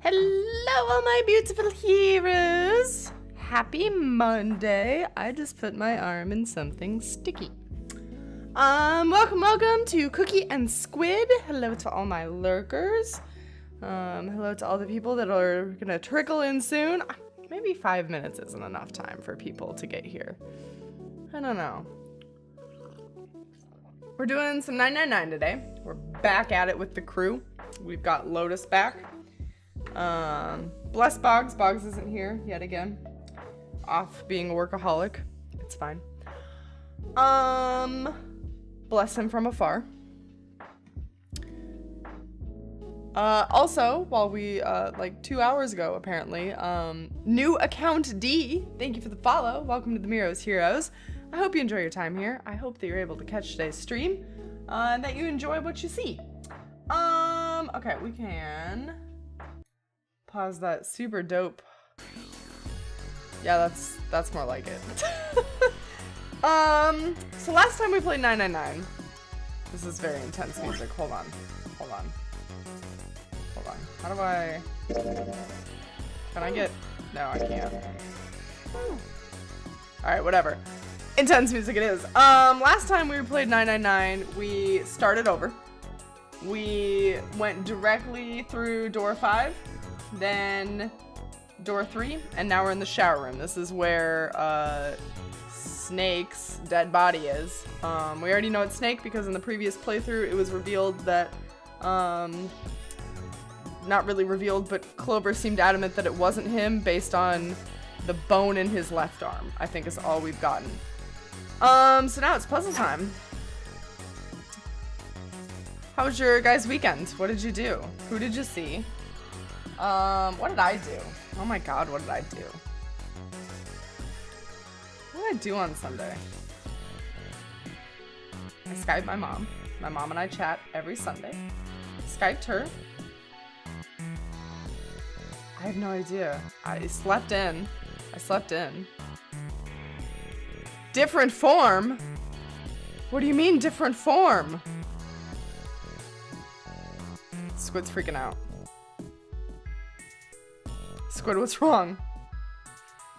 Hello, all my beautiful heroes. Happy Monday. I just put my arm in something sticky. Welcome to Cookie and Squid. Hello to all my lurkers. Hello to all the people that are gonna trickle in soon. Maybe 5 minutes isn't enough time for people to get here. I don't know. We're doing some 999 today. We're back at it with the crew. We've got Lotus back. Bless Boggs. Boggs isn't here yet again. Off being a workaholic. It's fine. Bless him from afar. Also, while we, like 2 hours ago, apparently, new account D, thank you for the follow. Welcome to the Miro's Heroes. I hope you enjoy your time here. I hope that you're able to catch today's stream, and that you enjoy what you see. Okay, we can pause that super dope. Yeah, that's more like it. So last time we played 999. This is very intense music. Hold on. How do I... Can I get... No, I can't. Alright, whatever. Intense music it is. Last time we played 999, we started over. We went directly through door 5, then door 3, and now we're in the shower room. This is where, Snake's dead body is. We already know it's Snake because in the previous playthrough it was revealed that, not really revealed, but Clover seemed adamant that it wasn't him based on the bone in his left arm, I think is all we've gotten. So now it's puzzle time. How was your guys' weekend? What did you do? Who did you see? What did I do? Oh my god, what did I do? What did I do on Sunday? I Skyped my mom. My mom and I chat every Sunday. Skyped her. I have no idea. I slept in. Different form? What do you mean different form? Squid's freaking out. Squid, what's wrong?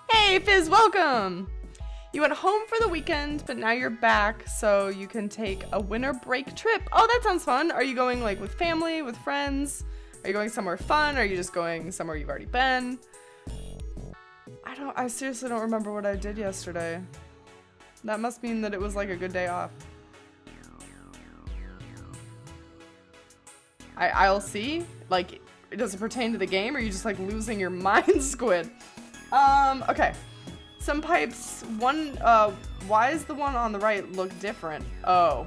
Hey, Fizz, welcome! You went home for the weekend, but now you're back, so you can take a winter break trip. Oh, that sounds fun. Are you going, like, with family, with friends? Are you going somewhere fun? Or are you just going somewhere you've already been? I seriously don't remember what I did yesterday. That must mean that it was, like, a good day off. I'll see. Like, does it pertain to the game, or are you just like losing your mind, Squid? Okay. Some pipes. One. Why is the one on the right look different? Oh.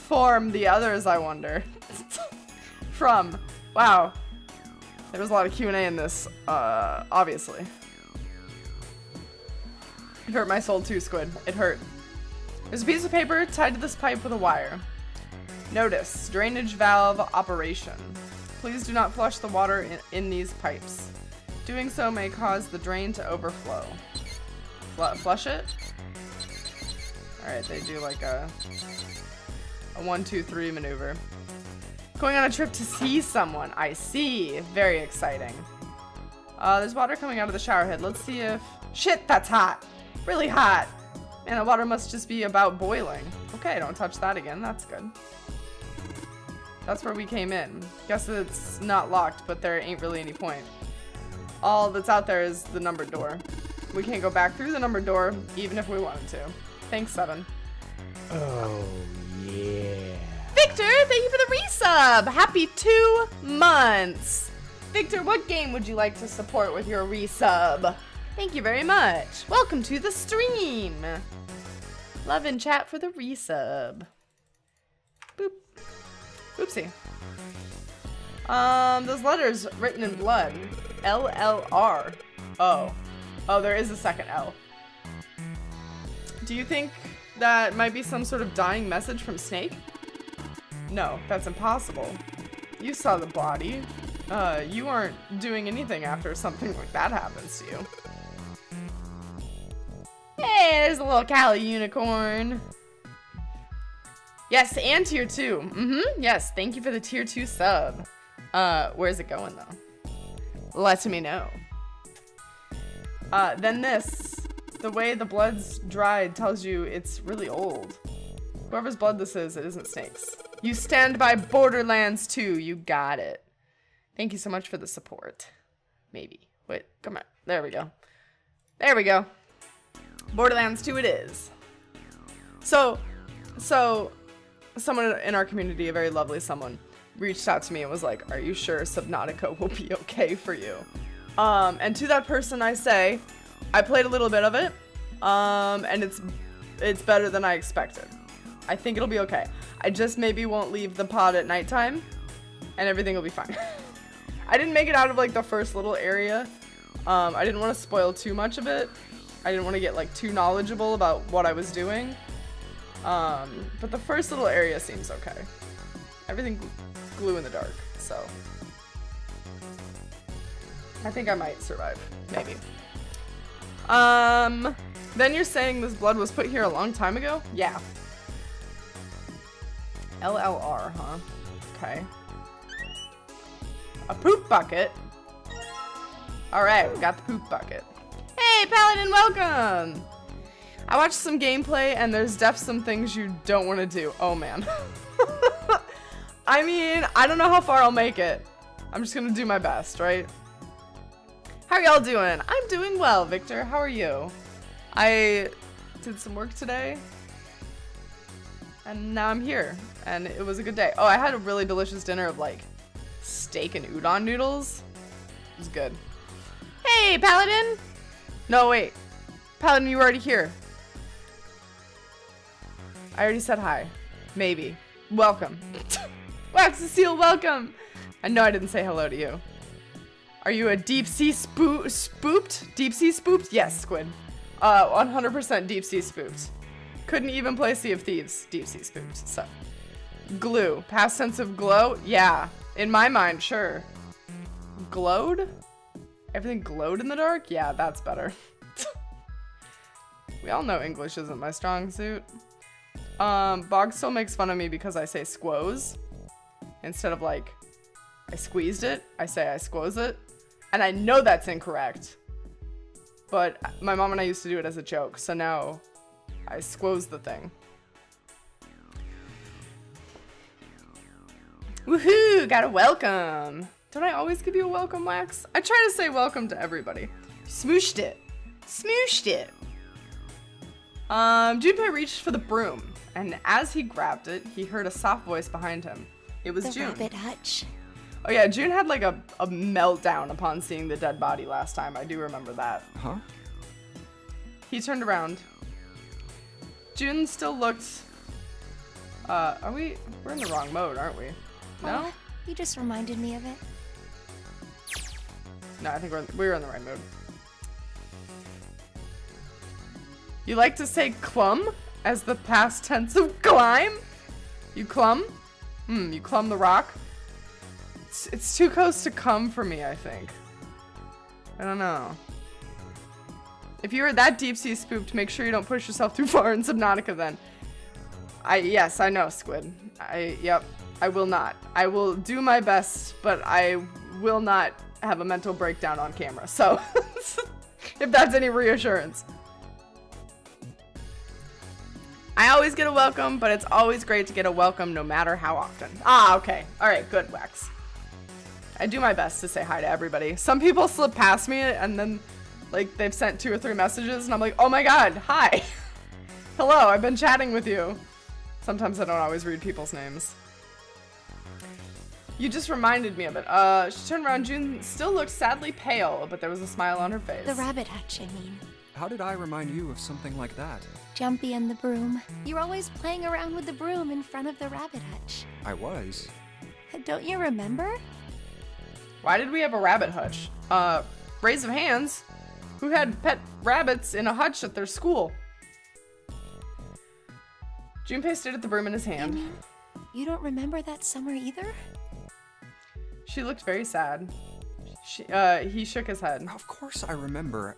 Form the others, I wonder. From. Wow. There was a lot of Q&A in this. Obviously. It hurt my soul too, Squid. It hurt. There's a piece of paper tied to this pipe with a wire. Notice, drainage valve operation. Please do not flush the water in these pipes. Doing so may cause the drain to overflow. Flush it? Alright, they do like a 1, 2, 3 maneuver. Going on a trip to see someone. I see. Very exciting. There's water coming out of the shower head. Let's see if... Shit, that's hot. Really hot. Man, the water must just be about boiling. Okay, don't touch that again. That's good. That's where we came in. Guess it's not locked, but there ain't really any point. All that's out there is the numbered door. We can't go back through the numbered door, even if we wanted to. Thanks, 7. Oh, yeah. Victor, thank you for the resub! Happy 2 months! Victor, what game would you like to support with your resub? Thank you very much. Welcome to the stream. Love and chat for the resub. Boop. Oopsie. Those letters written in blood. LLR. Oh, there is a second L. Do you think that might be some sort of dying message from Snake? No, that's impossible. You saw the body. You aren't doing anything after something like that happens to you. Hey, there's a little Cali unicorn. Yes, and tier 2. Yes, thank you for the tier 2 sub. Where's it going though? Let me know. Then this, the way the blood's dried tells you it's really old. Whoever's blood this is, it isn't Snake's. You stand by Borderlands 2. You got it. Thank you so much for the support. Maybe. Wait, come on. There we go. There we go. Borderlands 2 it is. So someone in our community, a very lovely someone, reached out to me and was like, are you sure Subnautica will be okay for you? And to that person I say, I played a little bit of it, and it's better than I expected. I think it'll be okay. I just maybe won't leave the pod at nighttime, and everything will be fine. I didn't make it out of like the first little area. I didn't want to spoil too much of it. I didn't want to get like too knowledgeable about what I was doing. But the first little area seems okay. Everything glue in the dark, so I think I might survive, maybe. Then you're saying this blood was put here a long time ago? Yeah. LLR, huh? Okay. A poop bucket. All right, we got the poop bucket. Hey, Paladin, welcome. I watched some gameplay and there's some things you don't want to do. Oh man. I mean, I don't know how far I'll make it. I'm just gonna do my best, right? How are y'all doing? I'm doing well, Victor. How are you? I did some work today and now I'm here and it was a good day. Oh, I had a really delicious dinner of like steak and udon noodles. It was good. Hey, Paladin. No, wait. Paladin, you were already here. I already said hi. Maybe. Welcome. Wax the seal, welcome. I know I didn't say hello to you. Are you a deep sea spooked? Deep sea spooked? Yes, Squid. 100% deep sea spooked. Couldn't even play Sea of Thieves. Deep sea spooked. So. Glue. Past tense of glow? Yeah. In my mind, sure. Glowed? Everything glowed in the dark? Yeah, that's better. We all know English isn't my strong suit. Boggs still makes fun of me because I say squoze. Instead of like, I squeezed it, I say I squoze it. And I know that's incorrect. But my mom and I used to do it as a joke, so now I squoze the thing. Woohoo! Got a welcome! Don't I always give you a welcome, Wax? I try to say welcome to everybody. Smooshed it. Smooshed it. Junpei reached for the broom, and as he grabbed it, he heard a soft voice behind him. It was June. The rabbit Hutch. Oh yeah, June had like a meltdown upon seeing the dead body last time. I do remember that. Huh? He turned around. June still looked... we're in the wrong mode, aren't we? No? Oh, you just reminded me of it. No, I think we're in the right mode. You like to say clum as the past tense of climb? You clum? You clum the rock? It's too close to come for me, I think. I don't know. If you were that deep sea spooked, make sure you don't push yourself too far in Subnautica then. Yes, I know, Squid. Yep, I will not. I will do my best, but I will not have a mental breakdown on camera, so if that's any reassurance. I always get a welcome, but it's always great to get a welcome no matter how often. Ah, okay. All right, good, Wax. I do my best to say hi to everybody. Some people slip past me and then like they've sent 2 or 3 messages and I'm like, oh my god, hi. Hello, I've been chatting with you. Sometimes I don't always read people's names. You just reminded me of it. She turned around. June still looked sadly pale, but there was a smile on her face. The rabbit Hutch, I mean. How did I remind you of something like that? Jumpy and the broom. You're always playing around with the broom in front of the rabbit hutch. I was. Don't you remember? Why did we have a rabbit hutch? Raise of hands. Who had pet rabbits in a hutch at their school? Junpei stared at the broom in his hand. You mean, you don't remember that summer either? She looked very sad. He shook his head. Of course I remember.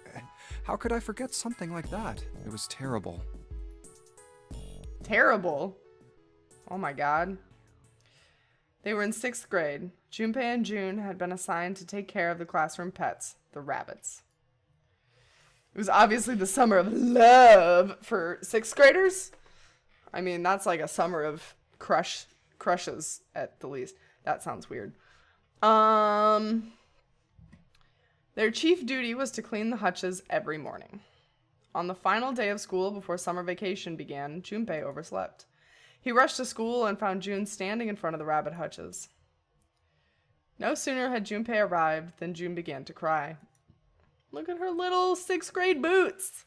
How could I forget something like that? It was terrible. Terrible? Oh my god. They were in 6th grade. Junpei and June had been assigned to take care of the classroom pets, the rabbits. It was obviously the summer of love for 6th graders. I mean, that's like a summer of crushes at the least. That sounds weird. Their chief duty was to clean the hutches every morning. On the final day of school before summer vacation began, Junpei overslept. He rushed to school and found June standing in front of the rabbit hutches. No sooner had Junpei arrived than June began to cry. Look at her little 6th grade boots.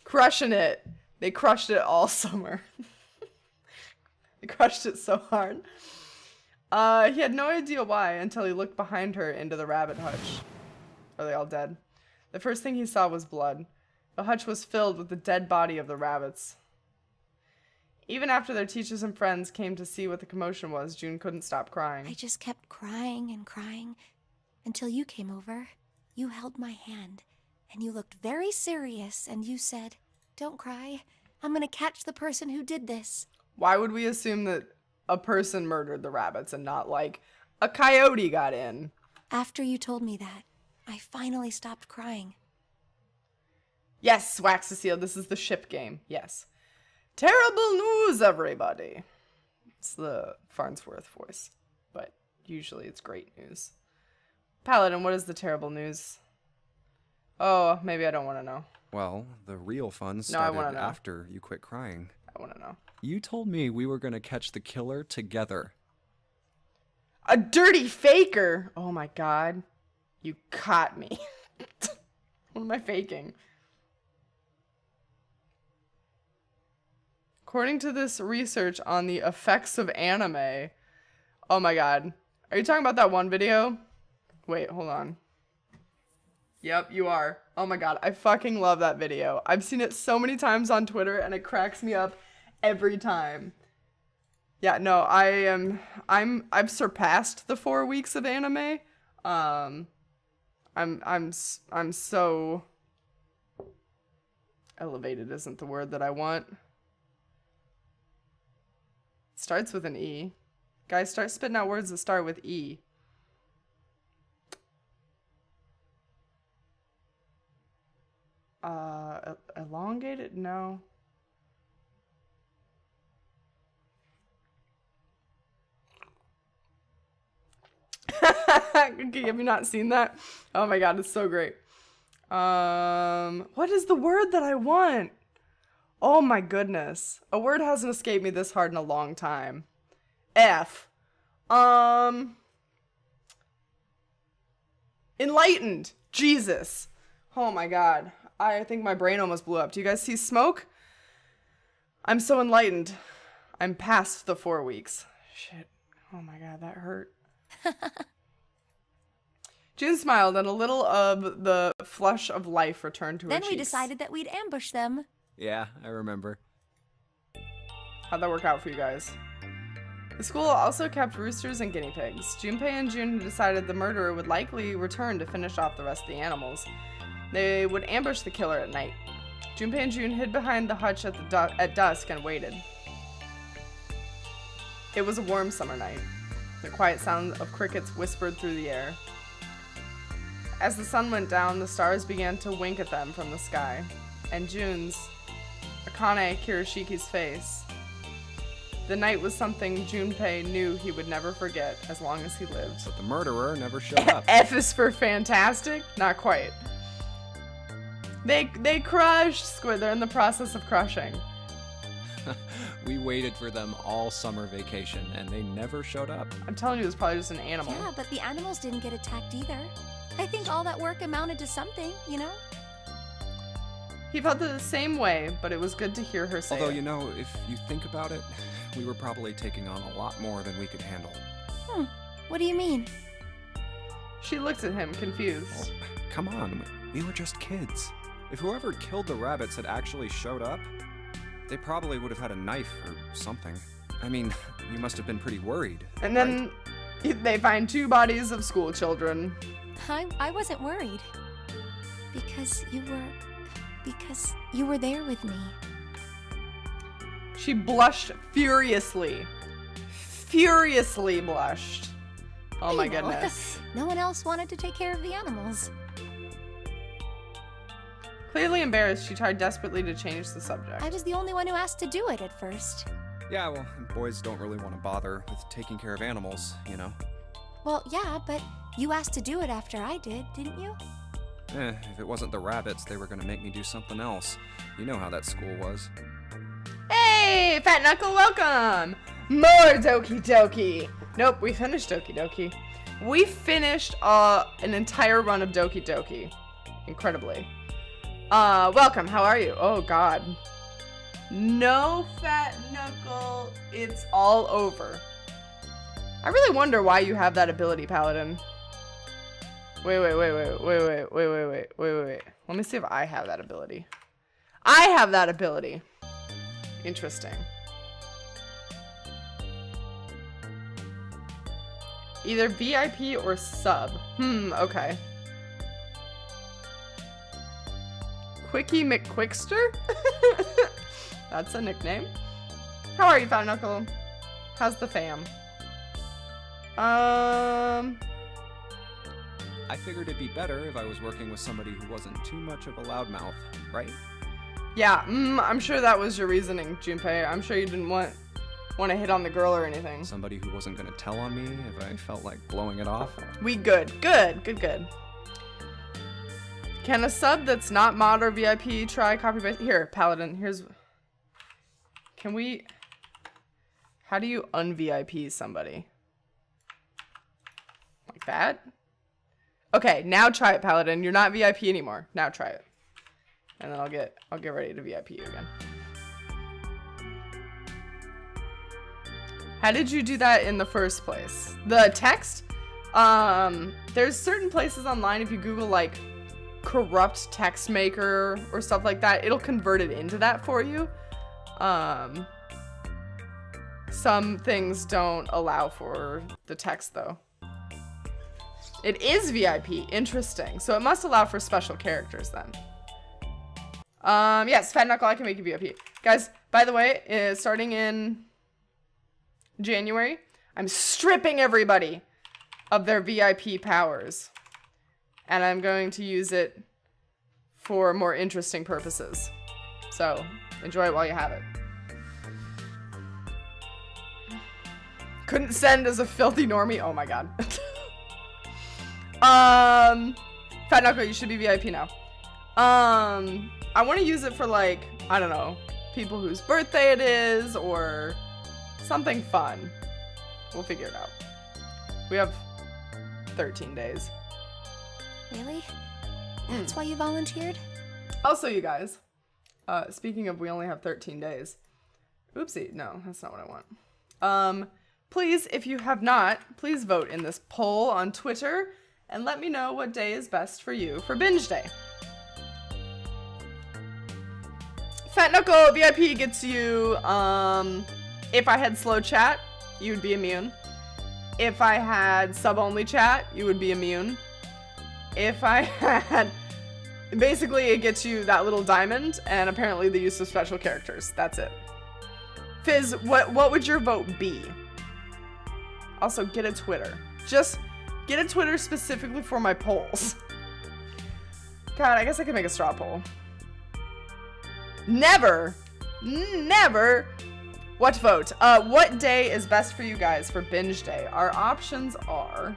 Crushing it. They crushed it all summer. They crushed it so hard. He had no idea why until he looked behind her into the rabbit hutch. Are they all dead? The first thing he saw was blood. The hutch was filled with the dead body of the rabbits. Even after their teachers and friends came to see what the commotion was, June couldn't stop crying. I just kept crying and crying until you came over. You held my hand, and you looked very serious, and you said, "Don't cry. I'm gonna catch the person who did this." Why would we assume that a person murdered the rabbits and not, like, a coyote got in? After you told me that, I finally stopped crying. Yes, Wax Cecile, this is the ship game. Yes. Terrible news, everybody. It's the Farnsworth voice, but usually it's great news. Paladin, what is the terrible news? Oh, maybe I don't want to know. Well, the real fun No, I started wanna know. after you quit crying. I want to know. You told me we were going to catch the killer together. A dirty faker! Oh my god. You caught me. What am I faking? According to this research on the effects of anime. Oh my god. Are you talking about that one video? Wait, hold on. Yep, you are. Oh my god, I fucking love that video. I've seen it so many times on Twitter and it cracks me up every time. Yeah, no, I've surpassed the 4 weeks of anime. I'm so elevated isn't the word that I want. Starts with an E. Guys, start spitting out words that start with E. Elongated? No. Okay, have you not seen that? Oh my god, it's so great. What is the word that I want? Oh my goodness. A word hasn't escaped me this hard in a long time. F. Enlightened. Jesus. Oh my god. I think my brain almost blew up. Do you guys see smoke? I'm so enlightened. I'm past the 4 weeks. Shit. Oh my god, that hurt. June smiled and a little of the flush of life returned to her Then cheeks. we decided that we'd ambush them. Yeah, I remember. How'd that work out for you guys? The school also kept roosters and guinea pigs. Junpei and June decided the murderer would likely return to finish off the rest of the animals. They would ambush the killer at night. Junpei and June hid behind the hutch at dusk and waited. It was a warm summer night. The quiet sound of crickets whispered through the air. As the sun went down, the stars began to wink at them from the sky, and June's, Akane Kiroshiki's face. The night was something Junpei knew he would never forget as long as he lived. But the murderer never showed up. F is for fantastic? Not quite. They crushed Squid. They're in the process of crushing. We waited for them all summer vacation, and they never showed up. I'm telling you, it was probably just an animal. Yeah, but the animals didn't get attacked either. I think all that work amounted to something, you know? He felt the same way, but it was good to hear her say Although, it. you know, if you think about it, we were probably taking on a lot more than we could handle. What do you mean? She looked at him, confused. Well, come on, we were just kids. If whoever killed the rabbits had actually showed up, they probably would have had a knife or something. I mean, you must have been pretty worried. And then they find 2 bodies of school children. I wasn't worried. Because you were there with me. She blushed furiously. furiously blushed. Oh my You know, goodness. No one else wanted to take care of the animals. Clearly embarrassed, she tried desperately to change the subject. I was the only one who asked to do it at first. Yeah, well, boys don't really want to bother with taking care of animals, you know? Well, yeah, but you asked to do it after I did, didn't you? If it wasn't the rabbits, they were gonna make me do something else. You know how that school was. Hey, Fat Knuckle, welcome! More Doki Doki! Nope, we finished Doki Doki. We finished an entire run of Doki Doki. Incredibly. Welcome, how are you? Oh god. No, Fat Knuckle, it's all over. I really wonder why you have that ability, Paladin. Wait. Let me see if I have that ability. I have that ability. Interesting. Either VIP or sub. Okay. Quickie McQuickster? That's a nickname. How are you, Fat Knuckle? How's the fam? I figured it'd be better if I was working with somebody who wasn't too much of a loudmouth, right? Yeah, I'm sure that was your reasoning, Junpei. I'm sure you didn't want to hit on the girl or anything. Somebody who wasn't gonna tell on me if I felt like blowing it off. We good. Good. Can a sub that's not mod or VIP try copy paste? Here, Paladin, how do you un-VIP somebody? Like that? Okay, now try it, Paladin. You're not VIP anymore. Now try it. And then I'll get ready to VIP you again. How did you do that in the first place? The text? There's certain places online, if you Google like corrupt text maker or stuff like that, it'll convert it into that for you. Some things don't allow for the text though. It is VIP. Interesting. So it must allow for special characters then. Yes, Fat Knuckle, I can make you VIP. Guys, by the way, starting in January, I'm stripping everybody of their VIP powers. And I'm going to use it for more interesting purposes. So, enjoy it while you have it. Couldn't send as a filthy normie. Oh my god. Fat Knuckle, you should be VIP now. I want to use it for like, I don't know, people whose birthday it is or something fun. We'll figure it out. We have 13 days. Really? That's why you volunteered? Also, you guys, speaking of we only have 13 days. Oopsie, no, that's not what I want. Please, if you have not, please vote in this poll on Twitter and let me know what day is best for you for binge day. Fat Knuckle VIP gets you, if I had slow chat, you would be immune. If I had sub-only chat, you would be immune. If I had... Basically, it gets you that little diamond, and apparently the use of special characters. That's it. Fizz, what would your vote be? Also, get a Twitter. Just get a Twitter specifically for my polls. God, I guess I could make a straw poll. Never what vote? What day is best for you guys for binge day? Our options are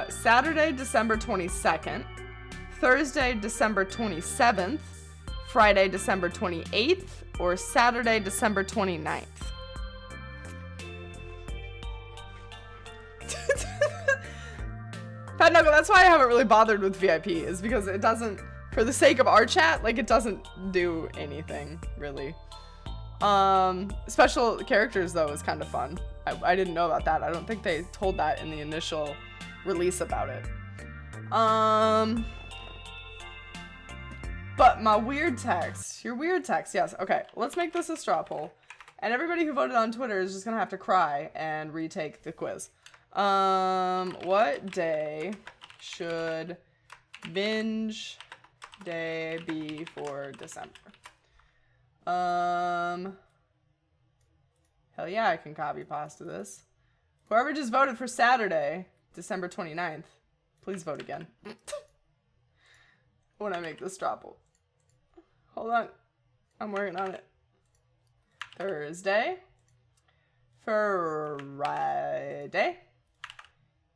Saturday, December 22nd, Thursday, December 27th, Friday, December 28th, or Saturday, December 29th. Fat Knuckle, that's why I haven't really bothered with VIP, is because it doesn't, for the sake of our chat, like, it doesn't do anything, really. Special characters, though, is kind of fun. I didn't know about that. I don't think they told that in the initial release about it. But my weird text, your weird text, yes. Okay, let's make this a straw poll. And everybody who voted on Twitter is just gonna have to cry and retake the quiz. What day should binge day be for December? Hell yeah, I can copy pasta this. Whoever just voted for Saturday, December 29th, please vote again. When I make this dropple. Hold on. I'm working on it. Thursday. Friday.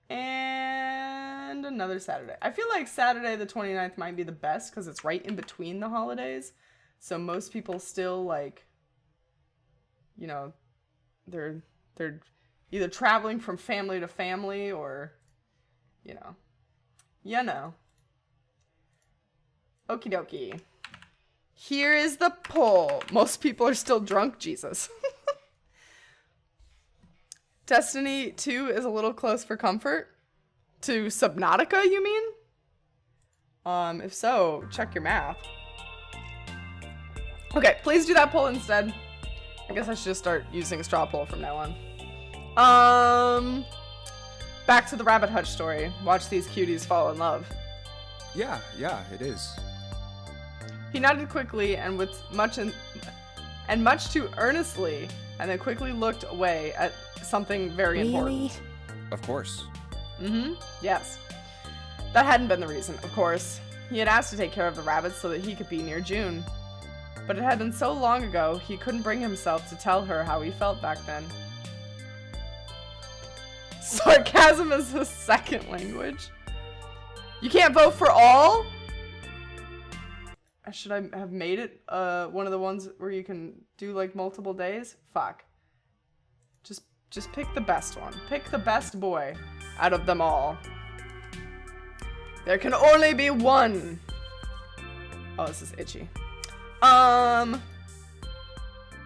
And another Saturday. I feel like Saturday the 29th might be the best because it's right in between the holidays. So most people still like, you know, they're either traveling from family to family or, you know. Okie dokie. Here is the poll. Most people are still drunk, Jesus. Destiny 2 is a little close for comfort. To Subnautica, you mean? If so, check your math. Okay, please do that poll instead. I guess I should just start using straw poll from now on. Back to the Rabbit Hutch story. Watch these cuties fall in love. Yeah, it is. He nodded quickly and with much too earnestly, and then quickly looked away at something very important. Of course. Yes. That hadn't been the reason, of course. He had asked to take care of the rabbits so that he could be near June. But it had been so long ago, he couldn't bring himself to tell her how he felt back then. Sarcasm is a second language. You can't vote for all? Should I have made it one of the ones where you can do like multiple days? Fuck. Just pick the best one. Pick the best boy out of them all. There can only be one. Oh, this is itchy.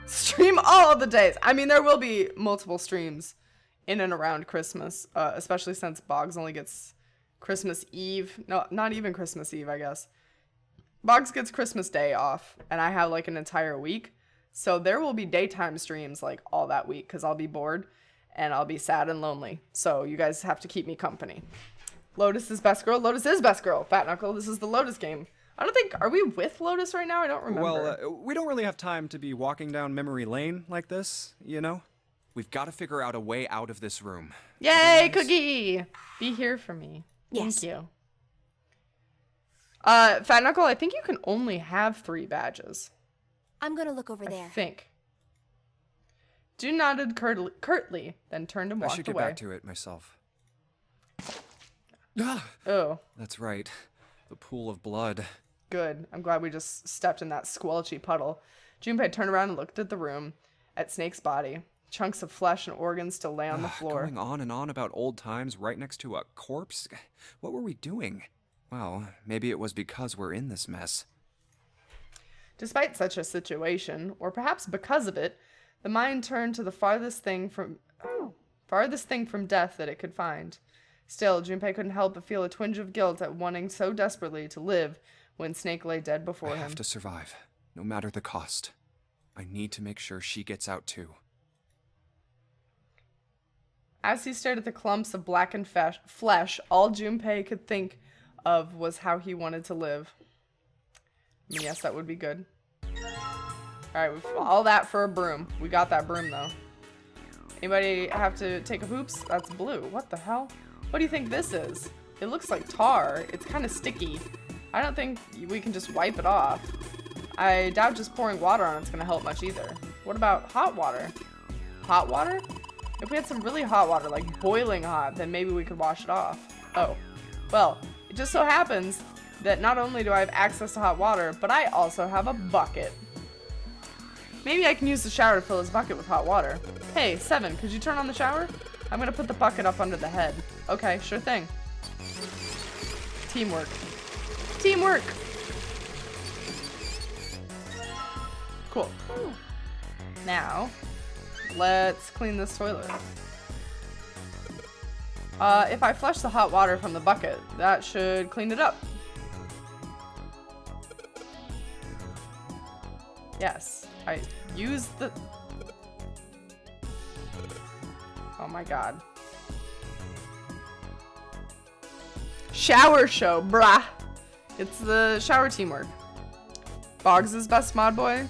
Stream all of the days. I mean, there will be multiple streams in and around Christmas, especially since Boggs only gets Christmas Eve. No, not even Christmas Eve, I guess. Boggs gets Christmas Day off, and I have like an entire week. So there will be daytime streams like all that week because I'll be bored and I'll be sad and lonely. So you guys have to keep me company. Lotus is best girl. Lotus is best girl. Fat Knuckle, this is the Lotus game. I don't think, are we with Lotus right now? I don't remember. Well, we don't really have time to be walking down memory lane like this, you know? We've got to figure out a way out of this room. Yay, Cookie! Be here for me. Yes. Thank you. Fat Knuckle, I think you can only have 3 badges. I'm gonna look over I there. think. June nodded curtly, then turned and walked away. I should get back to it myself. Ah, Oh, that's right. The pool of blood. good. I'm glad we just stepped in that squelchy puddle. Junpei turned around and looked at the room, at Snake's body. Chunks of flesh and organs still lay on the floor. Going on and on about old times right next to a corpse? What were we doing? Well, maybe it was because we're in this mess. Despite such a situation, or perhaps because of it, the mind turned to the farthest thing from death that it could find. Still, Junpei couldn't help but feel a twinge of guilt at wanting so desperately to live when Snake lay dead before him. I have to survive, no matter the cost. I need to make sure she gets out too. As he stared at the clumps of blackened flesh, all Junpei could think of was how he wanted to live. I mean, yes, that would be good. Alright, all that for a broom. We got that broom, though. Anybody have to take a poops? That's blue. What the hell? What do you think this is? It looks like tar. It's kind of sticky. I don't think we can just wipe it off. I doubt just pouring water on it's going to help much either. What about hot water? Hot water? If we had some really hot water, like boiling hot, then maybe we could wash it off. Oh. Well, it just so happens that not only do I have access to hot water, but I also have a bucket. Maybe I can use the shower to fill his bucket with hot water. Hey, Seven, could you turn on the shower? I'm gonna put the bucket up under the head. Okay, sure thing. Teamwork. Teamwork! Cool. Now, let's clean this toilet. If I flush the hot water from the bucket, that should clean it up. Yes, I use the... Oh my god. Shower show, brah. It's the shower teamwork. Boggs is best mod boy.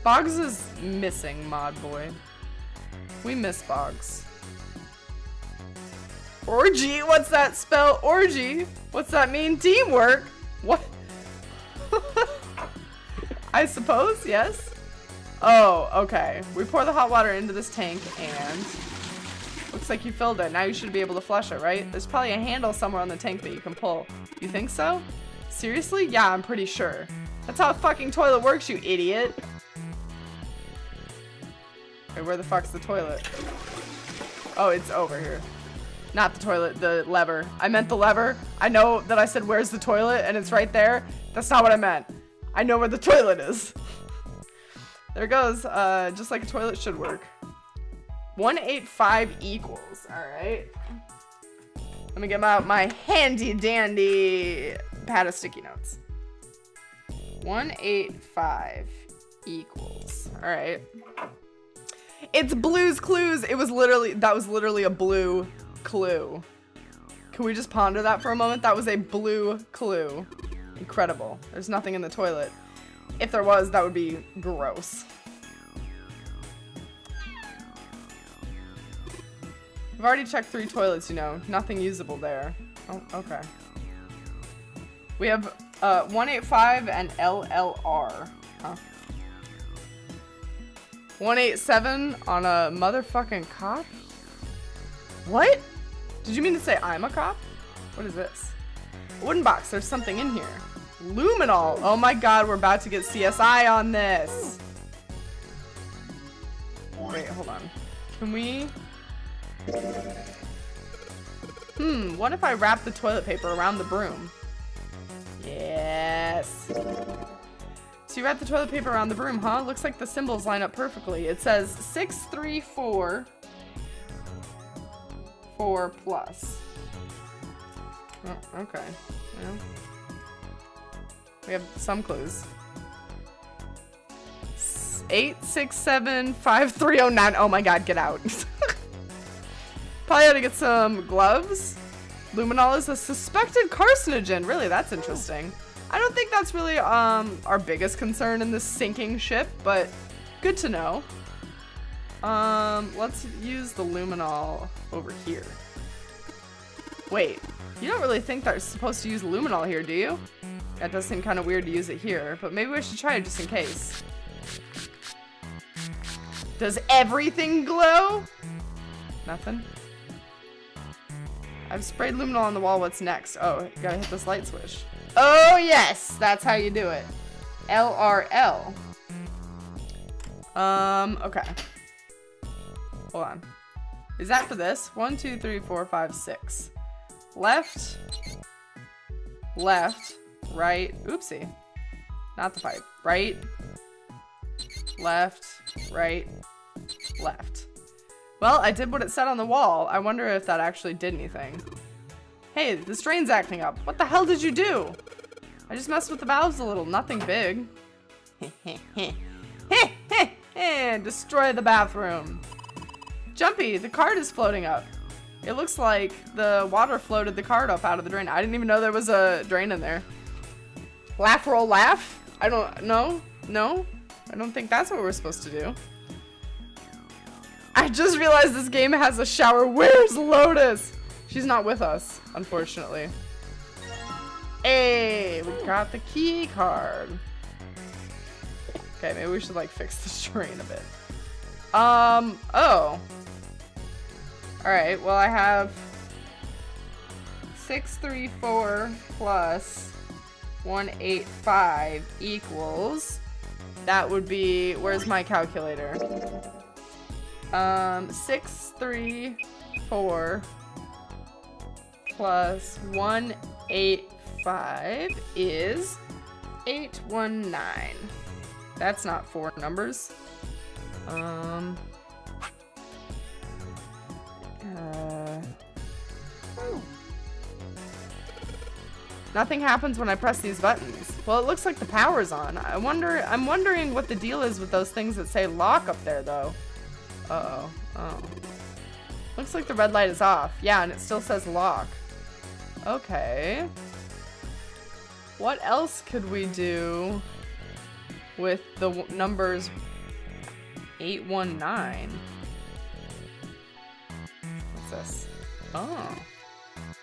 Boggs is missing mod boy. We miss Boggs. Orgy? What's that spell? Orgy? What's that mean? Teamwork? What? I suppose, yes. Oh, okay. We pour the hot water into this tank and looks like you filled it. Now you should be able to flush it, right? There's probably a handle somewhere on the tank that you can pull. You think so? Seriously? Yeah, I'm pretty sure. That's how a fucking toilet works, you idiot. Wait, where the fuck's the toilet? Oh, it's over here. Not the toilet, the lever. I meant the lever. I know that I said, where's the toilet? And it's right there. That's not what I meant. I know where the toilet is. There it goes. Just like a toilet should work. 185 equals. Alright. Let me get out my handy dandy pad of sticky notes. 185 equals. Alright. It's Blue's Clues. It was literally, that was literally a blue clue. Can we just ponder that for a moment? That was a blue clue. Incredible. There's nothing in the toilet. If there was, that would be gross. I've already checked 3 toilets, you know. Nothing usable there. Oh, okay. We have 185 and LLR. Huh. 187 on a motherfucking cop? What? Did you mean to say I'm a cop? What is this? A wooden box. There's something in here. Luminol. Oh my god, we're about to get CSI on this. Wait, hold on. Can we... what if I wrap the toilet paper around the broom? Yes. So you wrap the toilet paper around the broom, huh? Looks like the symbols line up perfectly. It says 634 4 plus. Oh, okay. Well, we have some clues. 867 5309. Oh my god, get out. Probably ought to get some gloves. Luminol is a suspected carcinogen. Really, that's interesting. I don't think that's really our biggest concern in this sinking ship, but good to know. Let's use the luminol over here. Wait, you don't really think that we're supposed to use luminol here, do you? That does seem kind of weird to use it here, but maybe we should try it just in case. Does everything glow? Nothing. I've sprayed luminol on the wall. What's next? Oh, you gotta hit this light switch. Oh, yes! That's how you do it. LRL. Okay. Hold on. Is that for this? 1, 2, 3, 4, 5, 6. Left. Left. Right. Oopsie. Not the pipe. Right. Left. Right. Left. Well, I did what it said on the wall. I wonder if that actually did anything. Hey, this drain's acting up. What the hell did you do? I just messed with the valves a little. Nothing big. Destroy the bathroom. Jumpy, the card is floating up. It looks like the water floated the card up out of the drain. I didn't even know there was a drain in there. Laugh, roll, laugh? I don't know. No? I don't think that's what we're supposed to do. I just realized this game has a shower. Where's Lotus? She's not with us, unfortunately. Hey, we got the key card. Okay, maybe we should like fix this drain a bit. Oh. Alright, well I have 634 plus 185 equals. That would be, where's my calculator? 634 plus 185 is 819. That's not 4 numbers. Nothing happens when I press these buttons. Well, it looks like the power's on. I'm wondering what the deal is with those things that say lock up there, though. Uh-oh. Oh. Looks like the red light is off. Yeah, and it still says lock. Okay. What else could we do with the numbers 819? What's this? Oh.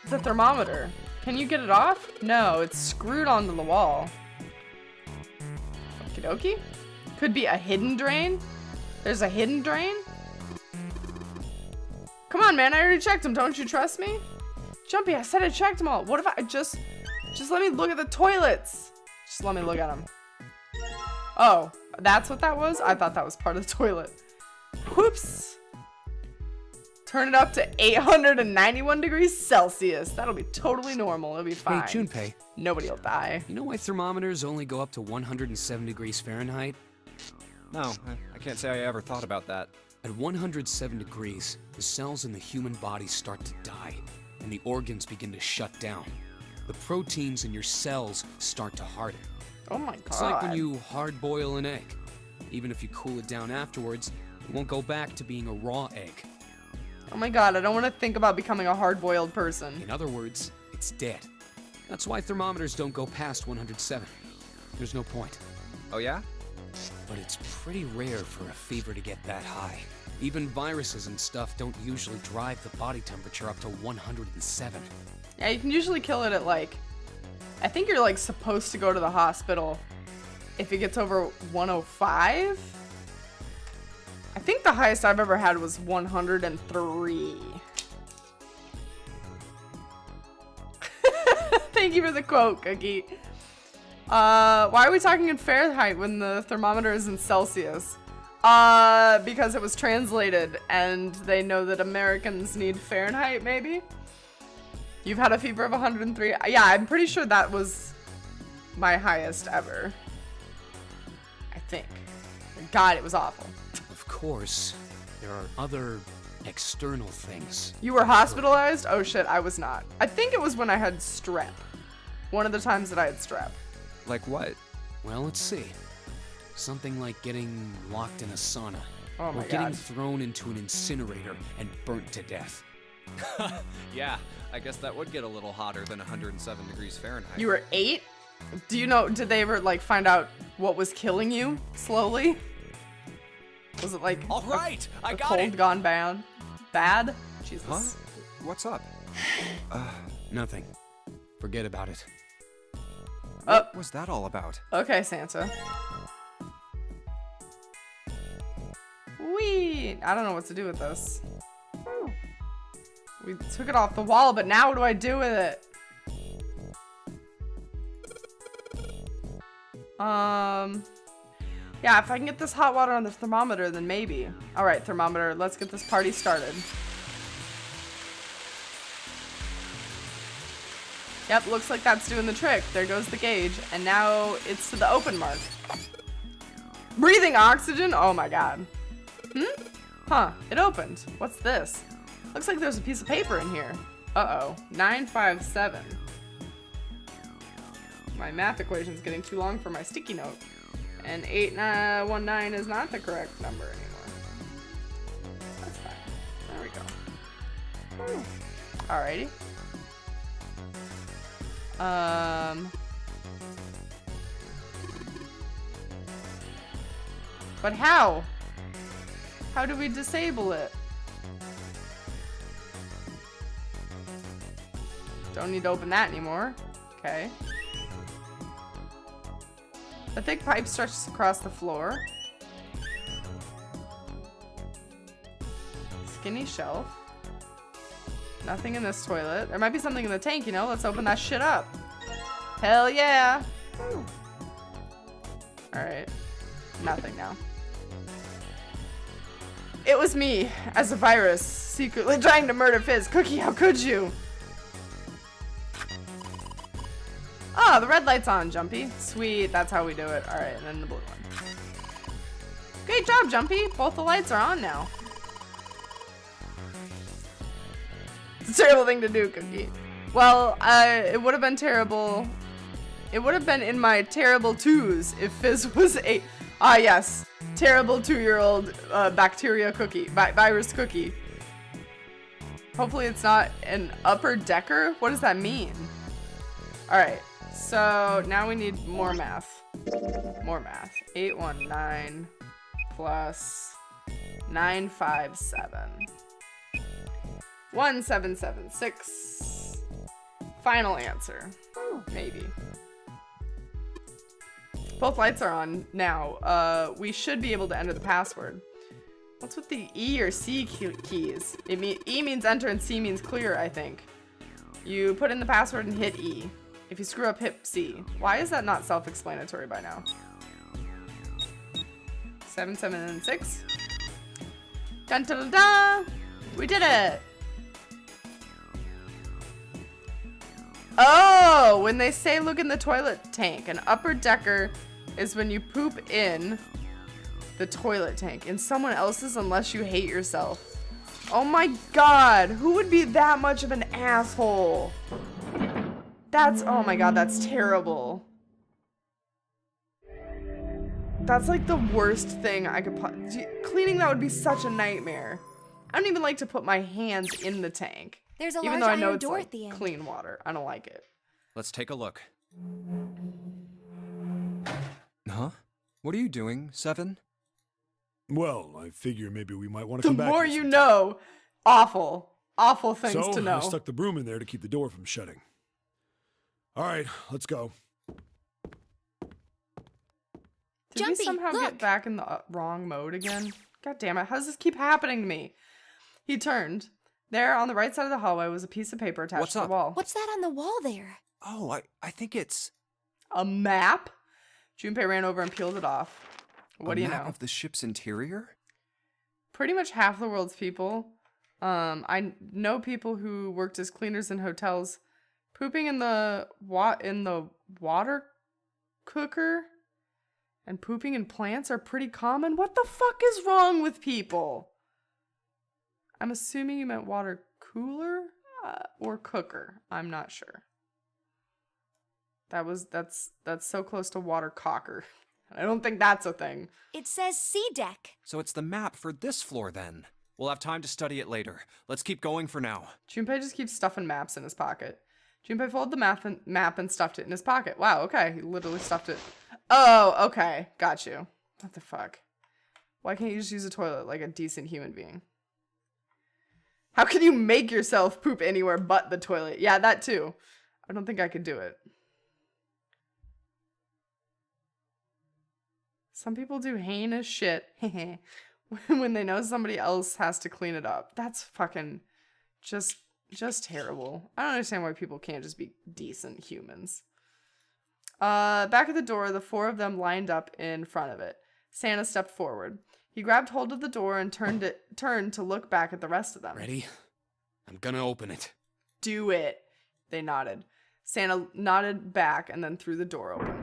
It's a thermometer. Can you get it off? No, it's screwed onto the wall. Okie dokie. Could be a hidden drain. There's a hidden drain? Come on, man. I already checked them. Don't you trust me? Jumpy, I said I checked them all. What if I just let me look at the toilets? Just let me look at them. Oh, that's what that was? I thought that was part of the toilet. Whoops. Turn it up to 891 degrees Celsius. That'll be totally normal. It'll be fine. Hey, Junpei. Nobody will die. You know why thermometers only go up to 107 degrees Fahrenheit? No, I can't say I ever thought about that. At 107 degrees, the cells in the human body start to die, and the organs begin to shut down. The proteins in your cells start to harden. Oh my god. It's like when you hard-boil an egg. Even if you cool it down afterwards, it won't go back to being a raw egg. Oh my god, I don't want to think about becoming a hard-boiled person. In other words, it's dead. That's why thermometers don't go past 107. There's no point. Oh yeah? But it's pretty rare for a fever to get that high. Even viruses and stuff don't usually drive the body temperature up to 107. Yeah, you can usually kill it at like, I think you're like supposed to go to the hospital if it gets over 105. I think the highest I've ever had was 103. Thank you for the quote, Cookie. Why are we talking in Fahrenheit when the thermometer is in Celsius? Because it was translated and they know that Americans need Fahrenheit, maybe? You've had a fever of 103? Yeah, I'm pretty sure that was my highest ever. I think. God, it was awful. Of course, there are other external things. You were hospitalized? Oh shit, I was not. I think it was when I had strep. One of the times that I had strep. Like what? Well, let's see. Something like getting locked in a sauna. Oh my or getting God. thrown into an incinerator and burnt to death. Yeah, I guess that would get a little hotter than 107 degrees Fahrenheit. You were 8? Do you know, did they ever like find out what was killing you slowly? Was it like All right, I a got cold it. gone bad? Bad? Jesus. Huh? What's up? Nothing. Forget about it. What was that all about? Okay, Santa. Wee! I don't know what to do with this. We took it off the wall, but now what do I do with it? Yeah, if I can get this hot water on the thermometer, then maybe. Alright, thermometer, let's get this party started. Yep, looks like that's doing the trick. There goes the gauge, and now it's to the open mark. Breathing oxygen? Oh my god. Huh, it opened. What's this? Looks like there's a piece of paper in here. Uh-oh, 957. My math equation's getting too long for my sticky note. And 819 is not the correct number anymore. That's fine. There we go. Alrighty. But how? How do we disable it? Don't need to open that anymore. Okay. The thick pipe stretches across the floor. Skinny shelf. Nothing in this toilet. There might be something in the tank, you know? Let's open that shit up. Hell yeah! Alright. Nothing now. It was me, as a virus, secretly trying to murder Fizz. Cookie, how could you? Oh, the red light's on, Jumpy. Sweet, that's how we do it. Alright, and then the blue one. Great job, Jumpy. Both the lights are on now. It's a terrible thing to do, Cookie. Well, it would have been terrible. It would have been in my terrible twos if Fizz was a... Ah, yes. Terrible 2-year-old bacteria cookie. Virus cookie. Hopefully it's not an upper decker. What does that mean? Alright. So, now we need more math. More math. 819 plus 957. 1776. Final answer. Maybe. Both lights are on now. We should be able to enter the password. What's with the E or C keys? E means enter and C means clear, I think. You put in the password and hit E. If you screw up, hit C. Why is that not self-explanatory by now? 776. Dun dun dun dun! We did it! Oh! When they say look in the toilet tank, an upper decker is when you poop in the toilet tank. In someone else's unless you hate yourself. Oh my god! Who would be that much of an asshole? That's, oh my god, that's terrible. That's like the worst thing I could cleaning that would be such a nightmare. I don't even like to put my hands in the tank. There's a even large though I know iron it's door like at the end. clean water. I don't like it. Let's take a look. Huh? What are you doing, Seven? Well, I figure maybe we might want to The come back. more you know. Awful. Awful things to know. I stuck the broom in there to keep the door from shutting. All right, let's go. Did we Jumpy, somehow look. get back in the wrong mode again? God damn it. How does this keep happening to me? He turned. There on the right side of the hallway was a piece of paper attached What's to the up? wall. What's that on the wall there? Oh, I think it's A map? Junpei ran over and peeled it off. What do you a map know? of the ship's interior? Pretty much half the world's people. I know people who worked as cleaners in hotels. Pooping in the water cooker and pooping in plants are pretty common. What the fuck is wrong with people? I'm assuming you meant water cooler or cooker. I'm not sure. That's so close to water cocker. I don't think that's a thing. It says C deck. So it's the map for this floor then. We'll have time to study it later. Let's keep going for now. Junpei just keeps stuffing maps in his pocket. Junpei folded the map and stuffed it in his pocket. Wow, okay. He literally stuffed it. Oh, okay. Got you. What the fuck? Why can't you just use a toilet like a decent human being? How can you make yourself poop anywhere but the toilet? Yeah, that too. I don't think I could do it. Some people do heinous shit when they know somebody else has to clean it up. That's fucking just terrible. I don't understand why people can't just be decent humans. Back at the door, the four of them lined up in front of it. Santa stepped forward. He grabbed hold of the door and turned to look back at the rest of them. Ready? I'm gonna open it. Do it. They nodded. Santa nodded back and then threw the door open.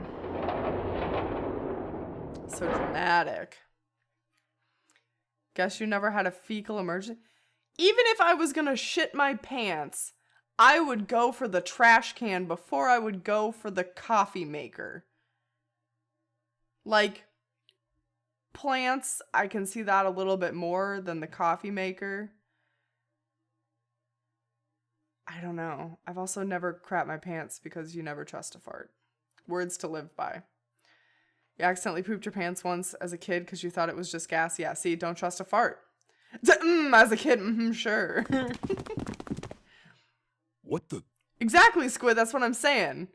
So dramatic. Guess you never had a fecal emergency? Even if I was gonna shit my pants, I would go for the trash can before I would go for the coffee maker. Like, plants, I can see that a little bit more than the coffee maker. I don't know. I've also never crapped my pants because you never trust a fart. Words to live by. You accidentally pooped your pants once as a kid because you thought it was just gas. Yeah, see, don't trust a fart. As a kid, sure. What the? Exactly, Squid, that's what I'm saying.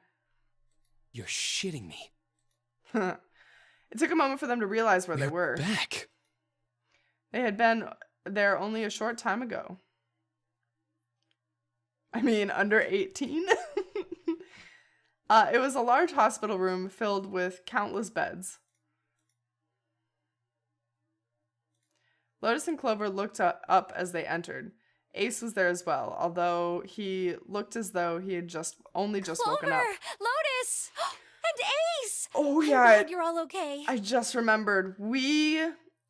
You're shitting me. It took a moment for them to realize where they were. Back. They had been there only a short time ago. I mean, under 18? It was a large hospital room filled with countless beds. Lotus and Clover looked up as they entered. Ace was there as well, although he looked as though he had only just woken up. Clover! Lotus! And Ace! Oh I'm yeah, glad you're all okay. I just remembered. We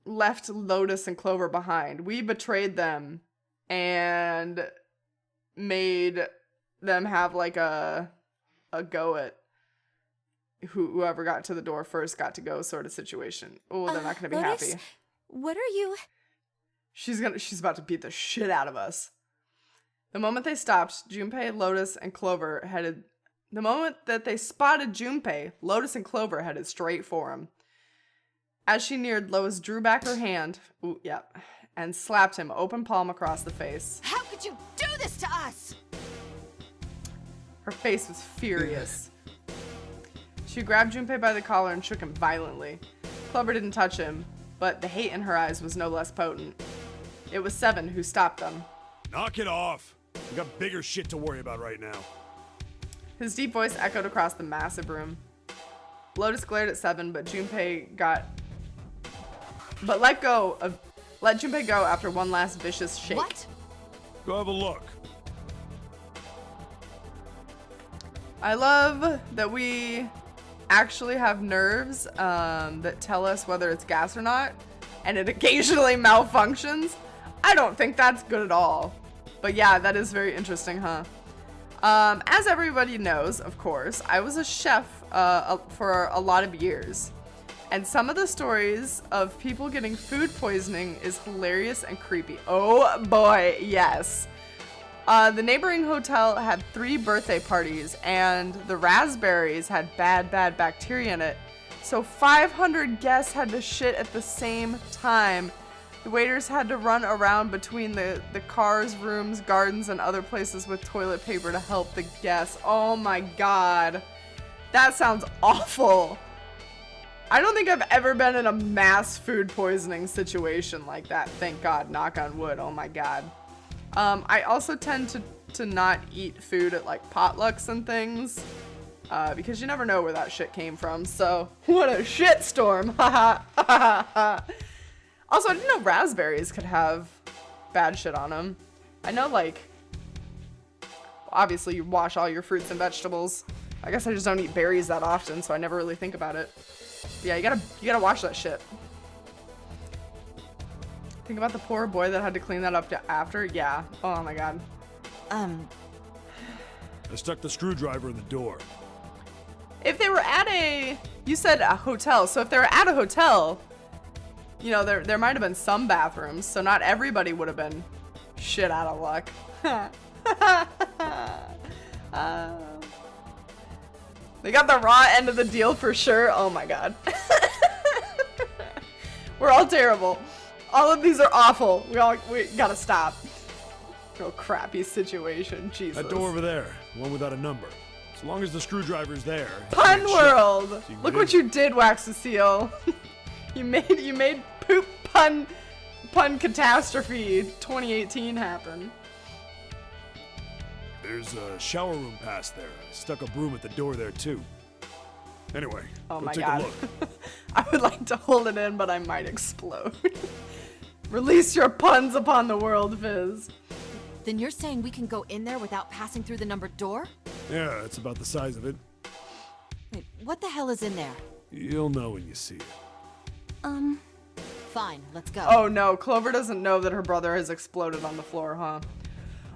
left Lotus and Clover behind. We betrayed them and made them have like a go at whoever got to the door first got to go sort of situation. Oh, they're not gonna be Lotus, happy. What are you? She's about to beat the shit out of us. The moment they stopped, Junpei, Lotus, and Clover headed. The moment that they spotted Junpei, Lotus and Clover headed straight for him. As she neared, Lois drew back her hand, and slapped him open palm across the face. How could you do this to us? Her face was furious. She grabbed Junpei by the collar and shook him violently. Clover didn't touch him, but the hate in her eyes was no less potent. It was Seven who stopped them. Knock it off. We got bigger shit to worry about right now. His deep voice echoed across the massive room. Lotus glared at Seven, but let Junpei go after one last vicious shake. What? Go have a look. I love that we actually have nerves that tell us whether it's gas or not, and it occasionally malfunctions. I don't think that's good at all. But yeah, that is very interesting, huh? As everybody knows, of course, I was a chef for a lot of years. And some of the stories of people getting food poisoning is hilarious and creepy. Oh boy, yes. The neighboring hotel had 3 birthday parties, and the raspberries had bad bacteria in it. So 500 guests had to shit at the same time. The waiters had to run around between the cars, rooms, gardens, and other places with toilet paper to help the guests. Oh my god. That sounds awful. I don't think I've ever been in a mass food poisoning situation like that. Thank God. Knock on wood. Oh my god. I also tend to not eat food at like potlucks and things. Because you never know where that shit came from. So, what a shitstorm. Also, I didn't know raspberries could have bad shit on them. I know, like, obviously you wash all your fruits and vegetables. I guess I just don't eat berries that often, so I never really think about it. But yeah, you gotta wash that shit. Think about the poor boy that had to clean that up after. Yeah. Oh my god. I stuck the screwdriver in the door. If they were at you said a hotel, so if they were at a hotel, you know, there might have been some bathrooms, so not everybody would have been shit out of luck. They got the raw end of the deal for sure. Oh my god. We're all terrible. All of these are awful. We gotta stop. Real crappy situation. Jesus. That door over there, the one without a number. As long as the screwdriver's there. Pun World! So Look what you did, Wax-a-Seal. You made poop pun catastrophe 2018 happen. There's a shower room past there. I stuck a broom at the door there too. Anyway, oh go my take god. a look. I would like to hold it in, but I might explode. Release your puns upon the world, Fizz. Then you're saying we can go in there without passing through the numbered door? Yeah, it's about the size of it. Wait, what the hell is in there? You'll know when you see it. Fine, let's go. Oh no, Clover doesn't know that her brother has exploded on the floor, huh?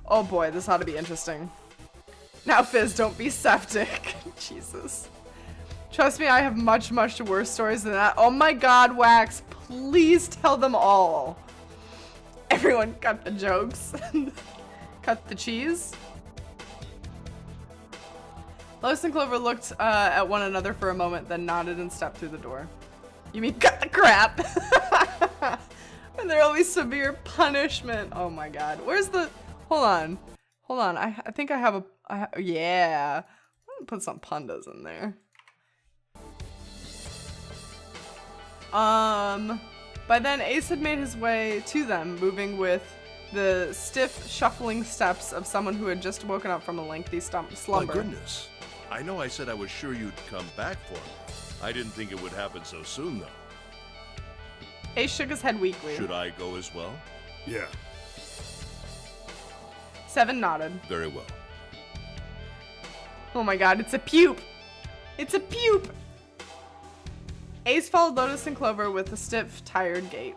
Oh boy, this ought to be interesting. Now, Fizz, don't be septic. Jesus. Trust me, I have much worse stories than that. Oh my god, Wax, please tell them all. Everyone cut the jokes. Cut the cheese. Lois and Clover looked at one another for a moment, then nodded and stepped through the door. You mean cut the crap? And there'll be severe punishment. Oh my god. Where's the... Hold on. I think I have a... yeah. I'm gonna put some pundas in there. By then, Ace had made his way to them, moving with the stiff, shuffling steps of someone who had just woken up from a lengthy slumber. My goodness. I know I said I was sure you'd come back for me. I didn't think it would happen so soon, though. Ace shook his head weakly. Should I go as well? Yeah. Seven nodded. Very well. Oh my god, it's a pupe! It's a pupe! Ace followed Lotus and Clover with a stiff, tired gait.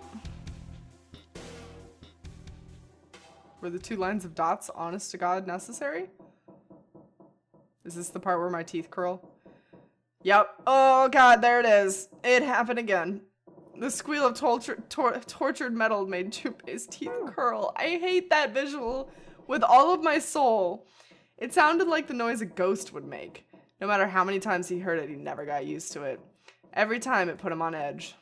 Were the 2 lines of dots, honest to God, necessary? Is this the part where my teeth curl? Yep. Oh god, there it is. It happened again. The squeal of tortured metal made Junpei's teeth curl. I hate that visual with all of my soul. It sounded like the noise a ghost would make. No matter how many times he heard it, he never got used to it. Every time it put him on edge.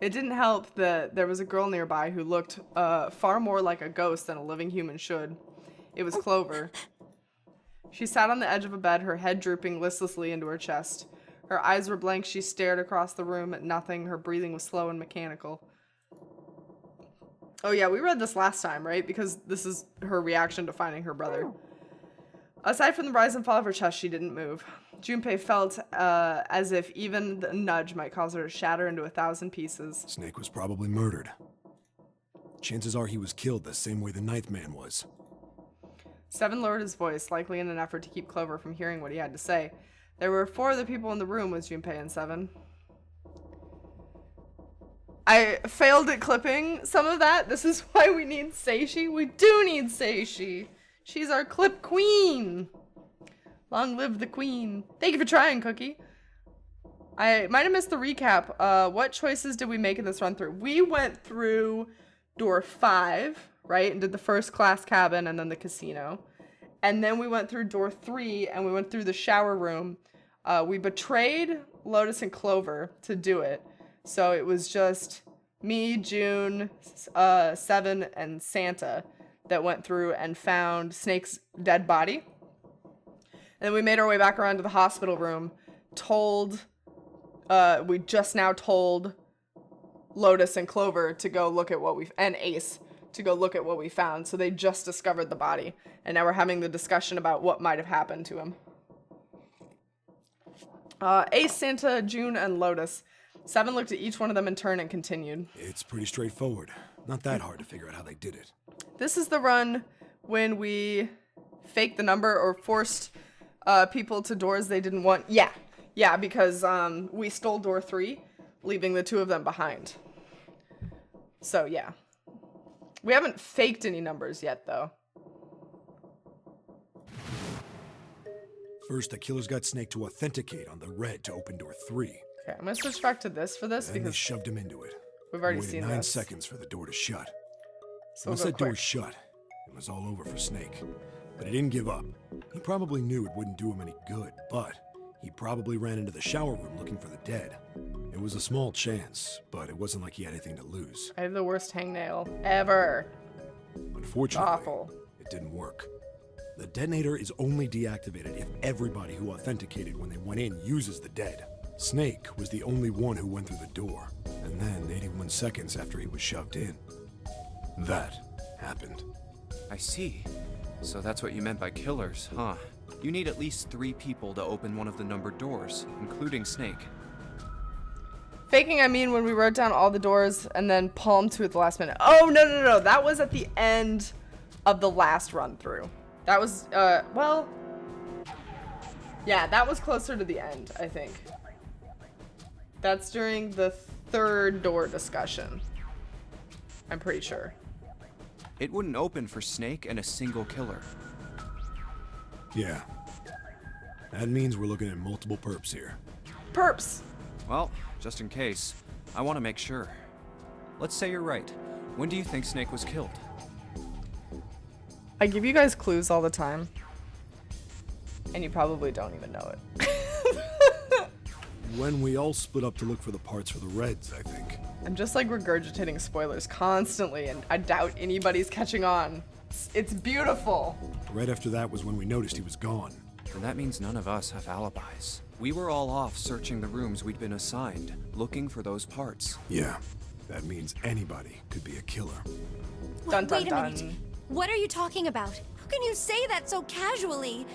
It didn't help that there was a girl nearby who looked far more like a ghost than a living human should. It was Clover. She sat on the edge of a bed, her head drooping listlessly into her chest. Her eyes were blank. She stared across the room at nothing. Her breathing was slow and mechanical. Oh yeah, we read this last time, right? Because this is her reaction to finding her brother. Aside from the rise and fall of her chest, she didn't move. Junpei felt as if even the nudge might cause her to shatter into 1,000 pieces. Snake was probably murdered. Chances are he was killed the same way the ninth man was. Seven lowered his voice, likely in an effort to keep Clover from hearing what he had to say. There were 4 other people in the room with Junpei and Seven. I failed at clipping some of that. This is why we need Seishi. We do need Seishi. She's our clip queen. Long live the queen. Thank you for trying, Cookie. I might have missed the recap. What choices did we make in this run through? We went through door 5, right? And did the first class cabin and then the casino. And then we went through door 3 and we went through the shower room. We betrayed Lotus and Clover to do it. So it was just me, June, Seven, and Santa that went through and found Snake's dead body. And then we made our way back around to the hospital room, we just now told Lotus and Clover to go look at and Ace to go look at what we found. So they just discovered the body. And now we're having the discussion about what might have happened to him. Ace, Santa, June, and Lotus. Seven looked at each one of them in turn and continued. It's pretty straightforward. Not that hard to figure out how they did it. This is the run when we faked the number or forced people to doors they didn't want. Yeah, because we stole door 3, leaving the 2 of them behind. So yeah. We haven't faked any numbers yet, though. First, the killers got Snake to authenticate on the red to open door 3. Okay, I'm gonna switch back to this for this Then they because shoved him into it. we've already Waited seen 9 this. seconds for the door to shut. So Once we'll that go door quick. shut, it was all over for Snake. But he didn't give up. He probably knew it wouldn't do him any good, but he probably ran into the shower room looking for the dead. It was a small chance, but it wasn't like he had anything to lose. I have the worst hangnail ever. Unfortunately, Awful. it didn't work. The detonator is only deactivated if everybody who authenticated when they went in uses the dead. Snake was the only one who went through the door, and then 81 seconds after he was shoved in, that happened. I see. So that's what you meant by killers, huh? You need at least 3 people to open one of the numbered doors, including Snake. Faking, I mean when we wrote down all the doors and then palmed 2 at the last minute. Oh, no. That was at the end of the last run through. That was, well, yeah, that was closer to the end, I think. That's during the 3rd door discussion. I'm pretty sure. It wouldn't open for Snake and a single killer. Yeah. That means we're looking at multiple perps here. Perps! Well, just in case, I want to make sure. Let's say you're right. When do you think Snake was killed? I give you guys clues all the time. And you probably don't even know it. When we all split up to look for the parts for the reds, I think. I'm just like regurgitating spoilers constantly, and I doubt anybody's catching on. It's beautiful. Right after that was when we noticed he was gone. And that means none of us have alibis. We were all off searching the rooms we'd been assigned, looking for those parts. Yeah, that means anybody could be a killer. Dun, dun, Wait a minute. dun. What are you talking about? How can you say that so casually?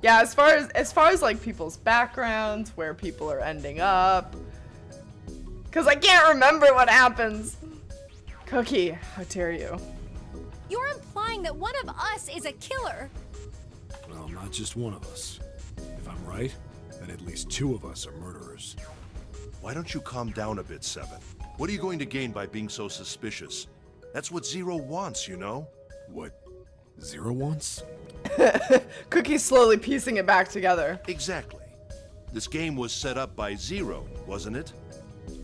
Yeah, as far as like people's backgrounds, where people are ending up. Cause I can't remember what happens. Cookie, how dare you? You're implying that one of us is a killer. Well, not just one of us. If I'm right, then at least 2 of us are murderers. Why don't you calm down a bit, Seven? What are you going to gain by being so suspicious? That's what Zero wants, you know? What Zero wants? Cookie's slowly piecing it back together. Exactly. This game was set up by Zero, wasn't it?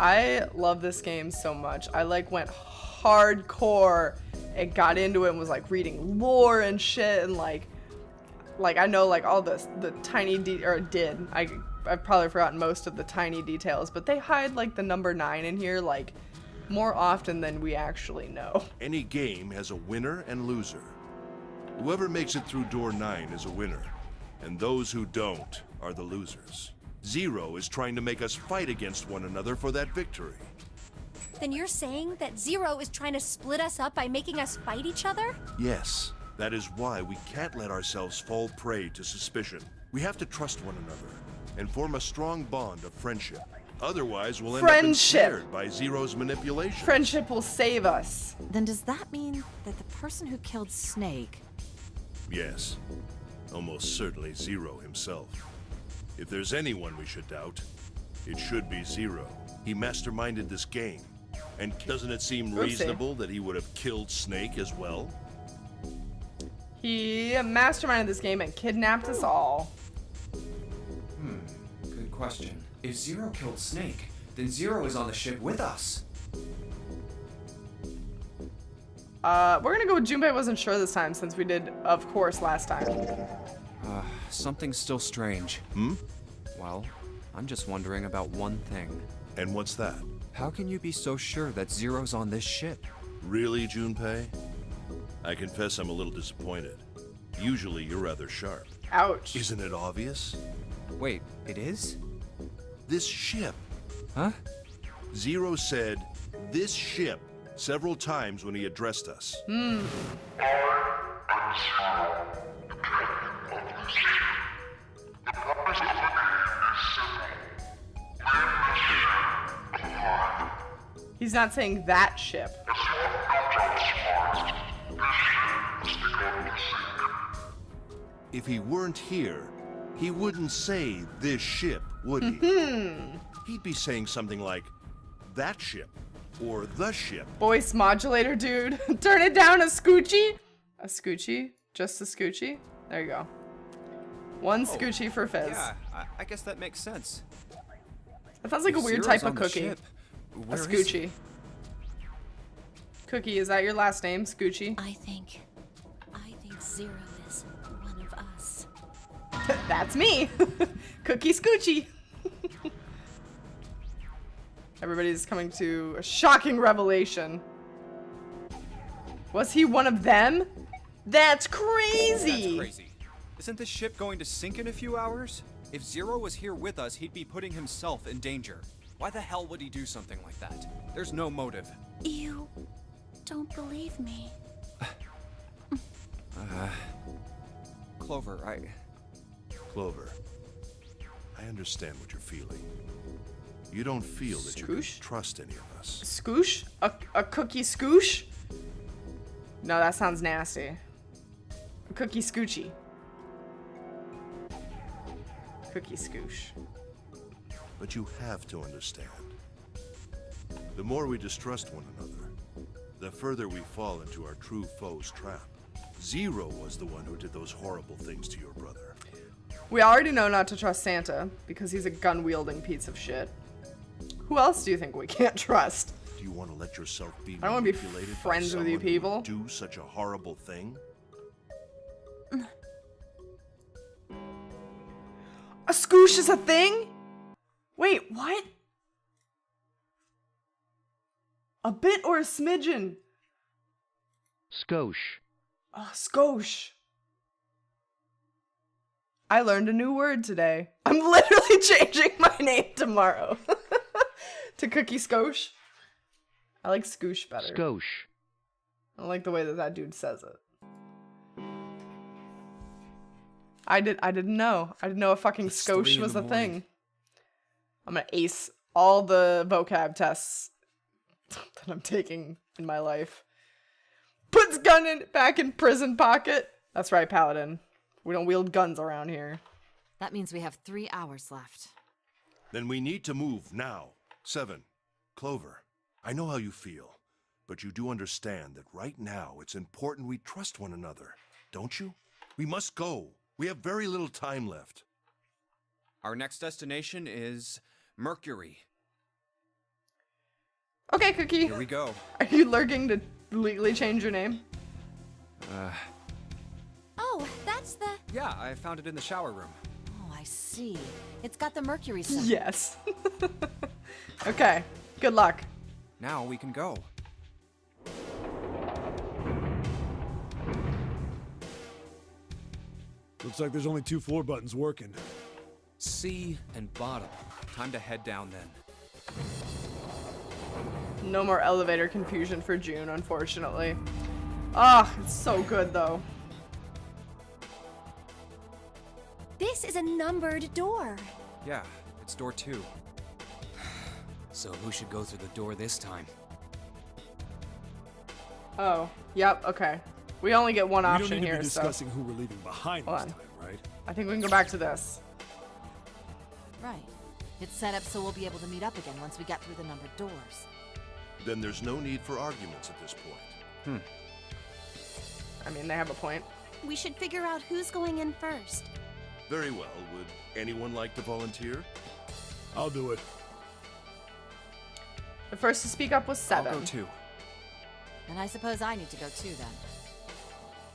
I love this game so much. I like went hardcore and got into it and was like reading lore and shit, and like Like, I know, like, all the tiny I've probably forgotten most of the tiny details, but they hide, like, the number 9 in here, like, more often than we actually know. Any game has a winner and loser. Whoever makes it through door 9 is a winner, and those who don't are the losers. Zero is trying to make us fight against one another for that victory. Then you're saying that Zero is trying to split us up by making us fight each other? Yes, that is why we can't let ourselves fall prey to suspicion. We have to trust one another and form a strong bond of friendship. Otherwise, we'll end up ensnared by Zero's manipulation. Friendship will save us. Then does that mean that the person who killed Snake... Yes, almost certainly Zero himself. If there's anyone we should doubt, it should be Zero. He masterminded this game. And doesn't it seem reasonable that he would have killed Snake as well? He masterminded this game and kidnapped us all. Good question. If Zero killed Snake, then Zero is on the ship with us. We're gonna go with Junpei wasn't sure this time since we did, of course, last time. Something's still strange. Well, I'm just wondering about one thing. And what's that? How can you be so sure that Zero's on this ship? Really, Junpei? I confess I'm a little disappointed. Usually you're rather sharp. Ouch. Isn't it obvious? Wait, it is? This ship. Huh? Zero said, "this ship," several times when he addressed us. He's not saying that ship. If he weren't here, he wouldn't say this ship, would he? He'd be saying something like, that ship, or the ship. Voice modulator, dude. Turn it down a scoochie. A scoochie? Just a scoochie? There you go. One scoochie for Fizz. Yeah, I guess that makes sense. That sounds like a If weird Zero's type of on the cookie. ship, A where is he? scoochie. Cookie, is that your last name, Scoochie? I think Zero is one of us. That's me. Cookie Scoochie. Everybody's coming to a shocking revelation. Was he one of them? That's crazy. That's crazy. Isn't this ship going to sink in a few hours? If Zero was here with us, he'd be putting himself in danger. Why the hell would he do something like that? There's no motive. You don't believe me. Clover, Clover, I understand what you're feeling. You don't feel that you can Scoosh? trust any of us. Scoosh? A cookie scoosh? No, that sounds nasty. A cookie scoochie. Cookie scoosh. But you have to understand. The more we distrust one another, the further we fall into our true foe's trap. Zero was the one who did those horrible things to your brother. We already know not to trust Santa because he's a gun-wielding piece of shit. Who else do you think we can't trust? Do you want to let yourself be I don't wanna be manipulated by friends with you someone who people. would do such a horrible thing? A scoosh is a thing? Wait, what? A bit or a smidgen? Skosh. Skosh. I learned a new word today. I'm literally changing my name tomorrow. To Cookie Skosh. I like Scoosh better. Skosh. I like the way that dude says it. I didn't know. I didn't know a fucking It's 3 skosh in was the a morning. thing. I'm gonna ace all the vocab tests that I'm taking in my life. Puts gun back in prison pocket. That's right, Paladin. We don't wield guns around here. That means we have 3 hours left. Then we need to move now. 7. Clover, I know how you feel, but you do understand that right now it's important we trust one another, don't you? We must go. We have very little time left. Our next destination is Mercury. Okay, Cookie. Here we go. Are you lurking to legally change your name? Oh, that's That's the... Yeah, I found it in the shower room. Oh, I see. It's got the mercury symbol. Yes. Okay, good luck. Now we can go. Looks like there's only 2 floor buttons working. C and bottom. Time to head down then. No more elevator confusion for June, unfortunately. Ah, it's so good though. This is a numbered door. Yeah, it's door 2. So who should go through the door this time? Oh, yep, okay. We only get one We don't option need to here, be so discussing who we're leaving behind Hold this on. time, right? I think we can go back to this. Right. It's set up so we'll be able to meet up again once we get through the numbered doors. Then there's no need for arguments at this point. I mean, they have a point. We should figure out who's going in first. Very well. Would anyone like to volunteer? I'll do it. The first to speak up was I'll 7. go too. And I suppose I need to go too then.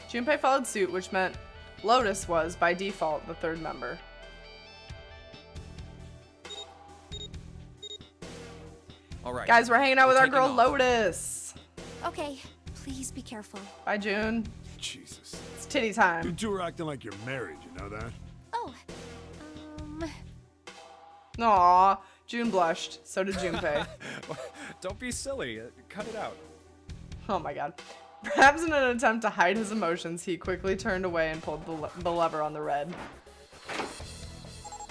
Junpei followed suit, which meant Lotus was, by default, the 3rd member. All right. Guys, we're hanging out with our taking girl off. Lotus. Okay, please be careful. Bye, June. Jesus. It's titty You time. two are acting like you're married, you know that? Oh, Aw, June blushed. So did Junpei. Don't be silly. Cut it out. Oh my god. Perhaps in an attempt to hide his emotions, he quickly turned away and pulled the lever on the red.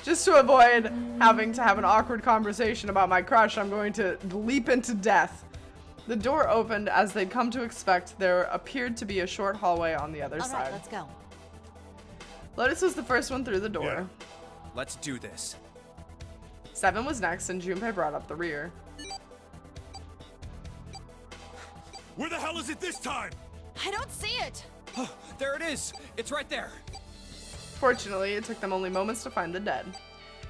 Just to avoid having to have an awkward conversation about my crush, I'm going to leap into death. The door opened as they'd come to expect. There appeared to be a short hallway on the other All side. right, let's go. Lotus was the first one through the door. Yeah. Let's do this. 7 was next, and Junpei brought up the rear. Where the hell is it this time? I don't see it! Oh, there it is. It's right there. Fortunately, it took them only moments to find the dead.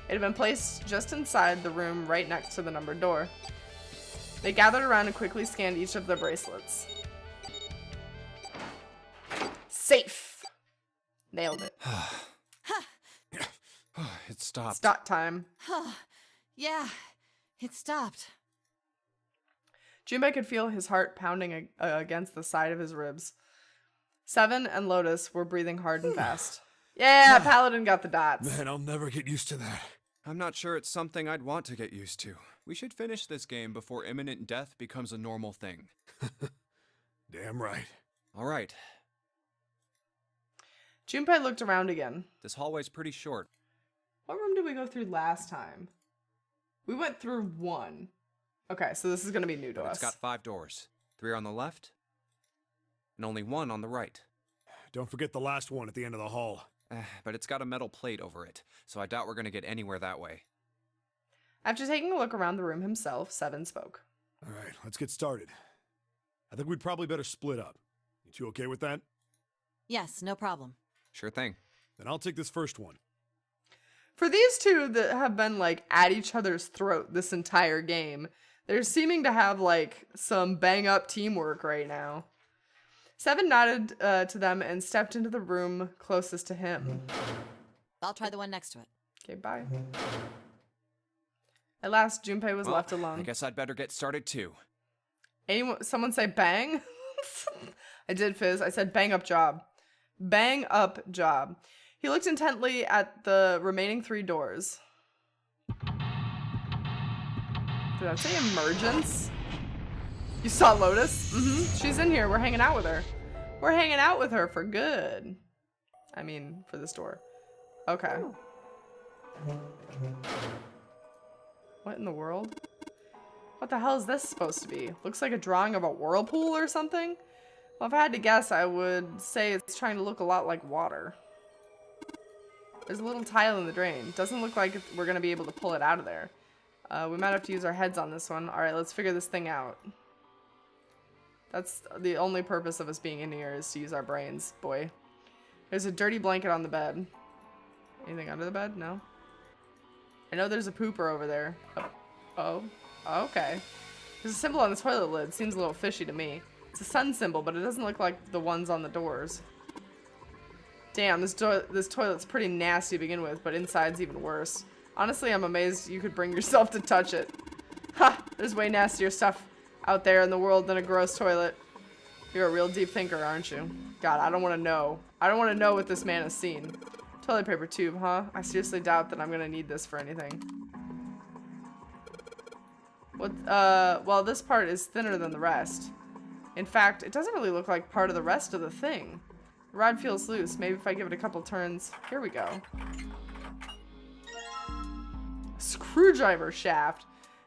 It had been placed just inside the room right next to the numbered door. They gathered around and quickly scanned each of their bracelets. Safe! Nailed it. It stopped. Stop time. Yeah, it stopped. Junpei could feel his heart pounding against the side of his ribs. 7 and Lotus were breathing hard and fast. Yeah, Paladin got the dots. Man, I'll never get used to that. I'm not sure it's something I'd want to get used to. We should finish this game before imminent death becomes a normal thing. Damn right. All right. Junpei looked around again. This hallway's pretty short. What room did we go through last time? We went through 1. Okay, so this is going to be new to But us. it's got 5 doors. 3 on the left, and only 1 on the right. Don't forget the last one at the end of the hall. But it's got a metal plate over it, so I doubt we're gonna get anywhere that way. After taking a look around the room himself, 7 spoke. All right, let's get started. I think we'd probably better split up. You two okay with that? Yes, no problem. Sure thing. Then I'll take this first one. For these two that have been like at each other's throat this entire game, they're seeming to have like some bang up teamwork right now. 7 nodded to them and stepped into the room closest to him. I'll try the one next to it. Okay, bye. At last, Junpei was Well, left alone. I guess I'd better get started too. Someone say bang? I did, Fizz. I said bang up job. Bang up job. He looked intently at the remaining 3 doors. Did I say emergence? You saw Lotus? Mm-hmm. She's in here. We're hanging out with her. We're hanging out with her for good. I mean, for this door. Okay. What in the world? What the hell is this supposed to be? Looks like a drawing of a whirlpool or something? Well, if I had to guess, I would say it's trying to look a lot like water. There's a little tile in the drain. Doesn't look like we're going to be able to pull it out of there. We might have to use our heads on this one. Alright, let's figure this thing out. That's the only purpose of us being in here, is to use our brains, boy. There's a dirty blanket on the bed. Anything under the bed? No? I know there's a pooper over there. Oh, okay. There's a symbol on the toilet lid. Seems a little fishy to me. It's a sun symbol, but it doesn't look like the ones on the doors. Damn, this toilet's pretty nasty to begin with, but inside's even worse. Honestly, I'm amazed you could bring yourself to touch it. Ha! There's way nastier stuff out there in the world than a gross toilet. You're a real deep thinker, aren't you? God, I don't want to know. I don't want to know what this man has seen. Toilet paper tube, huh? I seriously doubt that I'm gonna need this for anything. What, well, this part is thinner than the rest. In fact, it doesn't really look like part of the rest of the thing. The rod feels loose. Maybe if I give it a couple turns. Here we go. Screwdriver shaft.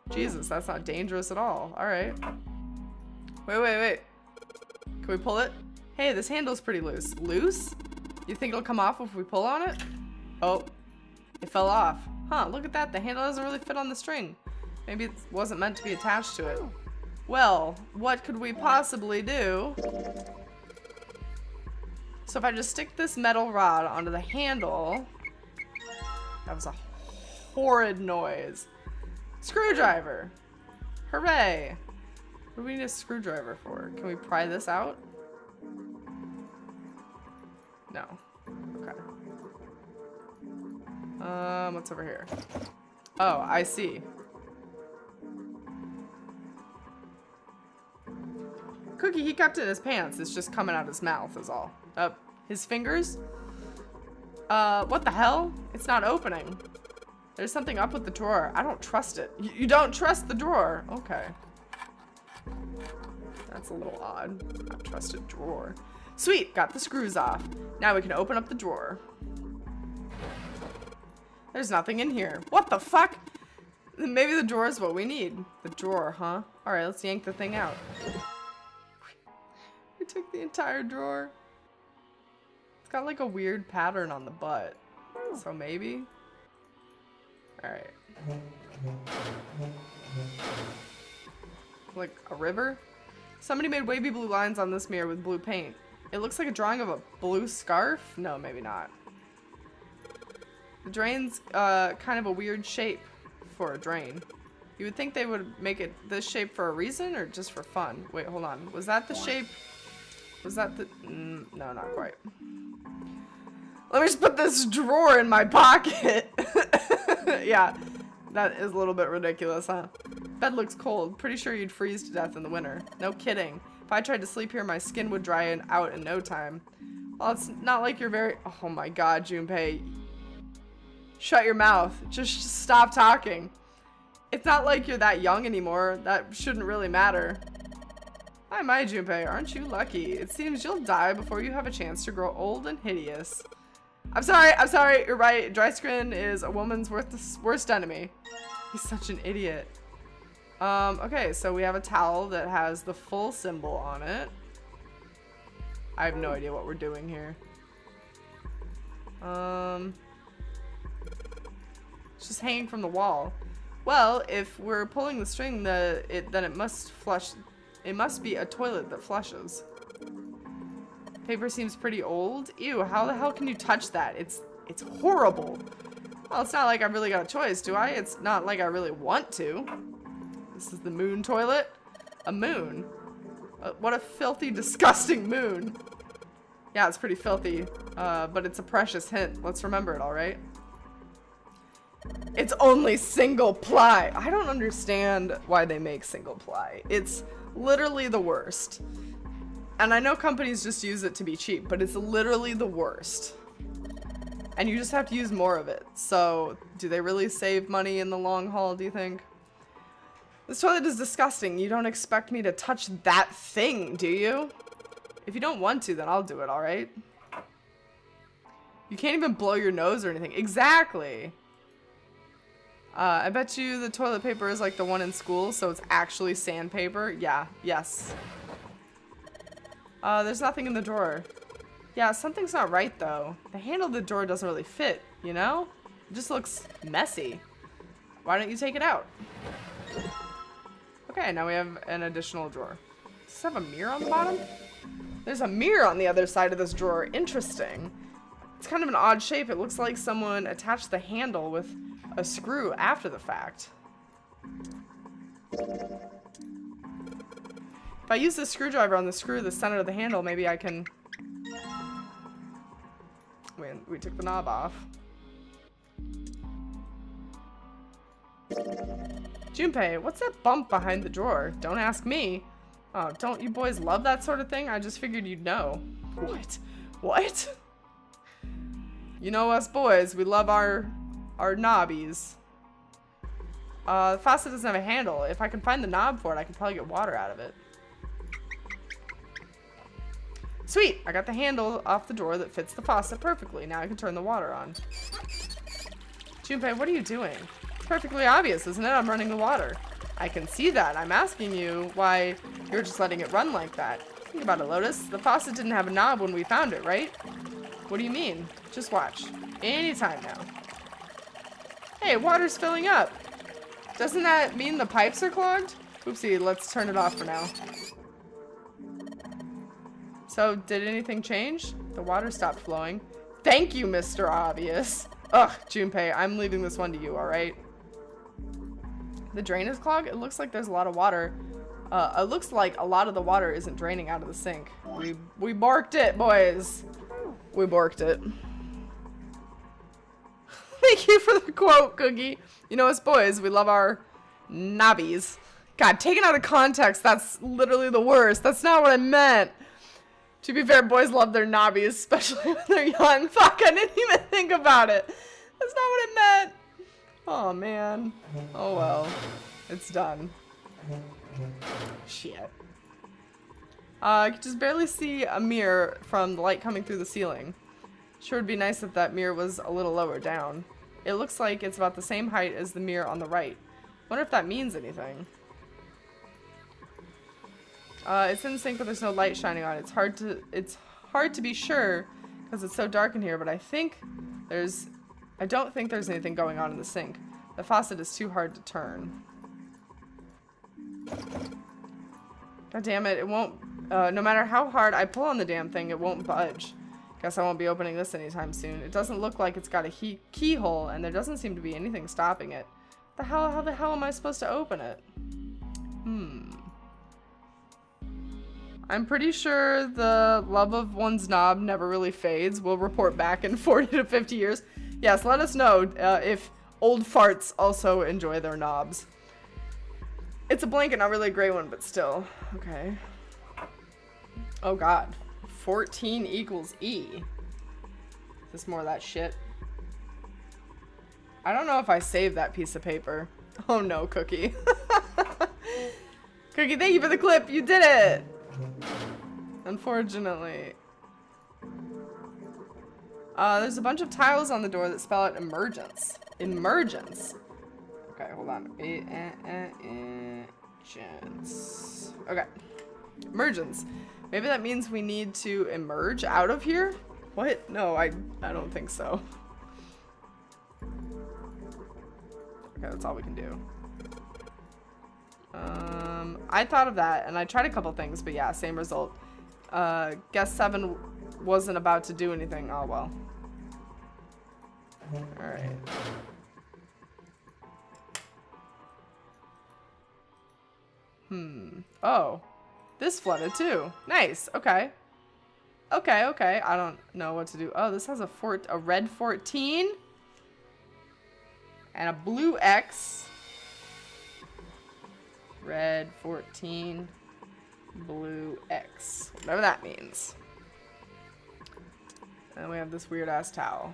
Jesus, that's not dangerous at all. Alright. Wait. Can we pull it? Hey, this handle's pretty loose. Loose? You think it'll come off if we pull on it? Oh, it fell off. Huh, look at that. The handle doesn't really fit on the string. Maybe it wasn't meant to be attached to it. Well, what could we possibly do? So if I just stick this metal rod onto the handle... That was a horrid noise. Screwdriver! Hooray! What do we need a screwdriver for? Can we pry this out? No. Okay. What's over here? Oh, I see. Cookie, he kept it in his pants. It's just coming out his mouth is all. His fingers? What the hell? It's not opening. There's something up with the drawer. I don't trust it. You don't trust the drawer. Okay. That's a little odd. Not trusted drawer. Sweet, got the screws off. Now we can open up the drawer. There's nothing in here. What the fuck? Maybe the drawer is what we need. The drawer, huh? Alright, let's yank the thing out. We took the entire drawer. It's got like a weird pattern on the butt. So maybe? Alright. Like a river? Somebody made wavy blue lines on this mirror with blue paint. It looks like a drawing of a blue scarf? No, maybe not. The drain's kind of a weird shape for a drain. You would think they would make it this shape for a reason or just for fun? Wait, hold on. Was that the shape? Was that the... no, not quite. Let me just put this drawer in my pocket. Yeah, that is a little bit ridiculous, huh? Bed looks cold. Pretty sure you'd freeze to death in the winter. No kidding. If I tried to sleep here, my skin would dry out in no time. Well, it's not like you're very... Oh my god, Junpei. Shut your mouth. Just stop talking. It's not like you're that young anymore. That shouldn't really matter. Hi, my Junpei. Aren't you lucky? It seems you'll die before you have a chance to grow old and hideous. I'm sorry. You're right. Dry skin is a woman's worst enemy. He's such an idiot. Okay, so we have a towel that has the full symbol on it. I have no idea what we're doing here. It's just hanging from the wall. Well, if we're pulling the string, then it must flush. It must be a toilet that flushes. Paper seems pretty old. Ew, how the hell can you touch that? It's horrible. Well, it's not like I've really got a choice, do I? It's not like I really want to. This is the moon toilet. A moon. What a filthy, disgusting moon. Yeah, it's pretty filthy, but it's a precious hint. Let's remember it, all right? It's only single ply. I don't understand why they make single ply. It's literally the worst. And I know companies just use it to be cheap, but it's literally the worst. And you just have to use more of it. So, do they really save money in the long haul, do you think? This toilet is disgusting. You don't expect me to touch that thing, do you? If you don't want to, then I'll do it, alright? You can't even blow your nose or anything. Exactly! I bet you the toilet paper is like the one in school, so it's actually sandpaper. Yeah, yes. There's nothing in the drawer. Yeah, something's not right, though. The handle of the drawer doesn't really fit, you know? It just looks messy. Why don't you take it out? Okay, now we have an additional drawer. Does this have a mirror on the bottom? There's a mirror on the other side of this drawer. Interesting. It's kind of an odd shape. It looks like someone attached the handle with a screw after the fact. If I use the screwdriver on the screw the center of the handle, maybe I can... We took the knob off. Junpei, what's that bump behind the drawer? Don't ask me. Oh, don't you boys love that sort of thing? I just figured you'd know. What? What? You know us boys, we love our knobbies. The faucet doesn't have a handle. If I can find the knob for it, I can probably get water out of it. Sweet! I got the handle off the drawer that fits the faucet perfectly. Now I can turn the water on. Junpei, what are you doing? It's perfectly obvious, isn't it? I'm running the water. I can see that. I'm asking you why you're just letting it run like that. Think about it, Lotus. The faucet didn't have a knob when we found it, right? What do you mean? Just watch. Anytime now. Hey, water's filling up. Doesn't that mean the pipes are clogged? Oopsie, let's turn it off for now. So, did anything change? The water stopped flowing. Thank you, Mr. Obvious. Ugh, Junpei, I'm leaving this one to you, alright? The drain is clogged? It looks like there's a lot of water. It looks like a lot of the water isn't draining out of the sink. We borked it, boys. We borked it. Thank you for the quote, Cookie. You know us boys, we love our knobbies. God, taken out of context, that's literally the worst. That's not what I meant. To be fair, boys love their knobbies, especially when they're young. Fuck, I didn't even think about it. That's not what I meant. Oh, man. Oh, well. It's done. Shit. I could just barely see a mirror from the light coming through the ceiling. Sure would be nice if that mirror was a little lower down. It looks like it's about the same height as the mirror on the right. Wonder if that means anything. It's in the sink, but there's no light shining on it. It's hard to be sure because it's so dark in here, but I don't think there's anything going on in the sink. The faucet is too hard to turn. God damn it, it won't, no matter how hard I pull on the damn thing, it won't budge. Guess I won't be opening this anytime soon. It doesn't look like it's got a keyhole, and there doesn't seem to be anything stopping it. How the hell am I supposed to open it? I'm pretty sure the love of one's knob never really fades. We'll report back in 40 to 50 years. Yes, let us know if old farts also enjoy their knobs. It's a blanket, not really a gray one, but still. Okay. Oh god. 14 equals E. Is this more of that shit? I don't know if I saved that piece of paper. Oh no, Cookie. Cookie, thank you for the clip. You did it. Unfortunately. There's a bunch of tiles on the door that spell out emergence. Emergence. Okay, hold on. Emergence. Okay. Emergence. Maybe that means we need to emerge out of here? What? No, I don't think so. Okay, that's all we can do. I thought of that, and I tried a couple things, but yeah, same result. Guess 7 wasn't about to do anything. Oh, well. Alright. Oh. This flooded, too. Nice. Okay. Okay. I don't know what to do. Oh, this has a red 14. And a blue X. Red 14. Blue X. Whatever that means. And we have this weird ass towel.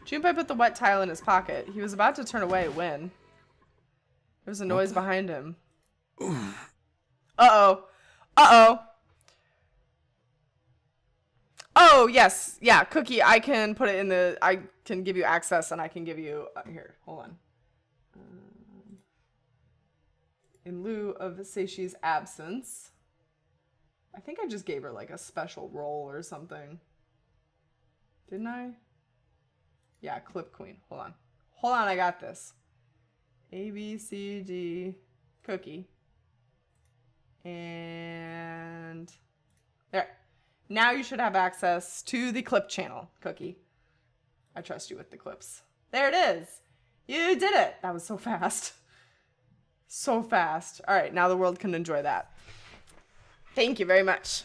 Junpei put the wet tile in his pocket. He was about to turn away when there was a noise behind him. Uh-oh. Uh-oh. Oh, yes. Yeah, Cookie, I can put it in the... I can give you access, and I can give you... here, hold on. In lieu of Seishi's absence. I think I just gave her, like, a special role or something. Didn't I? Yeah, Clip Queen. Hold on. Hold on, I got this. A, B, C, D, Cookie. And... there. Now you should have access to the clip channel, Cookie. I trust you with the clips. There it is. You did it. That was so fast. So fast. All right, now the world can enjoy that. Thank you very much.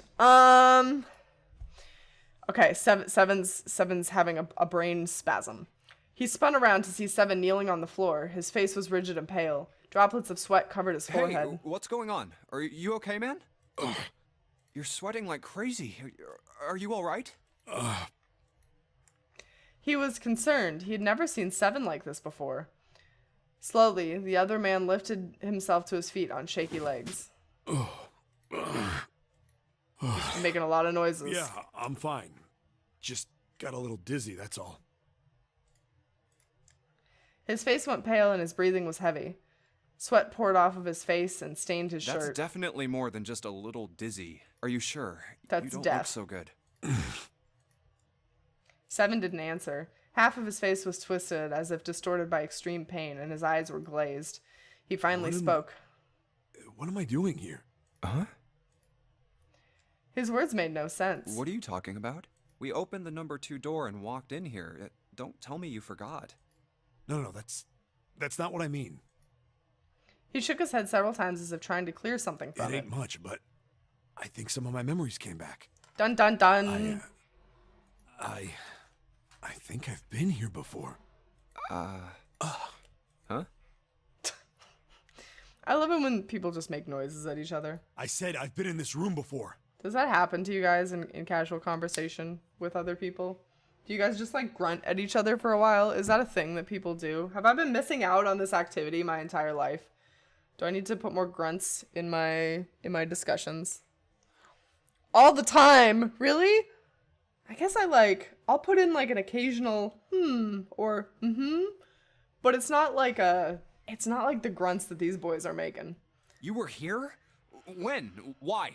Okay, Seven's having a brain spasm. He spun around to see Seven kneeling on the floor. His face was rigid and pale. Droplets of sweat covered his forehead. Hey, what's going on? Are you okay, man? You're sweating like crazy. Are you all right? He was concerned. He had never seen Seven like this before. Slowly, the other man lifted himself to his feet on shaky legs. He's making a lot of noises. Yeah, I'm fine. Just got a little dizzy, that's all. His face went pale and his breathing was heavy. Sweat poured off of his face and stained his shirt. That's definitely more than just a little dizzy. Are you sure? That's you don't death. look so good. Seven didn't answer. Half of his face was twisted as if distorted by extreme pain, and his eyes were glazed. He finally spoke. What am I doing here? Huh? His words made no sense. What are you talking about? We opened the number 2 door and walked in here. Don't tell me you forgot. No, that's not what I mean. He shook his head several times as if trying to clear something from It it. ain't much, but I think some of my memories came back. Dun dun dun. I think I've been here before. Huh? I love it when people just make noises at each other. I said I've been in this room before. Does that happen to you guys in casual conversation with other people? Do you guys just like grunt at each other for a while? Is that a thing that people do? Have I been missing out on this activity my entire life? Do I need to put more grunts in my discussions? All the time, really? I guess I'll put in like an occasional or but it's not like the grunts that these boys are making. You were here? When? Why?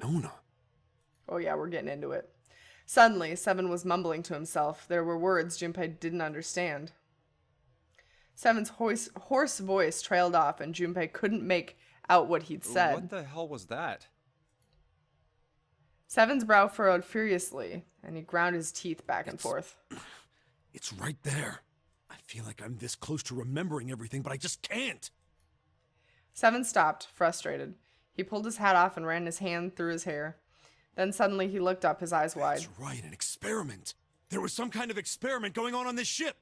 Nona. Oh yeah, we're getting into it. Suddenly, Seven was mumbling to himself. There were words Junpei didn't understand. Seven's hoarse voice trailed off, and Junpei couldn't make out what he'd said. What the hell was that? Seven's brow furrowed furiously, and he ground his teeth back and forth. It's right there. I feel like I'm this close to remembering everything, but I just can't. Seven stopped, frustrated. He pulled his hat off and ran his hand through his hair. Then suddenly he looked up, his eyes wide. That's right, an experiment. There was some kind of experiment going on this ship.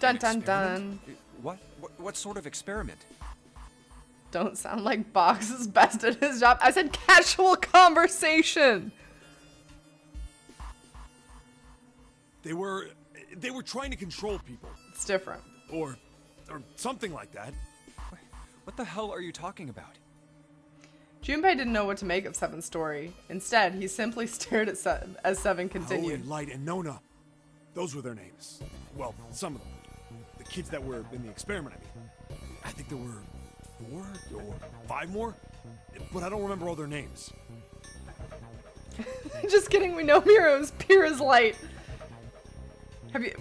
Dun dun dun. What sort of experiment? Don't sound like Boggs is best at his job. I said casual conversation. They were trying to control people. It's different. Or something like that. What the hell are you talking about? Junpei didn't know what to make of Seven's story. Instead, he simply stared at as Seven continued. Holy Light and Nona. Those were their names. Well, some of them. The kids that were in the experiment, I mean. I think there were 4 or 5 more, but I don't remember all their names. Just kidding, we know Miro's pure as light.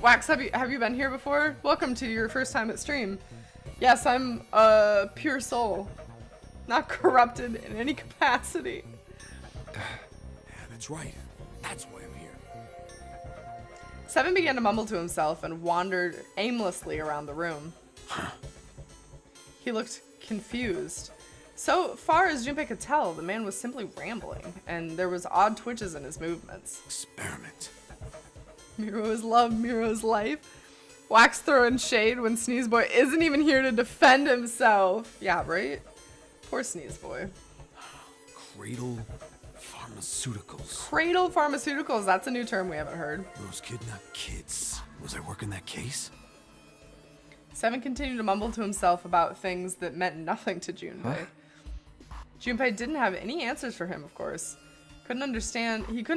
Wax, have you been here before? Welcome to your first time at stream. Yes, I'm a pure soul. Not corrupted in any capacity. Yeah, that's right. That's why I'm here. Seven began to mumble to himself and wandered aimlessly around the room. He looked confused. So far as Junpei could tell, the man was simply rambling, and there was odd twitches in his movements. Experiment. Miro is love, Miro is life. Wax throwing shade when Sneeze Boy isn't even here to defend himself. Yeah, right? Poor Sneeze Boy. Cradle Pharmaceuticals. Cradle Pharmaceuticals, that's a new term we haven't heard. Those kidnapped kids. Was I working that case? Seven continued to mumble to himself about things that meant nothing to Junpei. Huh? Junpei didn't have any answers for him, of course. He couldn't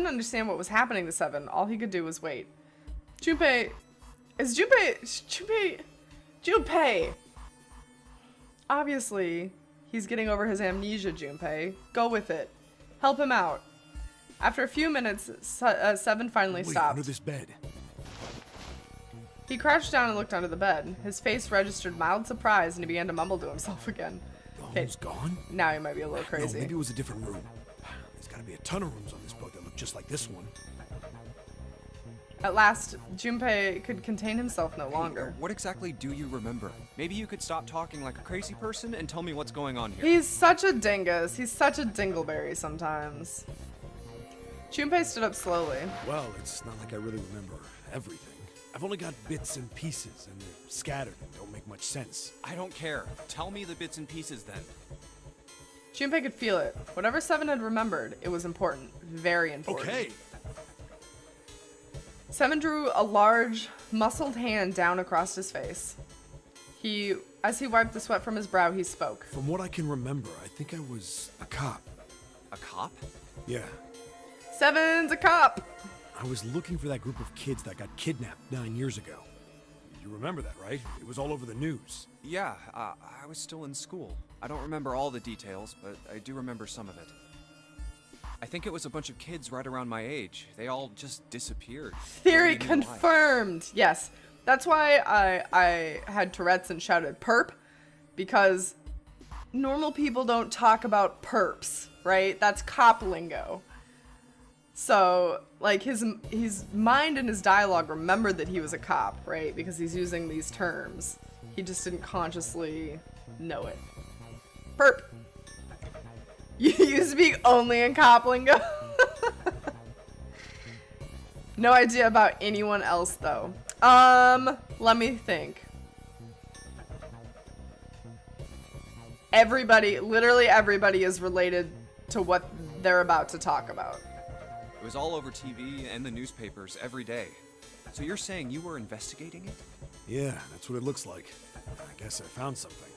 understand what was happening to Seven. All he could do was wait. Junpei! Obviously, he's getting over his amnesia, Junpei. Go with it. Help him out. After a few minutes, Seven finally stopped. Under this bed. He crouched down and looked under the bed. His face registered mild surprise, and he began to mumble to himself again. The home's gone? Now he might be a little crazy. No, maybe it was a different room. There's gotta be a ton of rooms on this boat that look just like this one. At last, Junpei could contain himself no longer. What exactly do you remember? Maybe you could stop talking like a crazy person and tell me what's going on here. He's such a dingus. He's such a dingleberry sometimes. Junpei stood up slowly. Well, it's not like I really remember everything. I've only got bits and pieces, and they're scattered and don't make much sense. I don't care. Tell me the bits and pieces then. Junpei could feel it. Whatever Seven had remembered, it was important. Very important. Okay. Seven drew a large, muscled hand down across his face. As he wiped the sweat from his brow, he spoke. From what I can remember, I think I was a cop. A cop? Yeah. Seven's a cop! I was looking for that group of kids that got kidnapped 9 years ago. You remember that, right? It was all over the news. Yeah, I was still in school. I don't remember all the details, but I do remember some of it. I think it was a bunch of kids right around my age. They all just disappeared. Theory confirmed! Yes. That's why I had Tourette's and shouted perp, because normal people don't talk about perps, right? That's cop lingo. So, like, his mind and his dialogue remembered that he was a cop, right? Because he's using these terms. He just didn't consciously know it. Perp. You speak only in cop lingo? No idea about anyone else, though. Let me think. Everybody, literally everybody is related to what they're about to talk about. It was all over TV and the newspapers every day. So you're saying you were investigating it? Yeah, that's what it looks like. I guess I found something.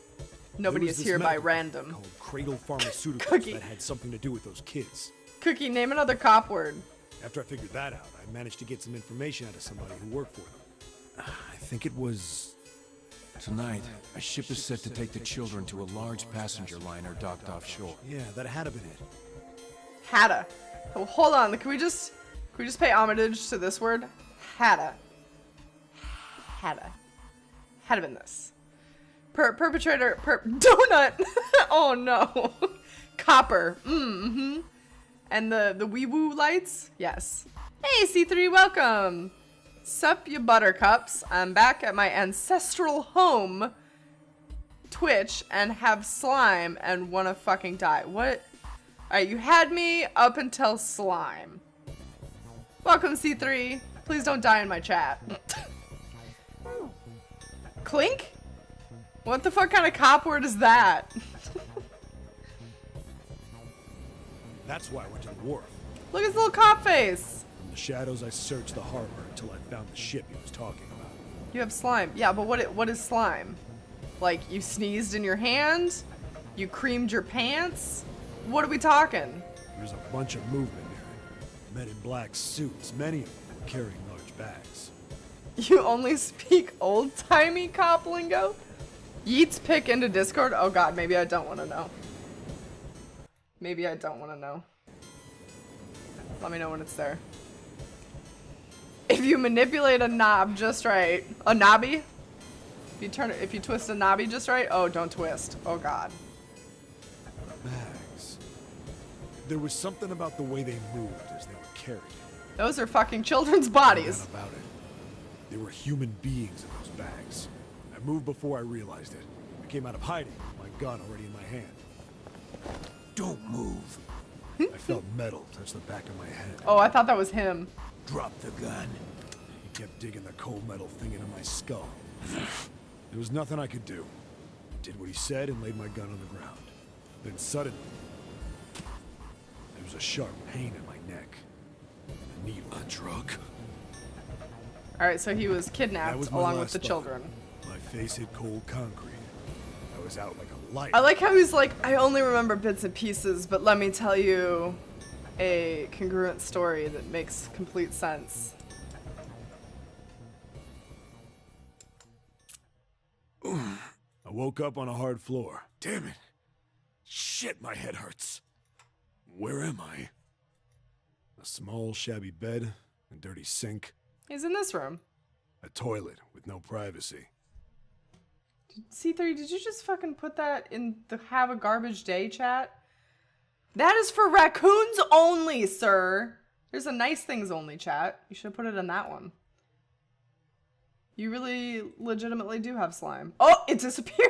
Nobody is here by medical random. called Cradle Pharmaceuticals Cookie. that had something to do with those kids. Cookie, name another cop word. After I figured that out, I managed to get some information out of somebody who worked for them. I think it was... Tonight, a ship is set to take the children to a large passenger liner docked offshore. Yeah, that had to been it. Hadda. Oh, hold on, can we just pay homage to this word? Hadda. Hadda. Hadda been this. Perpetrator, donut. Oh no. Copper. Mm-hmm. And the wee woo lights? Yes. Hey, C3, welcome. Sup, you buttercups. I'm back at my ancestral home, Twitch, and have slime and wanna fucking die. What? Alright, you had me up until slime. Welcome, C3. Please don't die in my chat. Clink? What the fuck kind of cop word is that? That's why I went to the wharf. Look at his little cop face. From the shadows, I searched the harbor until I found the ship he was talking about. You have slime. Yeah, but what is slime? Like, you sneezed in your hand? You creamed your pants? What are we talking? There's a bunch of movement here. Men in black suits, many of them were carrying large bags. You only speak old-timey cop lingo? Yeats pick into Discord? Oh god, maybe I don't want to know. Maybe I don't want to know. Let me know when it's there. If you manipulate a knob just right, a knobby? If you twist a knobby just right, oh, don't twist. Oh god. Bags. There was something about the way they moved as they were carried. Those are fucking children's bodies. Not about it. They were human beings in those bags. I moved before I realized it. I came out of hiding with my gun already in my hand. Don't move. I felt metal touch the back of my head. Oh, I thought that was him. Drop the gun. He kept digging the cold metal thing into my skull. There was nothing I could do. I did what he said and laid my gun on the ground. Then suddenly, there was a sharp pain in my neck. A needle. A drug? Alright, so he was That kidnapped was my along with last the thought. children. My face hit cold concrete. I was out like a light. I like how he's like, I only remember bits and pieces, but let me tell you a congruent story that makes complete sense. I woke up on a hard floor. Damn it. Shit, my head hurts. Where am I? A small, shabby bed, a dirty sink, He's in this room. a toilet with no privacy. C3, did you just fucking put that in the have a garbage day chat? That is for raccoons only, sir. There's a nice things only chat. You should put it in that one. You really legitimately do have slime. Oh, it disappeared.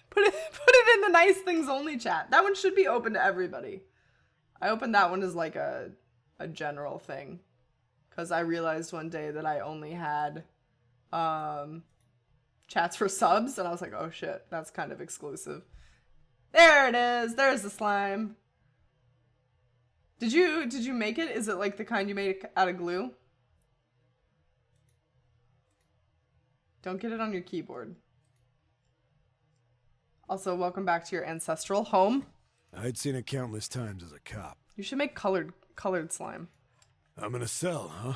Put it in the nice things only chat. That one should be open to everybody. I opened that one as like a general thing. Because I realized one day that I only had chats for subs. And I was like, oh shit, that's kind of exclusive. There it is. There's the slime. Did you make it? Is it like the kind you made out of glue? Don't get it on your keyboard. Also, welcome back to your ancestral home. I'd seen it countless times as a cop. You should make colored slime. I'm in a cell, huh?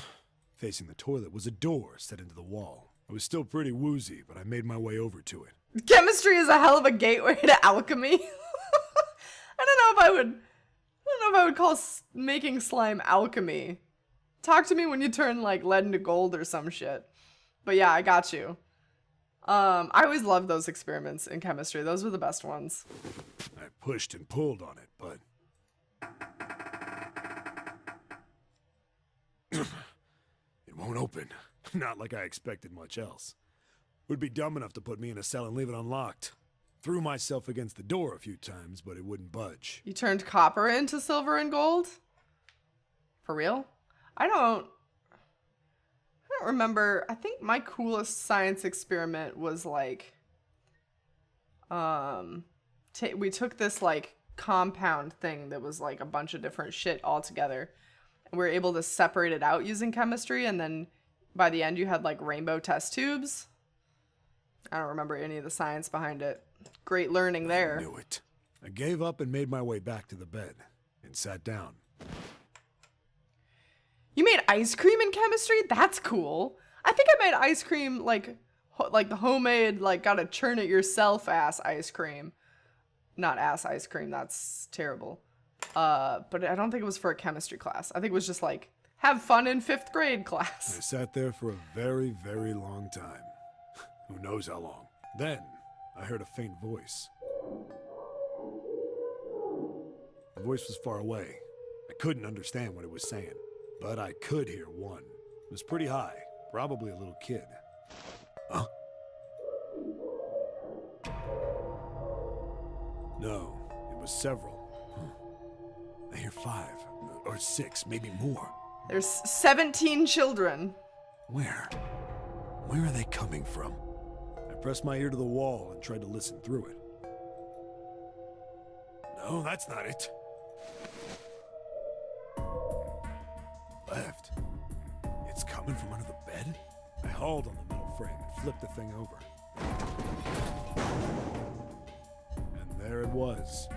Facing the toilet was a door set into the wall. I was still pretty woozy, but I made my way over to it. Chemistry is a hell of a gateway to alchemy. I don't know if I would call making slime alchemy. Talk to me when you turn like lead into gold or some shit. But yeah, I got you. I always loved those experiments in chemistry. Those were the best ones. I pushed and pulled on it, but it won't open. Not like I expected much else. Would be dumb enough to put me in a cell and leave it unlocked. Threw myself against the door a few times, but it wouldn't budge. You turned copper into silver and gold? For real? I don't remember. I think my coolest science experiment was like, we took this like compound thing that was like a bunch of different shit all together, and we were able to separate it out using chemistry, and then by the end you had like rainbow test tubes. I don't remember any of the science behind it. Great learning there. I knew it. I gave up and made my way back to the bed and sat down. You made ice cream in chemistry? That's cool. I think I made ice cream like the homemade, like gotta churn it yourself ass ice cream. Not ass ice cream, that's terrible. But I don't think it was for a chemistry class. I think it was just like, have fun in 5th grade class. I sat there for a very, very long time. Who knows how long. Then, I heard a faint voice. The voice was far away. I couldn't understand what it was saying, but I could hear one. It was pretty high, probably a little kid. Huh? No, it was several. I hear 5, or 6, maybe more. There's 17 children. Where? Where are they coming from? I pressed my ear to the wall and tried to listen through it. No, that's not it. Left. It's coming from under the bed? I hauled on the metal frame and flipped the thing over. And there it was.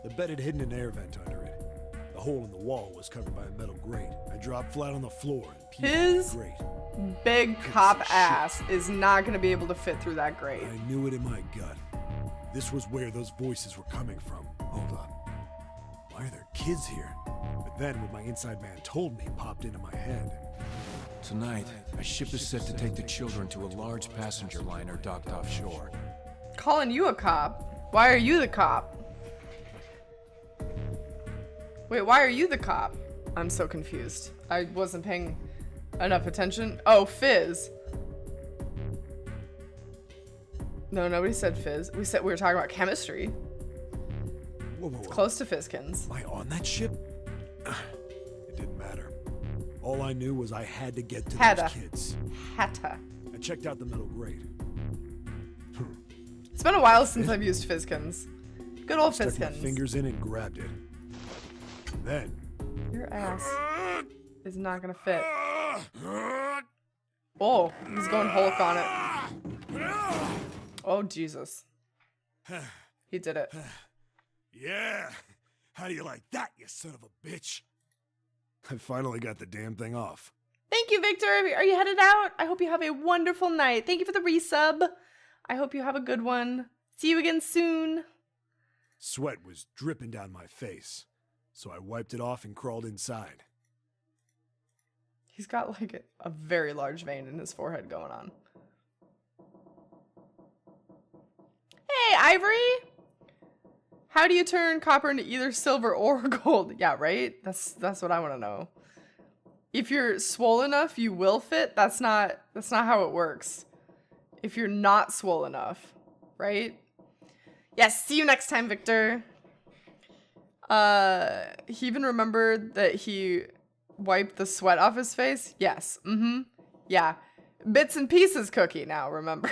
The bed had hidden an air vent under it. The hole in the wall was covered by a metal grate. I dropped flat on the floor and peeked His through the grate. big cop ass is not gonna be able to fit through that grate. I knew it in my gut. This was where those voices were coming from. Hold on. Why are there kids here? But then what my inside man told me popped into my head. Tonight, a ship is set to take the children to a large passenger liner docked offshore. Calling you a cop? Why are you the cop? Wait, why are you the cop? I'm so confused. I wasn't paying enough attention. Oh, Fizz. No, nobody said Fizz. We were talking about chemistry. Whoa, whoa, whoa. Close to Fizzkins. Am I on that ship? It didn't matter. All I knew was I had to get to those kids. Hatta. I checked out the metal grate. It's been a while since I've used Fizzkins. Good old Stuck my Fizzkins. fingers in and grabbed it. And then... Your ass is not gonna fit. Oh, he's going Hulk on it. Oh, Jesus. He did it. Yeah! How do you like that, you son of a bitch? I finally got the damn thing off. Thank you, Victor. Are you headed out? I hope you have a wonderful night. Thank you for the resub. I hope you have a good one. See you again soon. Sweat was dripping down my face, so I wiped it off and crawled inside. He's got like a very large vein in his forehead going on. Hey, Ivory! How do you turn copper into either silver or gold? Yeah, right? That's what I want to know. if you're swollen enough, you will fit. That's not how it works. If you're not swollen enough, right? Yes, see you next time, Victor. He even remembered that he wiped the sweat off his face. Yes. Mm-hmm. Yeah. Bits and pieces cookie now, remember?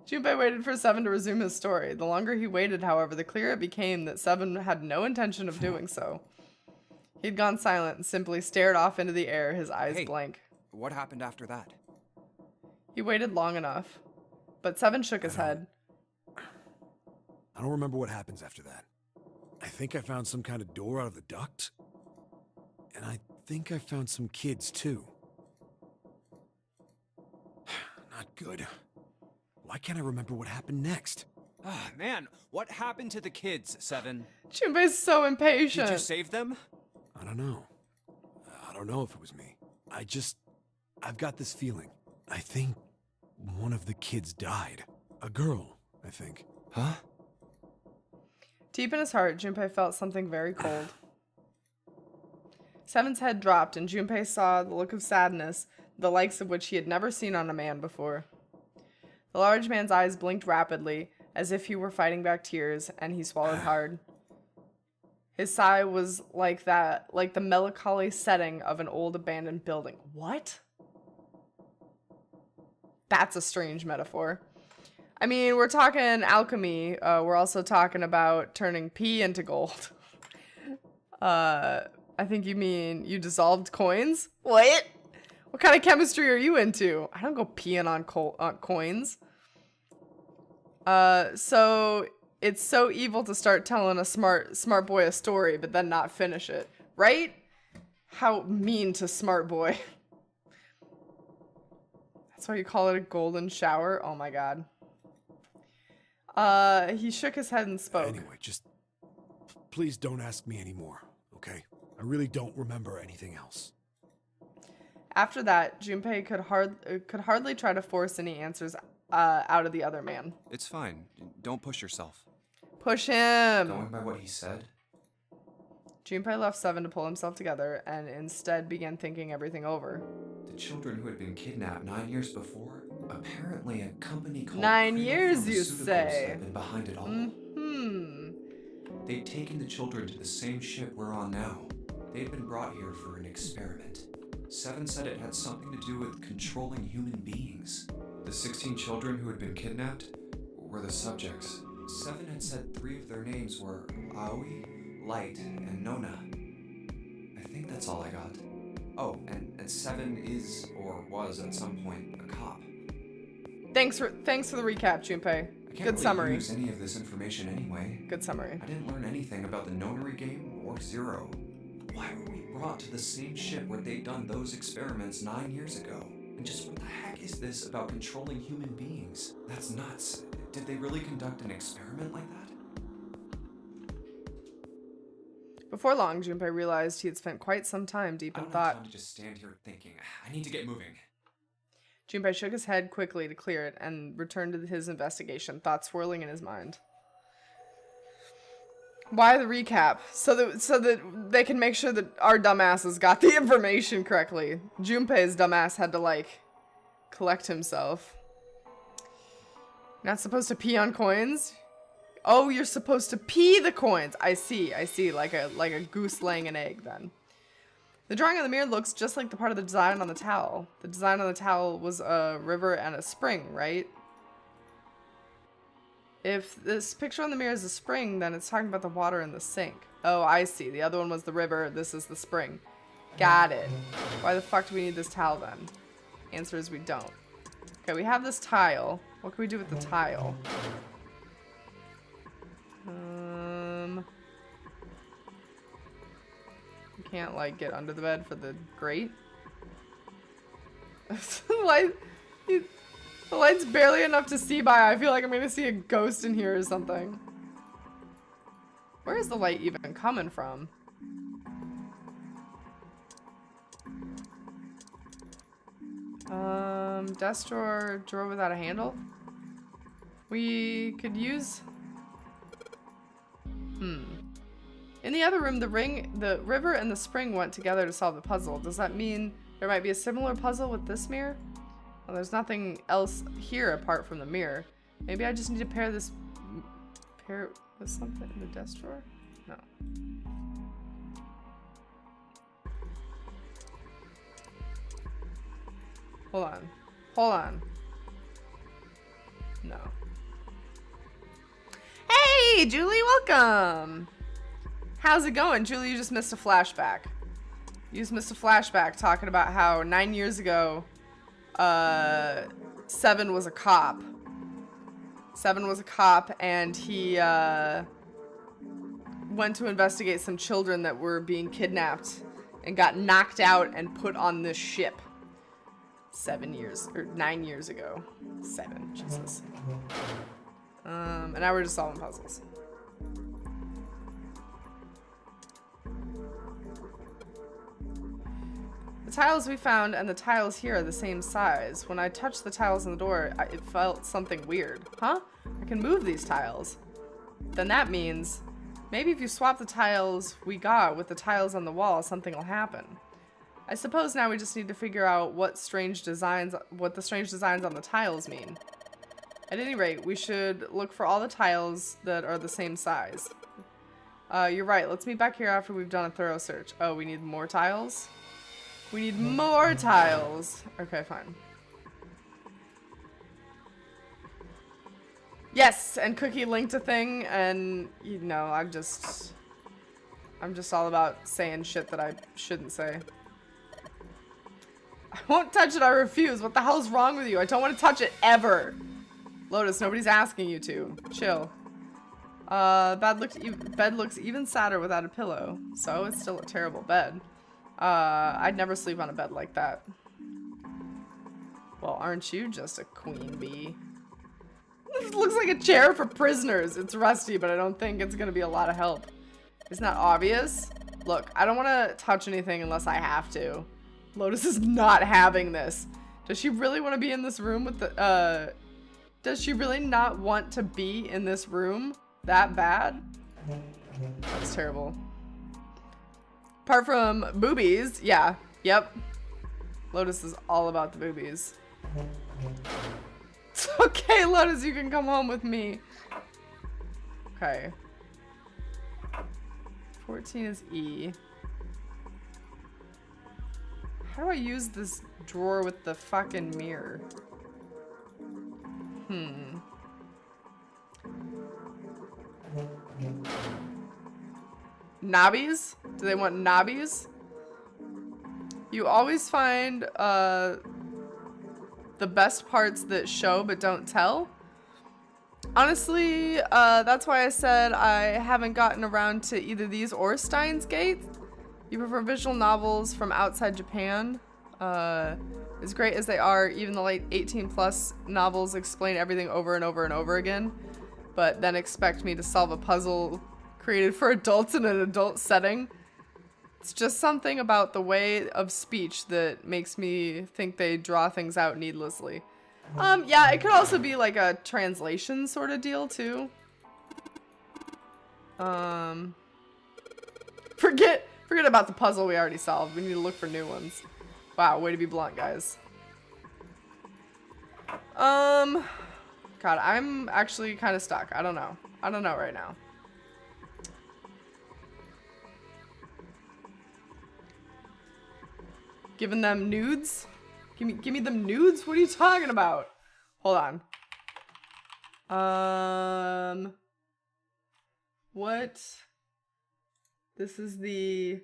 Junpei waited for Seven to resume his story. The longer he waited, however, the clearer it became that Seven had no intention of doing so. He'd gone silent and simply stared off into the air, his eyes blank. What happened after that? He waited long enough, but Seven shook his head. I don't remember what happens after that. I think I found some kind of door out of the duct. And I think I found some kids, too. Not good. Why can't I remember what happened next? Ah, man, what happened to the kids, Seven? Junpei's so impatient. Did you save them? I don't know. I don't know if it was me. I've got this feeling. I think one of the kids died. A girl, I think. Huh? Deep in his heart, Junpei felt something very cold. Seven's head dropped, and Junpei saw the look of sadness, the likes of which he had never seen on a man before. The large man's eyes blinked rapidly, as if he were fighting back tears, and he swallowed hard. His sigh was like the melancholy setting of an old abandoned building. What? That's a strange metaphor. I mean, we're talking alchemy. We're also talking about turning pee into gold. I think you mean you dissolved coins? What? What kind of chemistry are you into? I don't go peeing on coins. So it's so evil to start telling a smart boy a story, but then not finish it, right? How mean to smart boy. That's why you call it a golden shower? Oh my god. He shook his head and spoke. Anyway, just please don't ask me anymore, okay? I really don't remember anything else. After that, Junpei could hardly try to force any answers out of the other man. It's fine. Don't push yourself. Push him! Going by what he said? Junpei left Seven to pull himself together and instead began thinking everything over. The children who had been kidnapped 9 years before, apparently a company called 9 years, you Pharmaceuticals say? had been behind it all. Mm-hmm. They'd taken the children to the same ship we're on now. They'd been brought here for an experiment. Seven said it had something to do with controlling human beings. The 16 children who had been kidnapped were the subjects. Seven had said 3 of their names were Aoi, Light, and Nona. I think that's all I got. Oh, and Seven is, or was at some point, a cop. Thanks for the recap, Junpei. I can't Good really summary. use any of this information anyway. Good summary. I didn't learn anything about the Nonary Game or Zero. Why were we brought to the same ship where they'd done those experiments 9 years ago? And just what the heck is this about controlling human beings? That's nuts. Did they really conduct an experiment like that? Before long, Junpei realized he had spent quite some time deep in I don't thought. have time to just stand here thinking. I need to get moving. Junpei shook his head quickly to clear it and returned to his investigation, thoughts swirling in his mind. Why the recap? So that they can make sure that our dumbasses got the information correctly. Junpei's dumbass had to, like, collect himself. Not supposed to pee on coins? Oh, you're supposed to pee the coins. I see. Like a goose laying an egg then. The drawing on the mirror looks just like the part of the design on the towel. The design on the towel was a river and a spring, right? If this picture on the mirror is a spring, then it's talking about the water in the sink. Oh, I see. The other one was the river. This is the spring. Got it. Why the fuck do we need this towel then? Answer is we don't. Okay, we have this tile. What can we do with the tile? We can't, like, get under the bed for the grate. The light's barely enough to see by. I feel like I'm gonna see a ghost in here or something. Where is the light even coming from? Desk drawer without a handle? We could use... In the other room, the river and the spring went together to solve the puzzle. Does that mean there might be a similar puzzle with this mirror? Well, there's nothing else here apart from the mirror. Maybe I just need to pair with something in the desk drawer? No. Hold on. Hold on. No. Hey, Julie, welcome! How's it going? Julie, you just missed a flashback. You just missed a flashback talking about how 9 years ago, Seven was a cop. Seven was a cop, and he went to investigate some children that were being kidnapped and got knocked out and put on this ship. 9 years ago. 7, Jesus. And now we're just solving puzzles. The tiles we found and the tiles here are the same size. When I touched the tiles on the door, it felt something weird. Huh? I can move these tiles. Then that means maybe if you swap the tiles we got with the tiles on the wall, something will happen. I suppose now we just need to figure out what the strange designs on the tiles mean. At any rate, we should look for all the tiles that are the same size. You're right. Let's meet back here after we've done a thorough search. Oh, we need more tiles? We need more tiles. Okay, fine. Yes, and Cookie linked a thing, and you know, I'm just all about saying shit that I shouldn't say. I won't touch it, I refuse. What the hell's wrong with you? I don't want to touch it ever. Lotus, nobody's asking you to. Chill. Bed looks even sadder without a pillow, so it's still a terrible bed. I'd never sleep on a bed like that. Well, aren't you just a queen bee? It looks like a chair for prisoners. It's rusty, but I don't think it's gonna be a lot of help. Isn't that obvious? Look, I don't want to touch anything unless I have to. Lotus is not having this. Does she really want to be in this room with the, does she really not want to be in this room that bad? That's terrible. Apart from boobies, yeah, yep. Lotus is all about the boobies. It's okay, Lotus, you can come home with me. Okay. 14 is E. How do I use this drawer with the fucking mirror? Knobbies? Do they want knobbies? You always find the best parts that show but don't tell. Honestly, that's why I said I haven't gotten around to either these or Steins Gate. You prefer visual novels from outside Japan. As great as they are, even the late 18+ novels explain everything over and over and over again, but then expect me to solve a puzzle created for adults in an adult setting. It's just something about the way of speech that makes me think they draw things out needlessly. Yeah, it could also be like a translation sort of deal too. Forget about the puzzle we already solved. We need to look for new ones. Wow, way to be blunt, guys. God, I'm actually kind of stuck. I don't know. I don't know right now. Giving them nudes? Give me them nudes? What are you talking about? Hold on. What? This is the...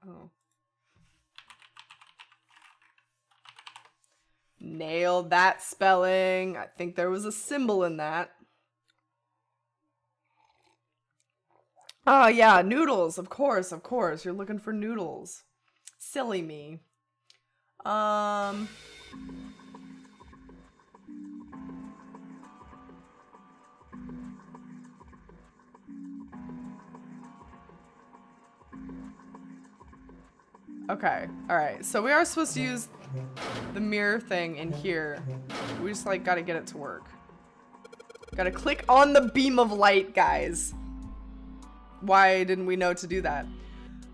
Oh. Nailed that spelling. I think there was a symbol in that. Oh, yeah, noodles. Of course, of course. You're looking for noodles. Silly me. Okay, alright. So we are supposed to use the mirror thing in here. We just, like, gotta get it to work. Gotta click on the beam of light, guys. why didn't we know to do that?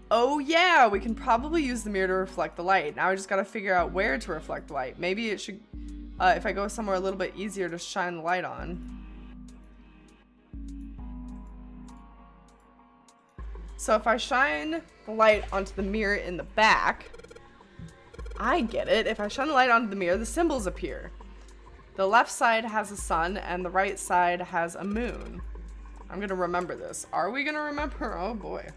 Oh yeah, we can probably use the mirror to reflect the light. Now I just gotta figure out where to reflect the light. Maybe it should, if I go somewhere a little bit easier to shine the light on. So if I shine the light onto the mirror in the back, I get it. If I shine the light onto the mirror, the symbols appear. The left side has a sun and the right side has a moon. I'm gonna remember this. Are we gonna remember? Oh boy.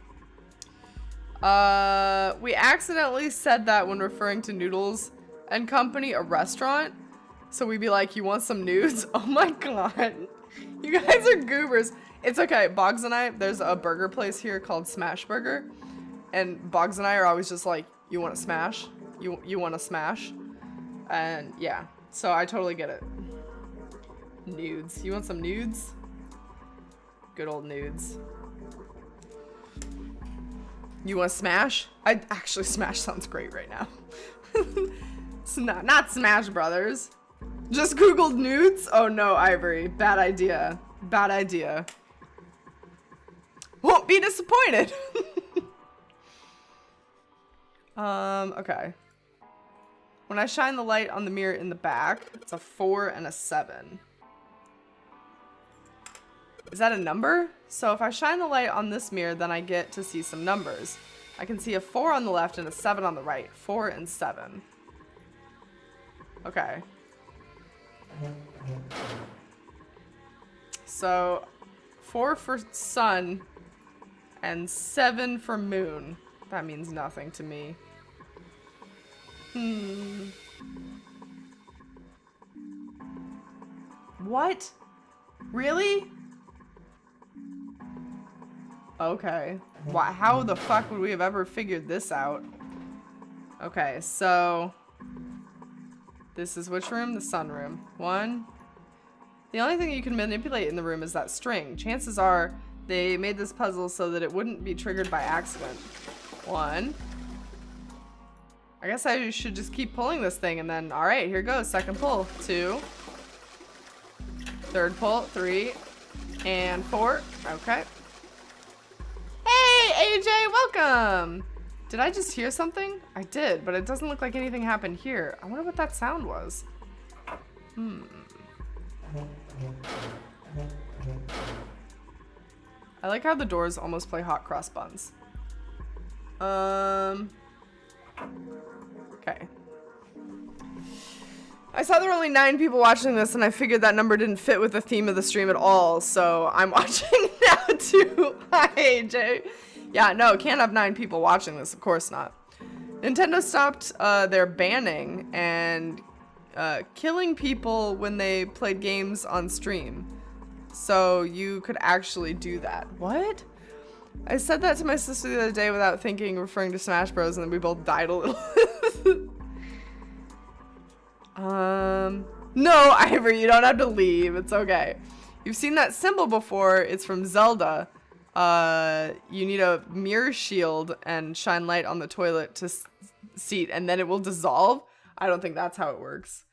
We accidentally said that when referring to Noodles and Company, a restaurant. So we'd be like, you want some nudes? Oh my god. You guys are goobers. It's okay. Boggs and I, there's a burger place here called Smash Burger. And Boggs and I are always just like, you want to smash? You want to smash? And yeah, so I totally get it. Nudes. You want some nudes? Good old nudes. You want to smash? Actually, smash sounds great right now. It's not Smash Brothers. Just Googled nudes? Oh no, Ivory. Bad idea. Bad idea. Won't be disappointed. Okay. When I shine the light on the mirror in the back, it's a 4 and a 7. Is that a number? So if I shine the light on this mirror, then I get to see some numbers. I can see a 4 on the left and a 7 on the right. 4 and 7. Okay. So 4 for sun and 7 for moon. That means nothing to me. What? Really? Okay. Why? How the fuck would we have ever figured this out? Okay, so this is which room? The sun room. 1. The only thing you can manipulate in the room is that string. Chances are they made this puzzle so that it wouldn't be triggered by accident. 1. I guess I should just keep pulling this thing and then, all right, here goes. Second pull. 2. Third pull. 3. And 4. Okay. Hey, AJ, welcome. Did I just hear something? I did, but it doesn't look like anything happened here. I wonder what that sound was. I like how the doors almost play hot cross buns. Okay. I saw there were only 9 people watching this, and I figured that number didn't fit with the theme of the stream at all, so I'm watching now too. Hi, AJ. Yeah, no, can't have 9 people watching this, of course not. Nintendo stopped their banning and killing people when they played games on stream. So you could actually do that. What? I said that to my sister the other day without thinking, referring to Smash Bros, and then we both died a little. No, Ivory, you don't have to leave. It's okay. You've seen that symbol before. It's from Zelda. You need a mirror shield and shine light on the toilet to seat, and then it will dissolve. I don't think that's how it works.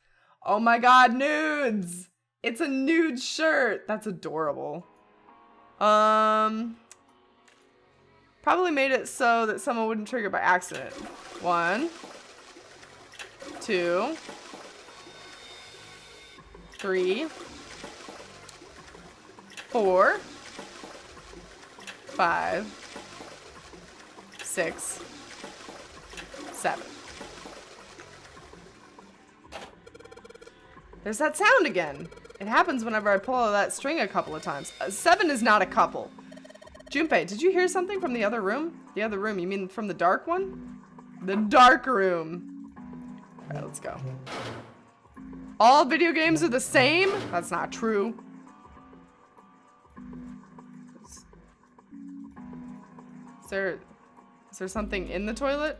Oh my god, nudes! It's a nude shirt. That's adorable. Probably made it so that someone wouldn't trigger by accident. 1, 2, 3, 4, 5, 6, 7. There's that sound again. It happens whenever I pull out that string a couple of times. 7 is not a couple. Junpei, did you hear something from the other room? The other room, you mean from the dark one? The dark room. All right, let's go. All video games are the same? That's not true. Is there something in the toilet?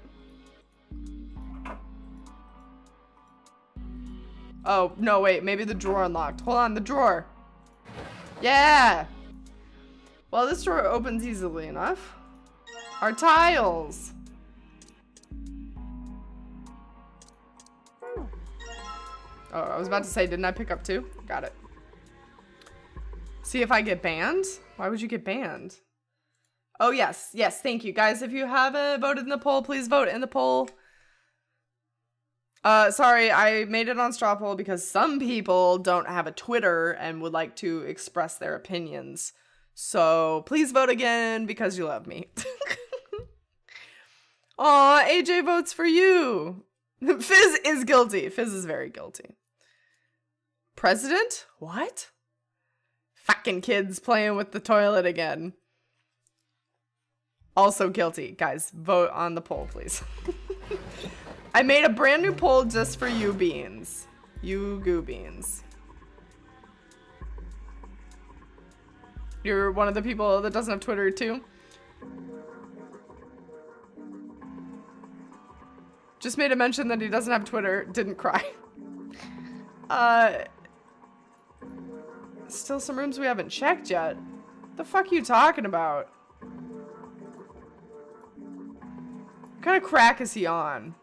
Oh, no, wait. Maybe the drawer unlocked. Hold on, the drawer. Yeah! Well, this drawer opens easily enough. Our tiles! Oh, I was about to say, didn't I pick up 2? Got it. See if I get banned? Why would you get banned? Oh, yes. Yes, thank you. Guys, if you haven't voted in the poll, please vote in the poll. Sorry, I made it on straw poll because some people don't have a Twitter and would like to express their opinions. So please vote again because you love me. Aw, AJ votes for you. Fizz is guilty. Fizz is very guilty. President? What? Fucking kids playing with the toilet again. Also guilty. Guys, vote on the poll, please. I made a brand new poll just for you beans. You goo beans. You're one of the people that doesn't have Twitter too? Just made a mention that he doesn't have Twitter. Didn't cry. Still some rooms we haven't checked yet. The fuck are you talking about? What kind of crack is he on?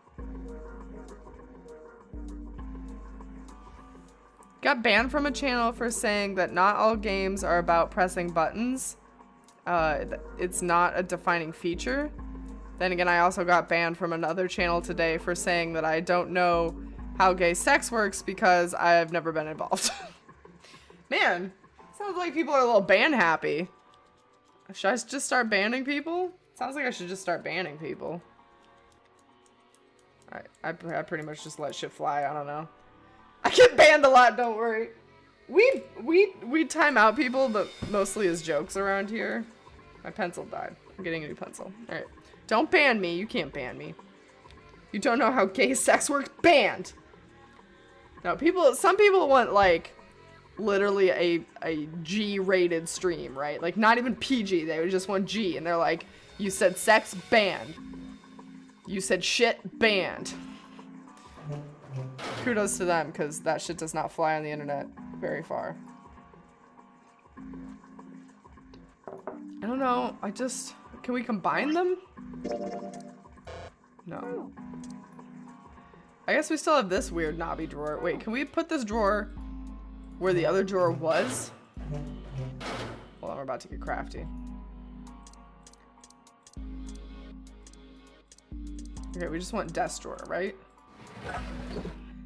Got banned from a channel for saying that not all games are about pressing buttons. It's not a defining feature. Then again, I also got banned from another channel today for saying that I don't know how gay sex works because I've never been involved. Man, sounds like people are a little ban happy. Should I just start banning people? Sounds like I should just start banning people. I pretty much just let shit fly. I don't know. I get banned a lot, don't worry. We time out people, but mostly as jokes around here. My pencil died. I'm getting a new pencil. Alright. Don't ban me. You can't ban me. You don't know how gay sex works? Banned! No, some people want, like, literally a G-rated stream, right? Like, not even PG. They would just want G. And they're like, you said sex? Banned. You said shit? Banned. Kudos to them, because that shit does not fly on the internet very far. I don't know. Can we combine them? No. I guess we still have this weird knobby drawer. Wait, can we put this drawer where the other drawer was? Hold on, we're about to get crafty. Okay, we just want desk drawer, right?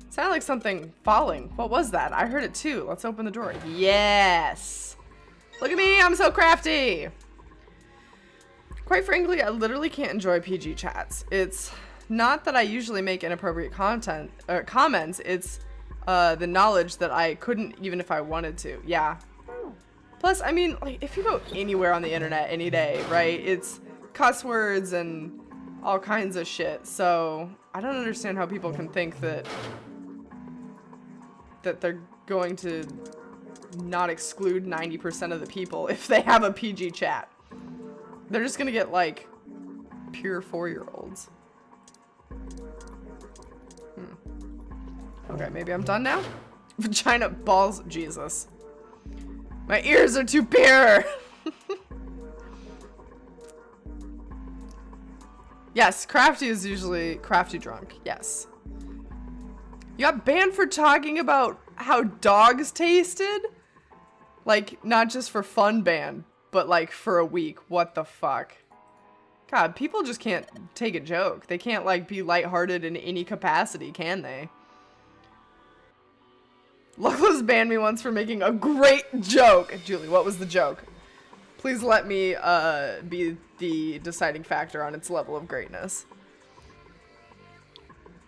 Sounded like something falling. What was that? I heard it too. Let's open the drawer. Yes! Look at me, I'm so crafty! Quite frankly, I literally can't enjoy PG chats. It's not that I usually make inappropriate comments, it's the knowledge that I couldn't even if I wanted to. Yeah. Plus, I mean, like, if you go anywhere on the internet any day, right, it's cuss words and all kinds of shit. So I don't understand how people can think that they're going to not exclude 90% of the people if they have a PG chat. They're just gonna get, like, pure 4-year-olds. Okay, maybe I'm done now? Vagina balls. Jesus. My ears are too pure! Yes, crafty is usually crafty drunk. Yes. You got banned for talking about how dogs tasted? Like, not just for fun ban, but like for a week. What the fuck? God, people just can't take a joke. They can't, like, be lighthearted in any capacity, can they? Luckless banned me once for making a great joke. Julie, what was the joke? Please let me be the deciding factor on its level of greatness.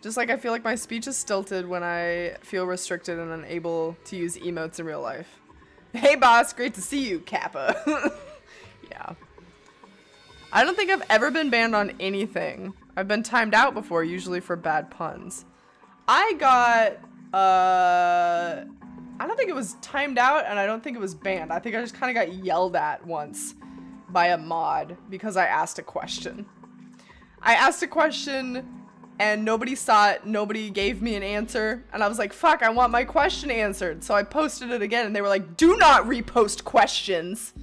Just like I feel like my speech is stilted when I feel restricted and unable to use emotes in real life. Hey boss, great to see you, Kappa. Yeah. I don't think I've ever been banned on anything. I've been timed out before, usually for bad puns. I got, I don't think it was timed out, and I don't think it was banned. I think I just kind of got yelled at once by a mod because I asked a question. I asked a question and nobody saw it, nobody gave me an answer, and I was like, fuck, I want my question answered. So I posted it again and they were like, do not repost questions.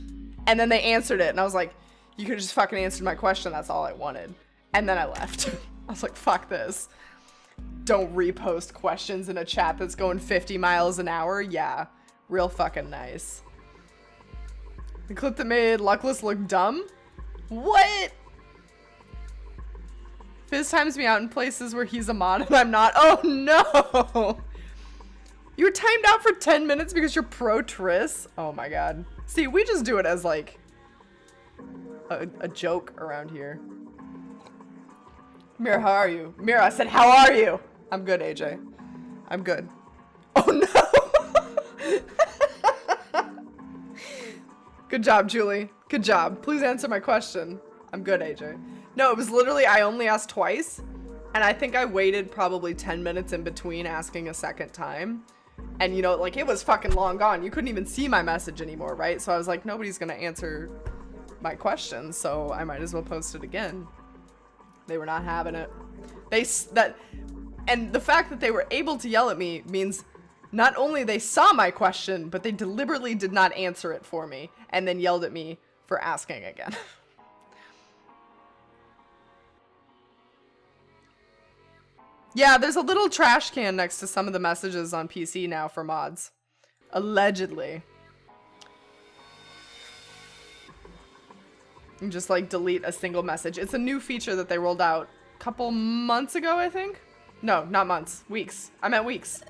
And then they answered it and I was like, you could just fucking answer my question, that's all I wanted. And then I left. I was like, fuck this. Don't repost questions in a chat that's going 50 miles an hour. Yeah, real fucking nice. The clip that made Luckless look dumb? What? Fizz times me out in places where he's a mod and I'm not. Oh no! You were timed out for 10 minutes because you're pro Triss? Oh my god. See, we just do it as like a joke around here. Mira, how are you? Mira, I said, how are you? I'm good, AJ. I'm good. Oh no! Good job, Julie. Good job. Please answer my question. I'm good, AJ. No, it was literally, I only asked twice. And I think I waited probably 10 minutes in between asking a second time. And you know, like it was fucking long gone. You couldn't even see my message anymore, right? So I was like, nobody's gonna answer my question, so I might as well post it again. They were not having it. And the fact that they were able to yell at me means not only they saw my question, but they deliberately did not answer it for me and then yelled at me for asking again. Yeah, there's a little trash can next to some of the messages on PC now for mods. Allegedly. You just like delete a single message. It's a new feature that they rolled out a couple months ago, I think. No, not months. Weeks. I meant weeks.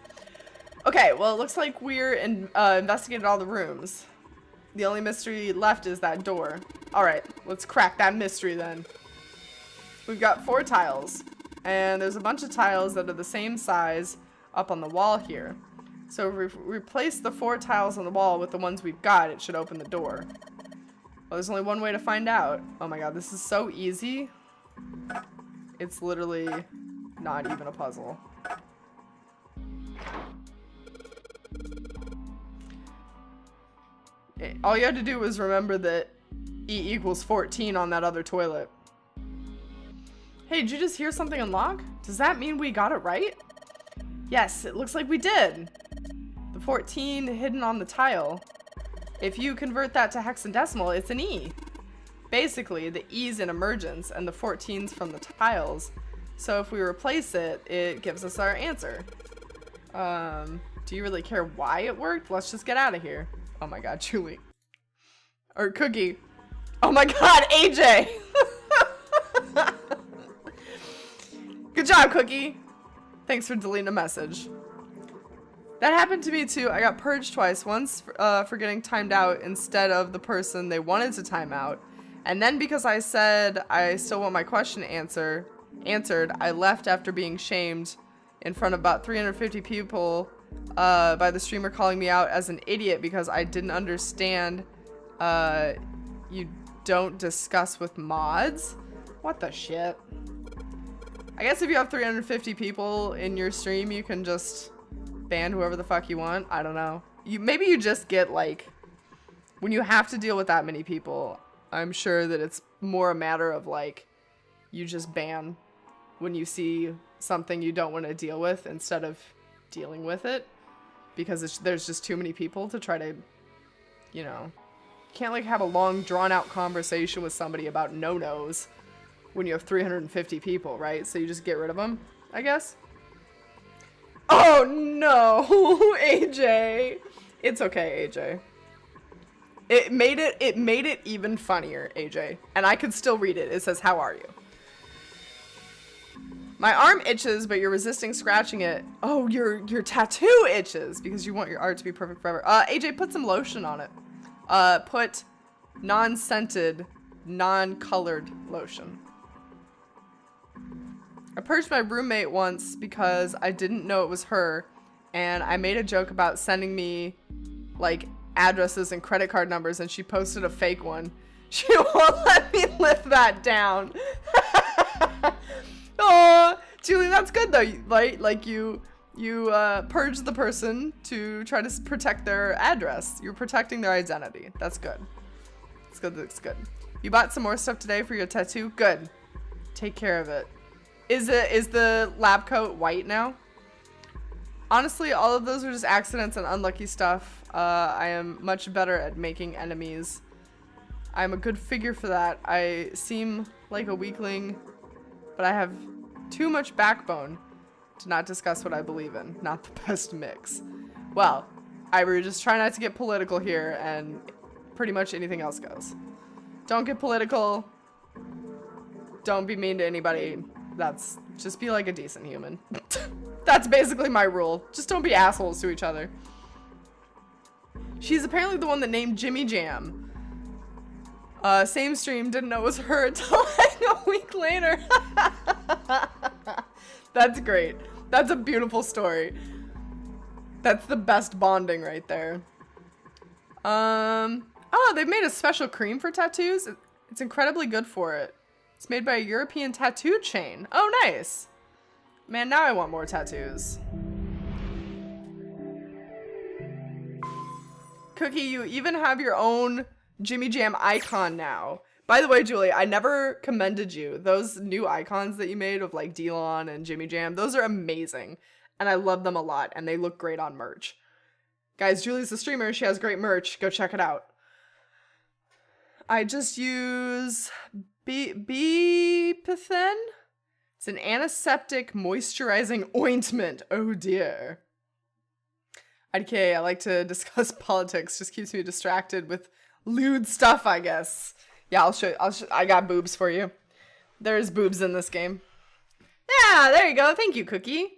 Okay, well, it looks like we're investigated all the rooms. The only mystery left is that door. Alright, let's crack that mystery then. We've got 4 tiles. And there's a bunch of tiles that are the same size up on the wall here. So if we replace the 4 tiles on the wall with the ones we've got, it should open the door. Well, there's only one way to find out. Oh my god, this is so easy. It's literally not even a puzzle. All you had to do was remember that E equals 14 on that other toilet. Hey, did you just hear something unlock? Does that mean we got it right? Yes, it looks like we did. The 14 hidden on the tile. If you convert that to hexadecimal, it's an E. Basically, the E's in emergence and the 14's from the tiles. So if we replace it, it gives us our answer. Do you really care why it worked? Let's just get out of here. Oh my god, Julie. Or Cookie. Oh my god, AJ! Good job, Cookie. Thanks for deleting a message. That happened to me too. I got purged twice. Once for getting timed out instead of the person they wanted to time out. And then because I said I still want my question answered, I left after being shamed in front of about 350 people by the streamer calling me out as an idiot because I didn't understand you don't discuss with mods. What the shit? I guess if you have 350 people in your stream, you can just ban whoever the fuck you want. I don't know. Maybe you just get like, when you have to deal with that many people, I'm sure that it's more a matter of like, you just ban when you see something you don't want to deal with instead of dealing with it. Because there's just too many people to try to, you know, you can't like have a long drawn out conversation with somebody about no-nos when you have 350 people, right? So you just get rid of them, I guess. Oh no, AJ. It's okay, AJ. It made it even funnier, AJ. And I could still read it. It says, "How are you?" My arm itches, but you're resisting scratching it. Oh, your tattoo itches because you want your art to be perfect forever. AJ, put some lotion on it. Put non-scented, non-colored lotion. I purged my roommate once because I didn't know it was her, and I made a joke about sending me, like, addresses and credit card numbers, and she posted a fake one. She won't let me live that down. Oh, Julie, that's good though, right? Like you purged the person to try to protect their address. You're protecting their identity. That's good. It's good. That's good. You bought some more stuff today for your tattoo? Good. Take care of it. Is the lab coat white now? Honestly, all of those are just accidents and unlucky stuff. I am much better at making enemies. I'm a good figure for that. I seem like a weakling, but I have too much backbone to not discuss what I believe in. Not the best mix. Well, I will just try not to get political here, and pretty much anything else goes. Don't get political. Don't be mean to anybody. Just be like a decent human. That's basically my rule. Just don't be assholes to each other. She's apparently the one that named Jimmy Jam. Same stream, didn't know it was her until like a week later. That's great. That's a beautiful story. That's the best bonding right there. Oh, they've made a special cream for tattoos. It's incredibly good for it. It's made by a European tattoo chain. Oh, nice. Man, now I want more tattoos. Cookie, you even have your own Jimmy Jam icon now. By the way, Julie, I never commended you. Those new icons that you made of like Delon and Jimmy Jam, those are amazing. And I love them a lot, and they look great on merch. Guys, Julie's the streamer. She has great merch. Go check it out. I just use Bepithen. It's an antiseptic moisturizing ointment. Oh dear. IDK, I like to discuss politics. Just keeps me distracted with lewd stuff, I guess. Yeah, I'll show I got boobs for you. There's boobs in this game. Yeah, there you go. Thank you, Cookie.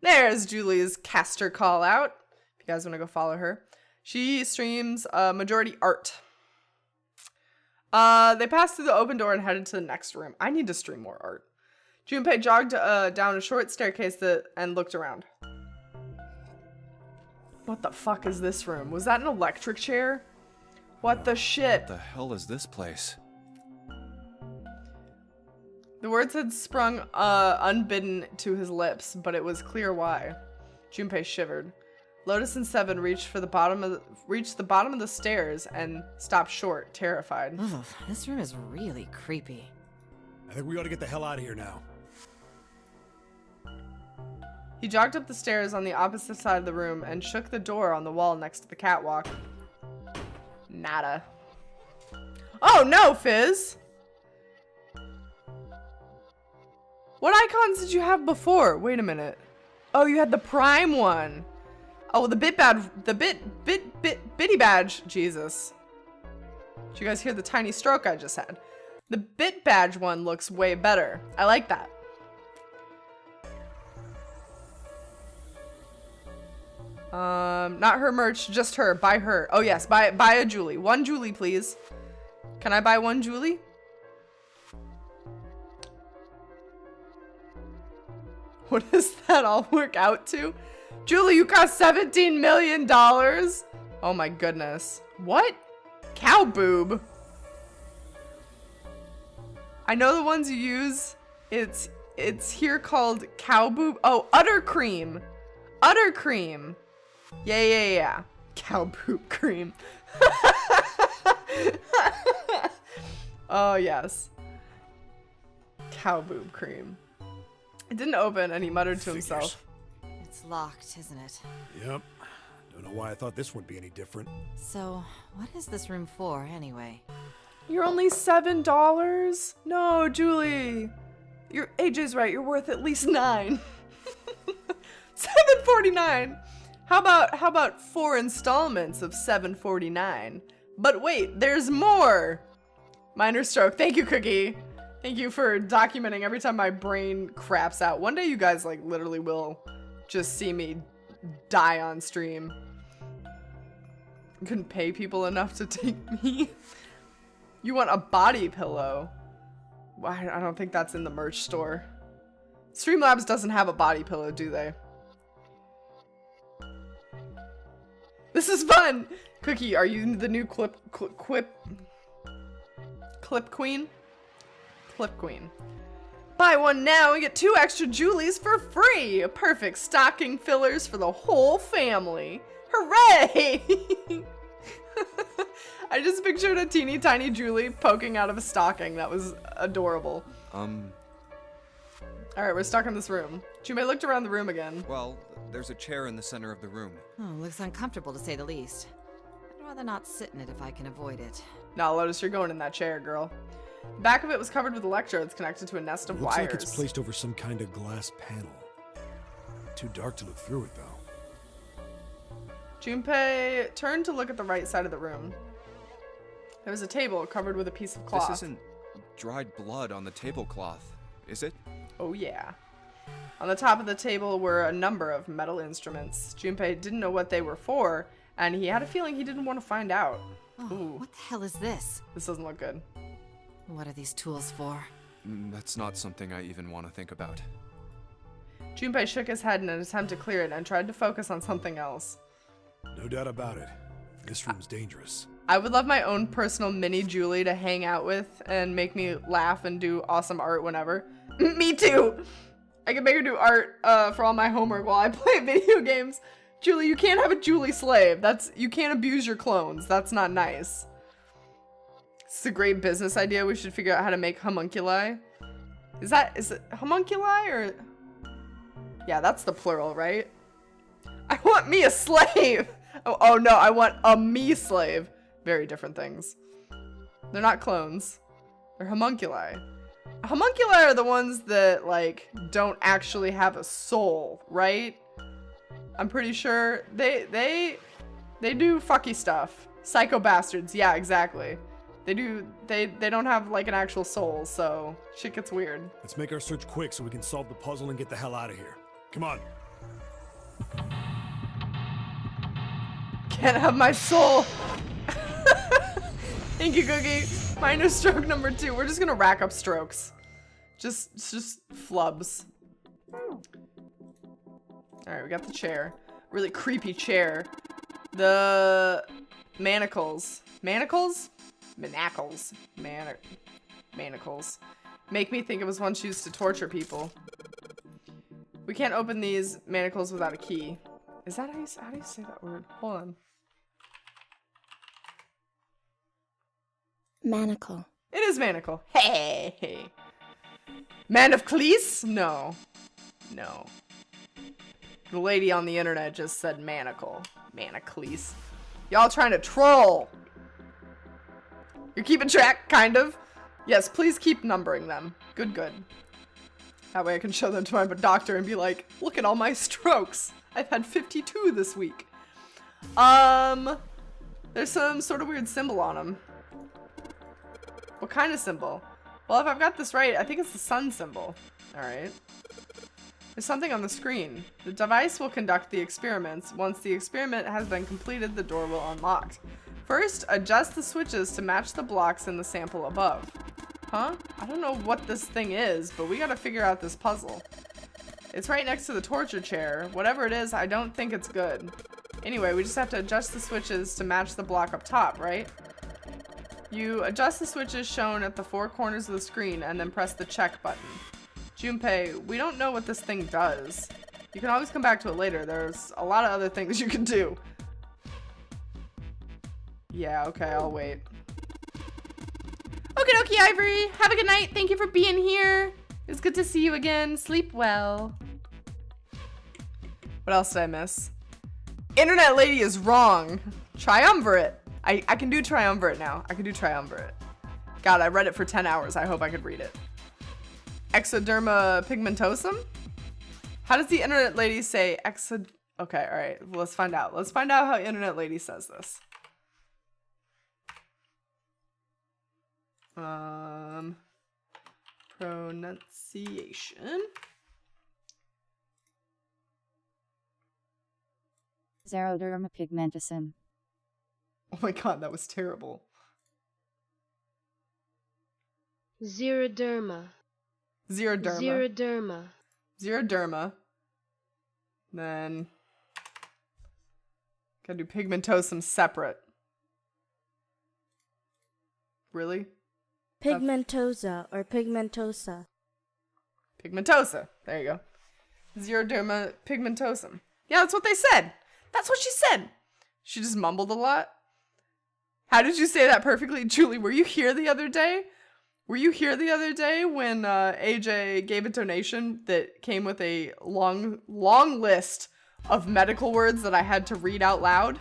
There's Julie's caster call out. If you guys want to go follow her. She streams majority art. They passed through the open door and headed to the next room. I need to stream more art. Junpei jogged down a short staircase and looked around. What the fuck is this room? Was that an electric chair? What the shit? What the hell is this place? The words had sprung unbidden to his lips, but it was clear why. Junpei shivered. Lotus and Seven reached the bottom of the stairs and stopped short, terrified. Ugh, this room is really creepy. I think we ought to get the hell out of here now. He jogged up the stairs on the opposite side of the room and shook the door on the wall next to the catwalk. Nada. Oh no, Fizz! What icons did you have before? Wait a minute. Oh, you had the prime one. Oh, the bitty badge. Jesus. Did you guys hear the tiny stroke I just had? The bit badge one looks way better. I like that. Not her merch, just her. Buy her. Oh yes, buy a Julie. One Julie, please. Can I buy one Julie? What does that all work out to? Julie, you cost $17 million. Oh my goodness. What? Cow boob. I know the ones you use. It's here called cow boob. Oh, udder cream. Udder cream. Yeah. Cow boob cream. Oh, yes. Cow boob cream. It didn't open, and he muttered to himself. It's locked, isn't it? Yep. Don't know why I thought this would be any different. So, what is this room for, anyway? You're only $7? No, Julie. AJ's right. You're worth at least $9. $7.49. How about 4 installments of $7.49? But wait, there's more. Minor stroke. Thank you, Cookie. Thank you for documenting every time my brain craps out. One day you guys like literally will just see me die on stream. I couldn't pay people enough to take me. You want a body pillow? Why? I don't think that's in the merch store. Streamlabs doesn't have a body pillow, do they? This is fun! Cookie, are you the new clip queen? Clip queen. Buy one now and get 2 extra Julies for free! Perfect stocking fillers for the whole family. Hooray! I just pictured a teeny tiny Julie poking out of a stocking. That was adorable. Alright, we're stuck in this room. Jume looked around the room again. Well, there's a chair in the center of the room. Oh, looks uncomfortable to say the least. I'd rather not sit in it if I can avoid it. Nah, Lotus, you're going in that chair, girl. The back of it was covered with electrodes connected to a nest of Looks wires. like it's placed over some kind of glass panel. Too dark to look through it, though. Junpei turned to look at the right side of the room. There was a table covered with a piece of cloth. This isn't dried blood on the tablecloth, is it? Oh yeah. On the top of the table were a number of metal instruments. Junpei didn't know what they were for, and he had a feeling he didn't want to find out. Oh, Ooh, what the hell is this? this doesn't look good. What are these tools for? That's not something I even want to think about. Junpei shook his head in an attempt to clear it and tried to focus on something else. No doubt about it. This room's dangerous. I would love my own personal mini Julie to hang out with and make me laugh and do awesome art whenever. Me too! I can make her do art for all my homework while I play video games. Julie, you can't have a Julie slave. You can't abuse your clones. That's not nice. It's a great business idea. We should figure out how to make homunculi. Is it homunculi or? Yeah, that's the plural, right? I want me a slave. Oh no, I want a me slave. Very different things. They're not clones. They're homunculi. Homunculi are the ones that, like, don't actually have a soul, right? I'm pretty sure they do fucky stuff. Psycho bastards, yeah, exactly. They don't have, like, an actual soul, so shit gets weird. Let's make our search quick so we can solve the puzzle and get the hell out of here. Come on. Can't have my soul. Thank you, Cookie. Minor stroke number 2. We're just gonna rack up strokes. Just flubs. Alright, we got the chair. Really creepy chair. The manacles. Manacles? Manacles. Manacles. Make me think it was once used to torture people. We can't open these manacles without a key. Is that how do you say that word? Hold on. Manacle. It is manacle. Hey. Man of Cleese? No. No. The lady on the internet just said manacle. Manacleese. Y'all trying to troll. You're keeping track, kind of. Yes, please keep numbering them. Good. That way I can show them to my doctor and be like, look at all my strokes. I've had 52 this week. There's some sort of weird symbol on them. What kind of symbol? Well, if I've got this right, I think it's the sun symbol. Alright. There's something on the screen. The device will conduct the experiments. Once the experiment has been completed, the door will unlock. First, adjust the switches to match the blocks in the sample above. Huh? I don't know what this thing is, but we gotta figure out this puzzle. It's right next to the torture chair. Whatever it is, I don't think it's good. Anyway, we just have to adjust the switches to match the block up top, right? You adjust the switches shown at the 4 corners of the screen and then press the check button. Junpei, we don't know what this thing does. You can always come back to it later. There's a lot of other things you can do. Yeah, okay, I'll wait. Okie dokie, Ivory. Have a good night. Thank you for being here. It's good to see you again. Sleep well. What else did I miss? Internet lady is wrong. Triumvirate. I can do triumvirate now. I can do triumvirate. God, I read it for 10 hours. I hope I could read it. Exoderma pigmentosum? How does the internet lady say Okay, alright. Let's find out. Let's find out how internet lady says this. Pronunciation. Xeroderma pigmentosum. Oh my god, that was terrible. Xeroderma. Xeroderma. Then gotta do pigmentosum separate. Really? Pigmentosa or pigmentosa. Pigmentosa. There you go. Xeroderma pigmentosum. Yeah, that's what they said. That's what she said. She just mumbled a lot. How did you say that perfectly? Julie, were you here the other day? Were you here the other day when AJ gave a donation that came with a long list of medical words that I had to read out loud?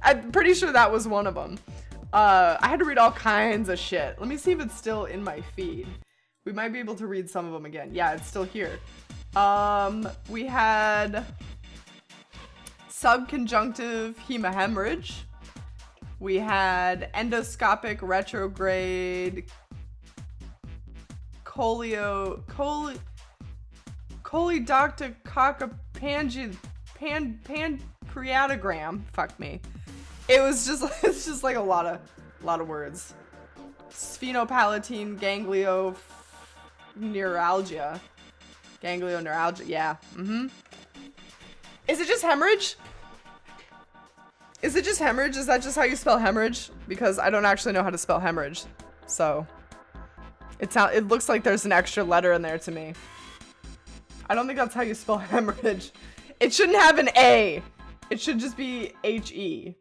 I'm pretty sure that was one of them. I had to read all kinds of shit. Let me see if it's still in my feed. We might be able to read some of them again. Yeah, it's still here. We had subconjunctive hemorrhage. We had endoscopic retrograde pancreatogram. Fuck me. It's just like a lot of words. Sphenopalatine ganglioneuralgia. Ganglioneuralgia, yeah. Is it just hemorrhage? Is it just hemorrhage? Is that just how you spell hemorrhage? Because I don't actually know how to spell hemorrhage. So it looks like there's an extra letter in there to me. I don't think that's how you spell hemorrhage. It shouldn't have an A. It should just be H-E.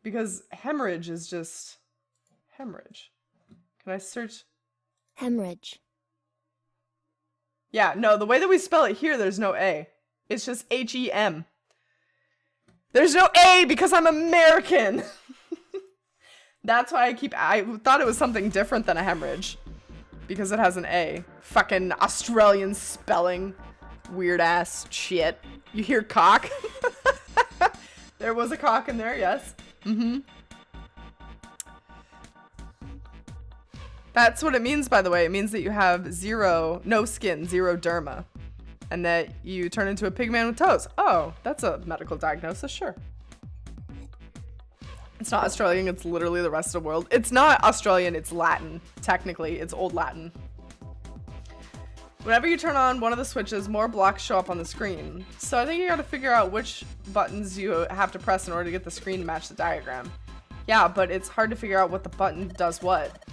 Because hemorrhage is just hemorrhage. Can I search? Hemorrhage. Yeah, no, the way that we spell it here, there's no A. It's just H-E-M. There's no A because I'm American. That's why I thought it was something different than a hemorrhage. Because it has an A. Fucking Australian spelling. Weird ass shit. You hear cock? There was a cock in there, yes. That's what it means, by the way. It means that you have no skin, zero derma. And that you turn into a pig man with toes. Oh, that's a medical diagnosis, sure. It's not Australian, it's literally the rest of the world. It's not Australian, it's Latin. Technically, it's Old Latin. Whenever you turn on one of the switches, more blocks show up on the screen. So I think you gotta figure out which buttons you have to press in order to get the screen to match the diagram. Yeah, but it's hard to figure out what the button does what.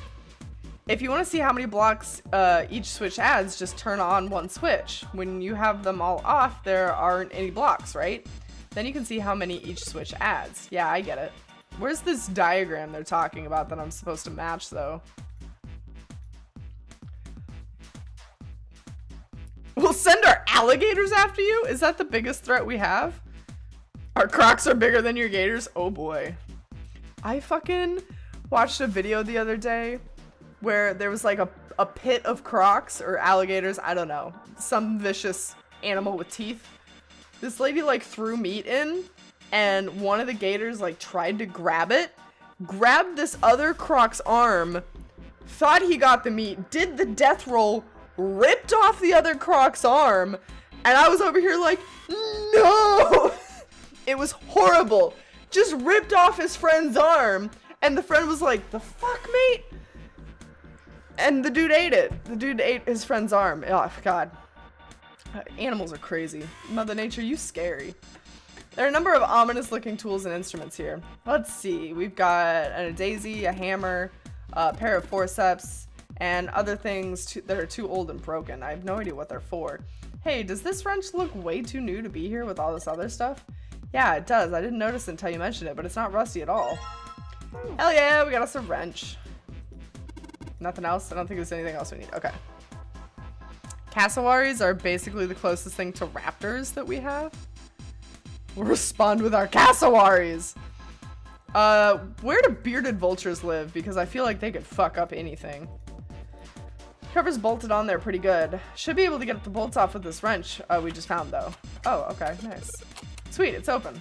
If you want to see how many blocks each switch adds, just turn on one switch. When you have them all off, there aren't any blocks, right? Then you can see how many each switch adds. Yeah, I get it. Where's this diagram they're talking about that I'm supposed to match, though? We'll send our alligators after you? Is that the biggest threat we have? Our crocs are bigger than your gators? Oh boy. I fucking watched a video the other day where there was like a pit of crocs or alligators, I don't know, some vicious animal with teeth. This lady like threw meat in, and one of the gators like tried to grab it, grabbed this other croc's arm, thought he got the meat, did the death roll, ripped off the other croc's arm, and I was over here like, no! It was horrible. Just ripped off his friend's arm, and the friend was like, the fuck, mate? And the dude ate it. The dude ate his friend's arm. Oh, God. Animals are crazy. Mother Nature, you scary. There are a number of ominous looking tools and instruments here. Let's see. We've got a daisy, a hammer, a pair of forceps, and other things that are too old and broken. I have no idea what they're for. Hey, does this wrench look way too new to be here with all this other stuff? Yeah, it does. I didn't notice it until you mentioned it, but it's not rusty at all. Hell yeah, we got us a wrench. Nothing else? I don't think there's anything else we need. Okay. Cassowaries are basically the closest thing to raptors that we have. We'll respond with our cassowaries. Where do bearded vultures live? Because I feel like they could fuck up anything. Cover's bolted on there pretty good. Should be able to get the bolts off with this wrench we just found though. Oh, okay, nice. Sweet, it's open.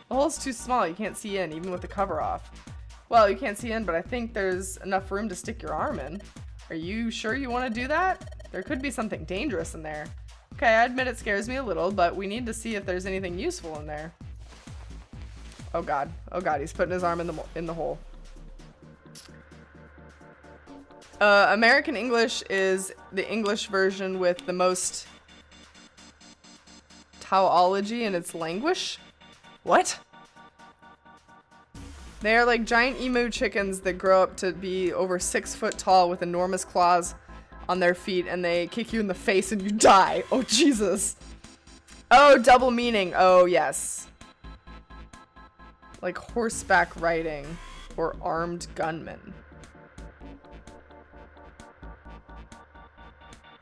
The hole's too small, you can't see in, even with the cover off. Well, you can't see in, but I think there's enough room to stick your arm in. Are you sure you want to do that? There could be something dangerous in there. Okay, I admit it scares me a little, but we need to see if there's anything useful in there. Oh god, he's putting his arm in the hole. American English is the English version with the most tautology in its language. What? They are like giant emu chickens that grow up to be over 6 foot tall with enormous claws on their feet, and they kick you in the face and you die. Oh, Jesus. Oh, double meaning. Oh, yes. Like horseback riding or armed gunmen.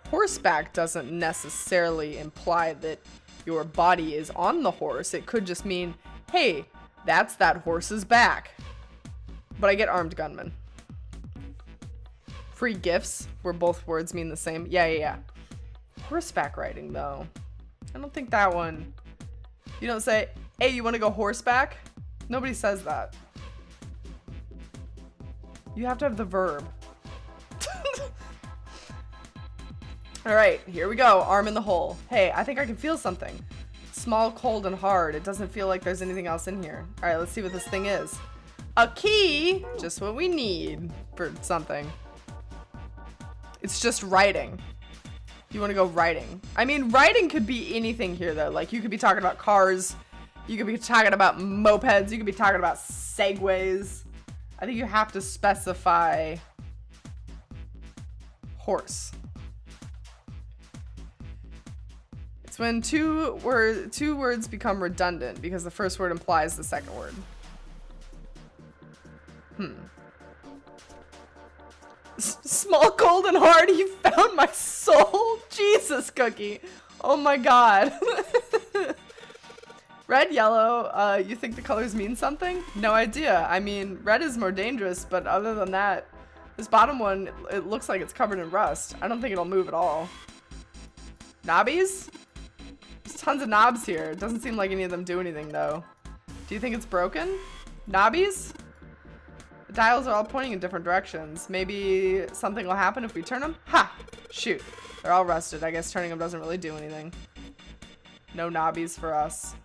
Horseback doesn't necessarily imply that your body is on the horse. It could just mean, hey, that's that horse's back. But I get armed gunman. Free gifts, where both words mean the same. Yeah. Horseback riding, though. I don't think that one. You don't say, hey, you want to go horseback? Nobody says that. You have to have the verb. All right, here we go. Arm in the hole. Hey, I think I can feel something. Small, cold, and hard. It doesn't feel like there's anything else in here. All right, let's see what this thing is. A key, just what we need for something. It's just writing. You want to go writing. I mean, writing could be anything here, though. Like, you could be talking about cars. You could be talking about mopeds. You could be talking about segways. I think you have to specify horse. It's when two words become redundant because the first word implies the second word. Small, cold, and hard. You found my soul. Jesus, Cookie. Oh my god. Red, yellow. You think the colors mean something? No idea. I mean, red is more dangerous, but other than that, this bottom one, it looks like it's covered in rust. I don't think it'll move at all. Knobbies? There's tons of knobs here. It doesn't seem like any of them do anything, though. Do you think it's broken? Knobbies? The dials are all pointing in different directions. Maybe something will happen if we turn them? Ha! Shoot. They're all rusted. I guess turning them doesn't really do anything. No knobbies for us.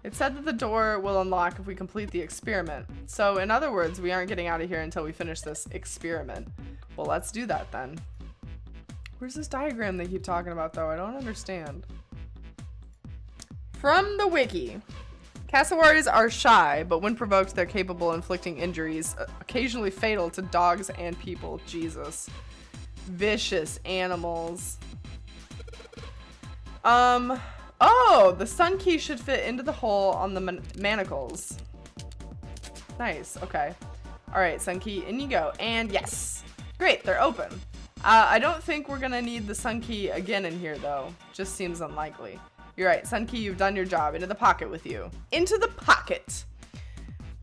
It said that the door will unlock if we complete the experiment. So, in other words, we aren't getting out of here until we finish this experiment. Well, let's do that then. Where's this diagram they keep talking about, though? I don't understand. From the wiki. Cassowaries are shy, but when provoked, they're capable of inflicting injuries, occasionally fatal to dogs and people. Jesus. Vicious animals. Oh, the sun key should fit into the hole on the manacles. Nice, okay. All right, sun key, in you go. And yes, great, they're open. I don't think we're gonna need the sun key again in here though. Just seems unlikely. You're right, sun key, you've done your job. Into the pocket with you. Into the pocket.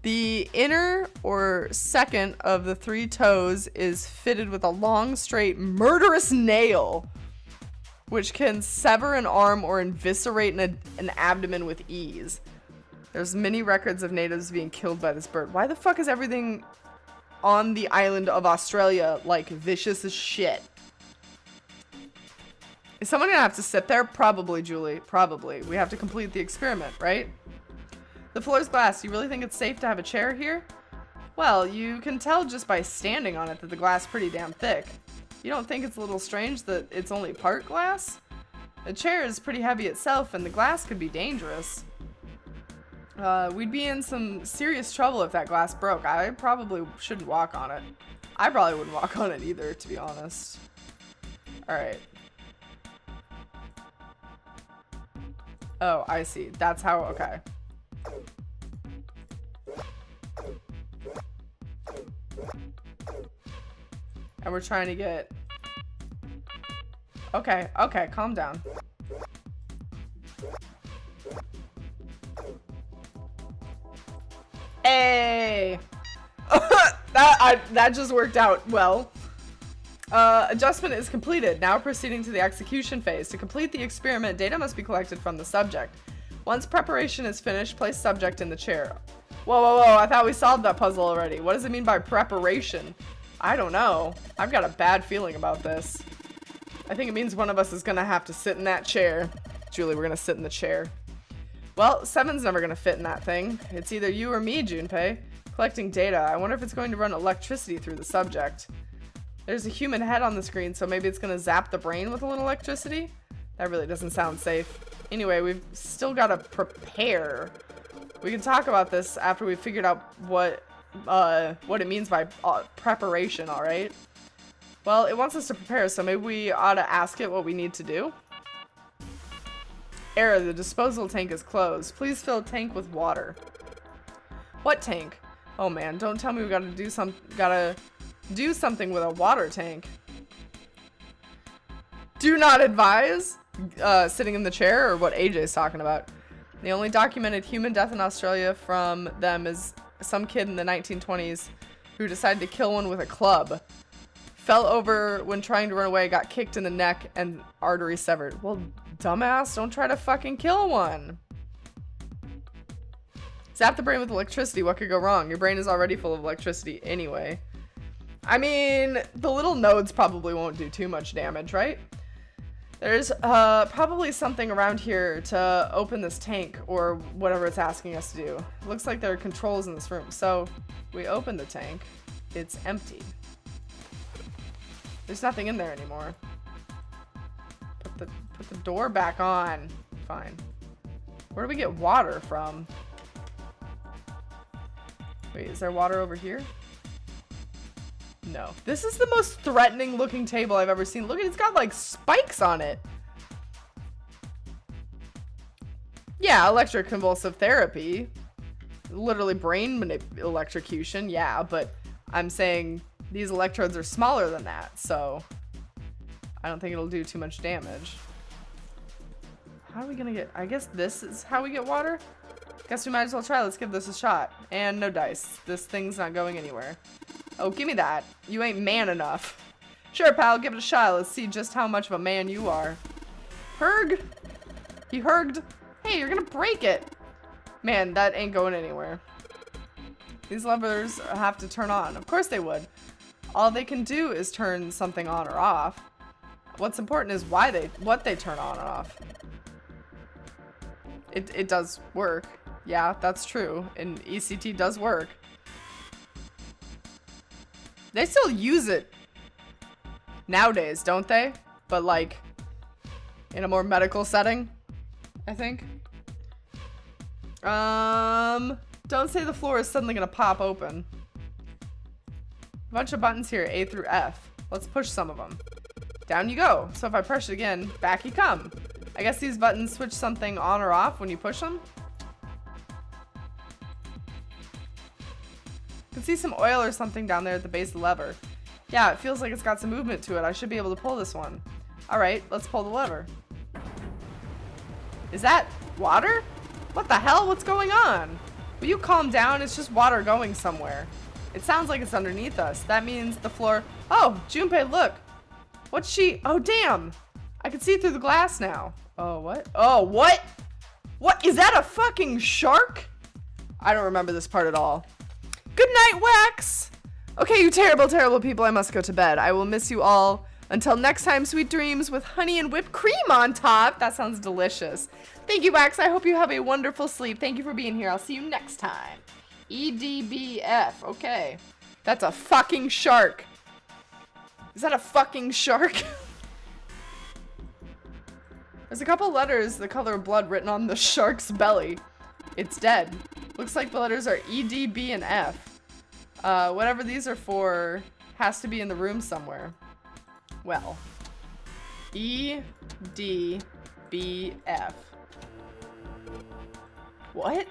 The inner or second of the 3 toes is fitted with a long, straight, murderous nail, which can sever an arm or eviscerate an abdomen with ease. There's many records of natives being killed by this bird. Why the fuck is everything on the island of Australia like vicious as shit? Is someone gonna have to sit there? Probably, Julie. Probably. We have to complete the experiment, right? The floor's glass. You really think it's safe to have a chair here? Well, you can tell just by standing on it that the glass is pretty damn thick. You don't think it's a little strange that it's only part glass? The chair is pretty heavy itself, and the glass could be dangerous. We'd be in some serious trouble if that glass broke. I probably shouldn't walk on it. I probably wouldn't walk on it either, to be honest. Alright. Oh, I see. That's how, okay. And we're trying to get... Okay, okay, calm down. Hey! that just worked out well. Adjustment is completed. Now proceeding to the execution phase. To complete the experiment, data must be collected from the subject. Once preparation is finished, place subject in the chair. Whoa, whoa, whoa, I thought we solved that puzzle already. What does it mean by preparation? I don't know. I've got a bad feeling about this. I think it means one of us is gonna have to sit in that chair. Julie, we're gonna sit in the chair. Well, 7's never gonna fit in that thing. It's either you or me, Junpei. Collecting data. I wonder if it's going to run electricity through the subject. There's a human head on the screen, so maybe it's gonna zap the brain with a little electricity? That really doesn't sound safe. Anyway, we've still gotta prepare. We can talk about this after we've figured out what it means by preparation, alright? Well, it wants us to prepare, so maybe we ought to ask it what we need to do. Error, the disposal tank is closed. Please fill tank with water. What tank? Oh man, don't tell me we gotta do something with a water tank. Do not advise sitting in the chair, or what AJ's talking about. The only documented human death in Australia from them is some kid in the 1920s who decided to kill one with a club. Fell over when trying to run away, got kicked in the neck, and artery severed. Well, dumbass, don't try to fucking kill one. Zap the brain with electricity. What could go wrong? Your brain is already full of electricity anyway. I mean, the little nodes probably won't do too much damage, right? There's probably something around here to open this tank or whatever it's asking us to do. Looks like there are controls in this room. So we open the tank. It's empty. There's nothing in there anymore. Put the door back on. Fine. Where do we get water from? Wait, is there water over here? No. This is the most threatening looking table I've ever seen. Look at it, it's got like spikes on it. Yeah, electroconvulsive therapy. Literally brain electrocution, yeah, but I'm saying these electrodes are smaller than that, so I don't think it'll do too much damage. How are we gonna get, I guess this is how we get water? Guess we might as well try. Let's give this a shot. And no dice. This thing's not going anywhere. Oh, give me that. You ain't man enough. Sure, pal, give it a shot. Let's see just how much of a man you are. Herg! He herged. Hey, you're gonna break it. Man, that ain't going anywhere. These levers have to turn on. Of course they would. All they can do is turn something on or off. What's important is what they turn on and off. It does work. Yeah, that's true. And ECT does work. They still use it nowadays, don't they? But like in a more medical setting, I think. Don't say the floor is suddenly gonna pop open. A bunch of buttons here, A through F. Let's push some of them. Down you go. So if I push it again, back you come. I guess these buttons switch something on or off when you push them. I can see some oil or something down there at the base of the lever. Yeah, it feels like it's got some movement to it. I should be able to pull this one. Alright, let's pull the lever. Is that water? What the hell? What's going on? Will you calm down? It's just water going somewhere. It sounds like it's underneath us. That means the floor... Oh, Junpei, look! What's she... Oh, damn! I can see through the glass now. Oh, what? Oh, what? What? Is that a fucking shark? I don't remember this part at all. Good night, Wax! Okay, you terrible, terrible people, I must go to bed. I will miss you all. Until next time, sweet dreams with honey and whipped cream on top. That sounds delicious. Thank you, Wax. I hope you have a wonderful sleep. Thank you for being here. I'll see you next time. EDBF. Okay. That's a fucking shark. Is that a fucking shark? There's a couple letters the color of blood written on the shark's belly. It's dead. Looks like the letters are E, D, B, and F. Whatever these are for has to be in the room somewhere. Well. E, D, B, F. What?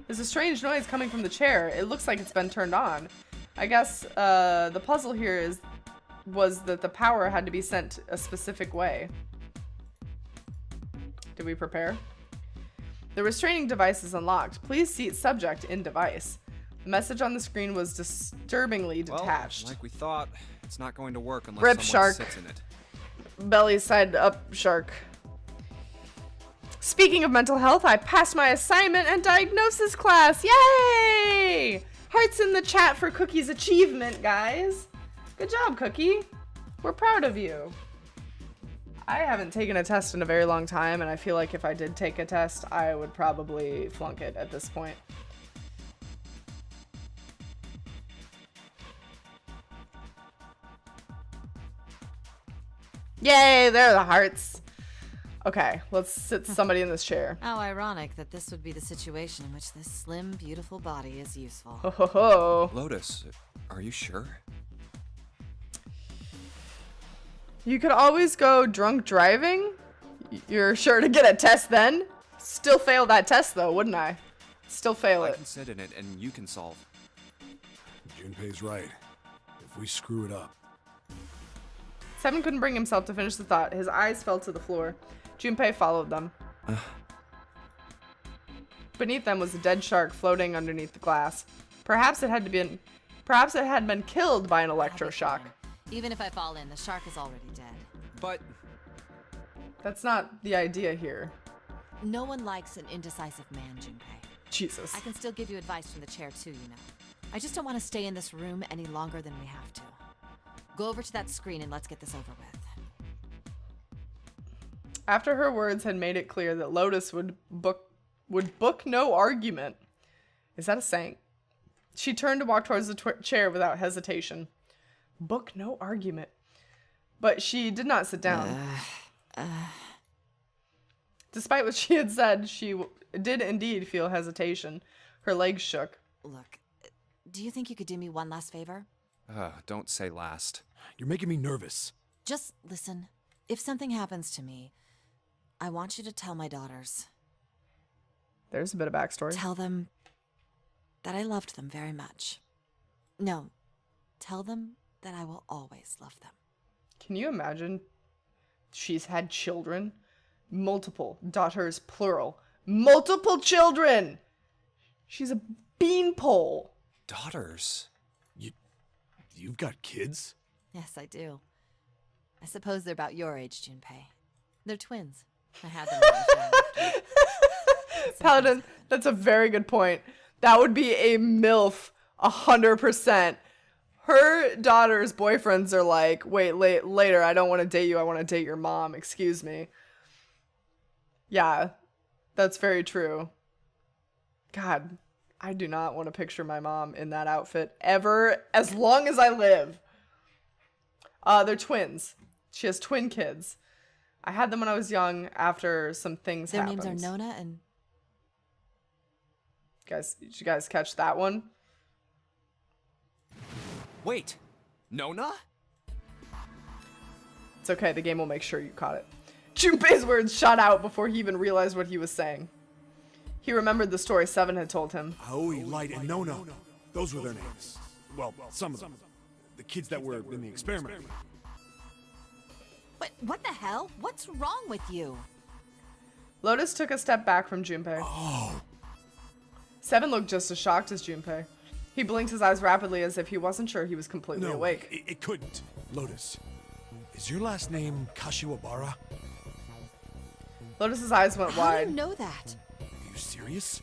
There's a strange noise coming from the chair. It looks like it's been turned on. I guess the puzzle here was that the power had to be sent a specific way. Did we prepare? The restraining device is unlocked. Please seat subject in device. The message on the screen was disturbingly detached. Well, like we thought, it's not going to work unless Rip someone shark. sits in it. Belly side up shark. Speaking of mental health, I passed my assignment and diagnosis class. Yay! Hearts in the chat for Cookie's achievement, guys. Good job, Cookie. We're proud of you. I haven't taken a test in a very long time, and I feel like if I did take a test, I would probably flunk it at this point. Yay, there are the hearts. Okay, let's sit somebody in this chair. How ironic that this would be the situation in which this slim, beautiful body is useful. Ho ho ho. Lotus, are you sure? You could always go drunk driving. You're sure to get a test then? Still fail that test though, wouldn't I? Still fail I it. can sit in it and you can solve. Junpei's right. If we screw it up. Seven couldn't bring himself to finish the thought. His eyes fell to the floor. Junpei followed them. Beneath them was a dead shark floating underneath the glass. Perhaps it had been killed by an electroshock. Even if I fall in, the shark is already dead. But that's not the idea here. No one likes an indecisive man, Junpei. Jesus. I can still give you advice from the chair too, you know. I just don't want to stay in this room any longer than we have to. Go over to that screen and let's get this over with. After her words had made it clear that Lotus would book no argument. Is that a saying? She turned to walk towards the chair without hesitation. Book no argument. But she did not sit down. Despite what she had said, she did indeed feel hesitation. Her legs shook. Look, do you think you could do me one last favor? Don't say last. You're making me nervous. Just listen. If something happens to me, I want you to tell my daughters. There's a bit of backstory. Tell them that I loved them very much. No, tell them that I will always love them. Can you imagine? She's had children. Multiple daughters, plural. Multiple children! She's a beanpole. Daughters? You've got kids? Yes, I do. I suppose they're about your age, Junpei. They're twins. I had them when I was young. Paladin, that's a very good point. That would be a MILF, 100%. Her daughter's boyfriends are like, wait, later, I don't want to date you, I want to date your mom, excuse me. Yeah, that's very true. God, I do not want to picture my mom in that outfit ever, as long as I live. They're twins. She has twin kids. I had them when I was young after some things happened. Their names are Nona and... Guys, did you guys catch that one? Wait, Nona? It's okay, the game will make sure you caught it. Junpei's words shot out before he even realized what he was saying. He remembered the story Seven had told him. Aoi, Light, and Nona. Those were their names. Well, some of them. The kids that were in the experiment. But what the hell? What's wrong with you? Lotus took a step back from Junpei. Oh. Seven looked just as shocked as Junpei. He blinked his eyes rapidly as if he wasn't sure he was completely awake. It couldn't. Lotus, is your last name Kashiwabara? Lotus's eyes went wide. How do you know that? Are you serious?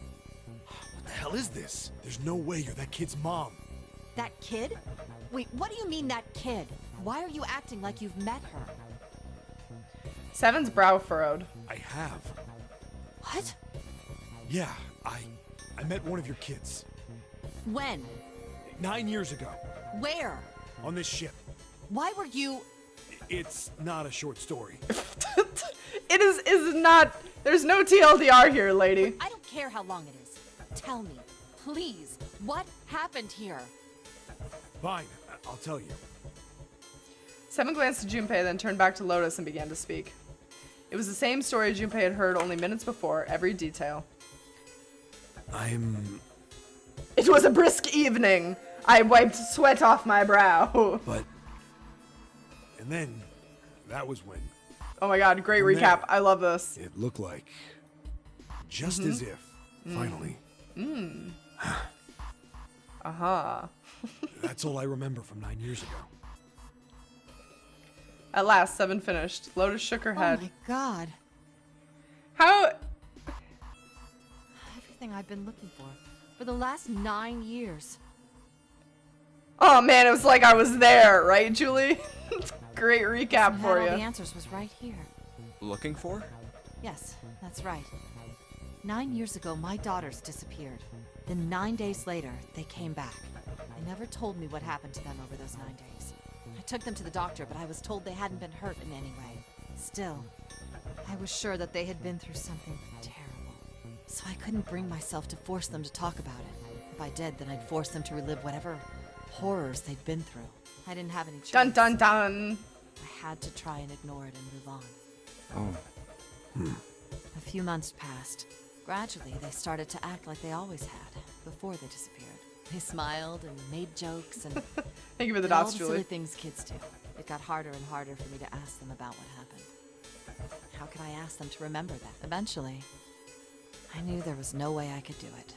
What the hell is this? There's no way you're that kid's mom. That kid? Wait, what do you mean that kid? Why are you acting like you've met her? Seven's brow furrowed. I have. What? Yeah, I met one of your kids. When? 9 years ago. Where? On this ship. Why were you... It's not a short story. It is not... There's no TLDR here, lady. I don't care how long it is. Tell me, please, what happened here? Fine, I'll tell you. Seven glanced at Junpei, then turned back to Lotus and began to speak. It was the same story Junpei had heard only minutes before, every detail. It was a brisk evening. I wiped sweat off my brow. But... And then, that was when... Oh my god, great recap. I love this. It looked like... Just as if, finally. Uh-huh. That's all I remember from 9 years ago. At last, Seven finished. Lotus shook her head. Oh my god. How... Everything I've been looking for the last 9 years. Oh man, it was like I was there, right, Julie? Great recap for all you. The answers was right here. Looking for? Yes, that's right. 9 years ago, my daughters disappeared. Then 9 days later, they came back. They never told me what happened to them over those 9 days. I took them to the doctor, but I was told they hadn't been hurt in any way. Still, I was sure that they had been through something terrible. So I couldn't bring myself to force them to talk about it. If I did, then I'd force them to relive whatever horrors they'd been through. I didn't have any choice. Dun dun dun. I had to try and ignore it and move on. Oh. A few months passed. Gradually, they started to act like they always had, before they disappeared. They smiled and made jokes and... Thank you for the did all dots, the Julie. silly things kids do. It got harder and harder for me to ask them about what happened. How could I ask them to remember that? Eventually, I knew there was no way I could do it.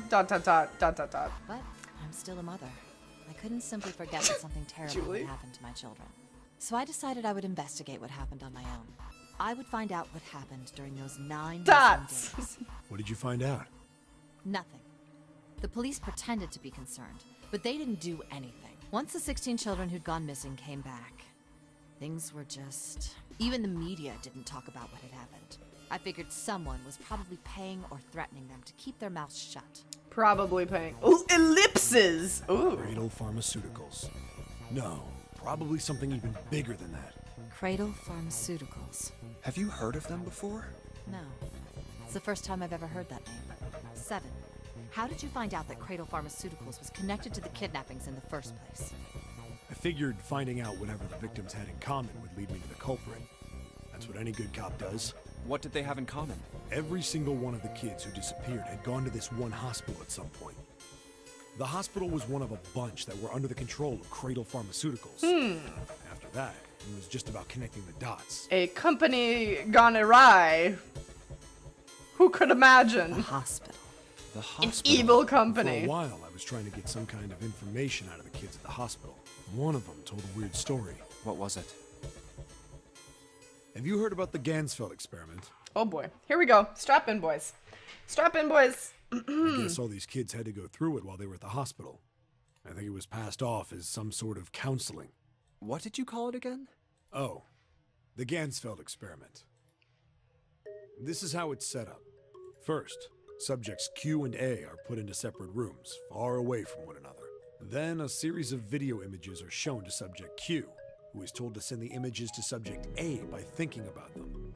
Dot dot dot dot dot dot. But I'm still a mother. I couldn't simply forget that something terrible Julie? had happened to my children. So I decided I would investigate what happened on my own. I would find out what happened during those 9 Dots. days. What did you find out? Nothing. The police pretended to be concerned, but they didn't do anything. Once the 16 children who'd gone missing came back, things were just... Even the media didn't talk about what had happened. I figured someone was probably paying or threatening them to keep their mouths shut. Probably paying. Ooh, ellipses! Ooh. Cradle Pharmaceuticals. No, probably something even bigger than that. Cradle Pharmaceuticals. Have you heard of them before? No. It's the first time I've ever heard that name. 7. How did you find out that Cradle Pharmaceuticals was connected to the kidnappings in the first place? I figured finding out whatever the victims had in common would lead me to the culprit. That's what any good cop does. What did they have in common? Every single one of the kids who disappeared had gone to this one hospital at some point. The hospital was one of a bunch that were under the control of Cradle Pharmaceuticals. After that, it was just about connecting the dots. A company gone awry. Who could imagine? The hospital. The hospital? An evil company. For a while, I was trying to get some kind of information out of the kids at the hospital. One of them told a weird story. What was it? Have you heard about the Gansfeld experiment? Oh boy. Here we go. Strap in, boys. Strap in, boys. I guess all these kids had to go through it while they were at the hospital. I think it was passed off as some sort of counseling. What did you call it again? Oh, the Gansfeld experiment. This is how it's set up. First, subjects Q and A are put into separate rooms, far away from one another. Then a series of video images are shown to subject Q, who is told to send the images to subject A by thinking about them.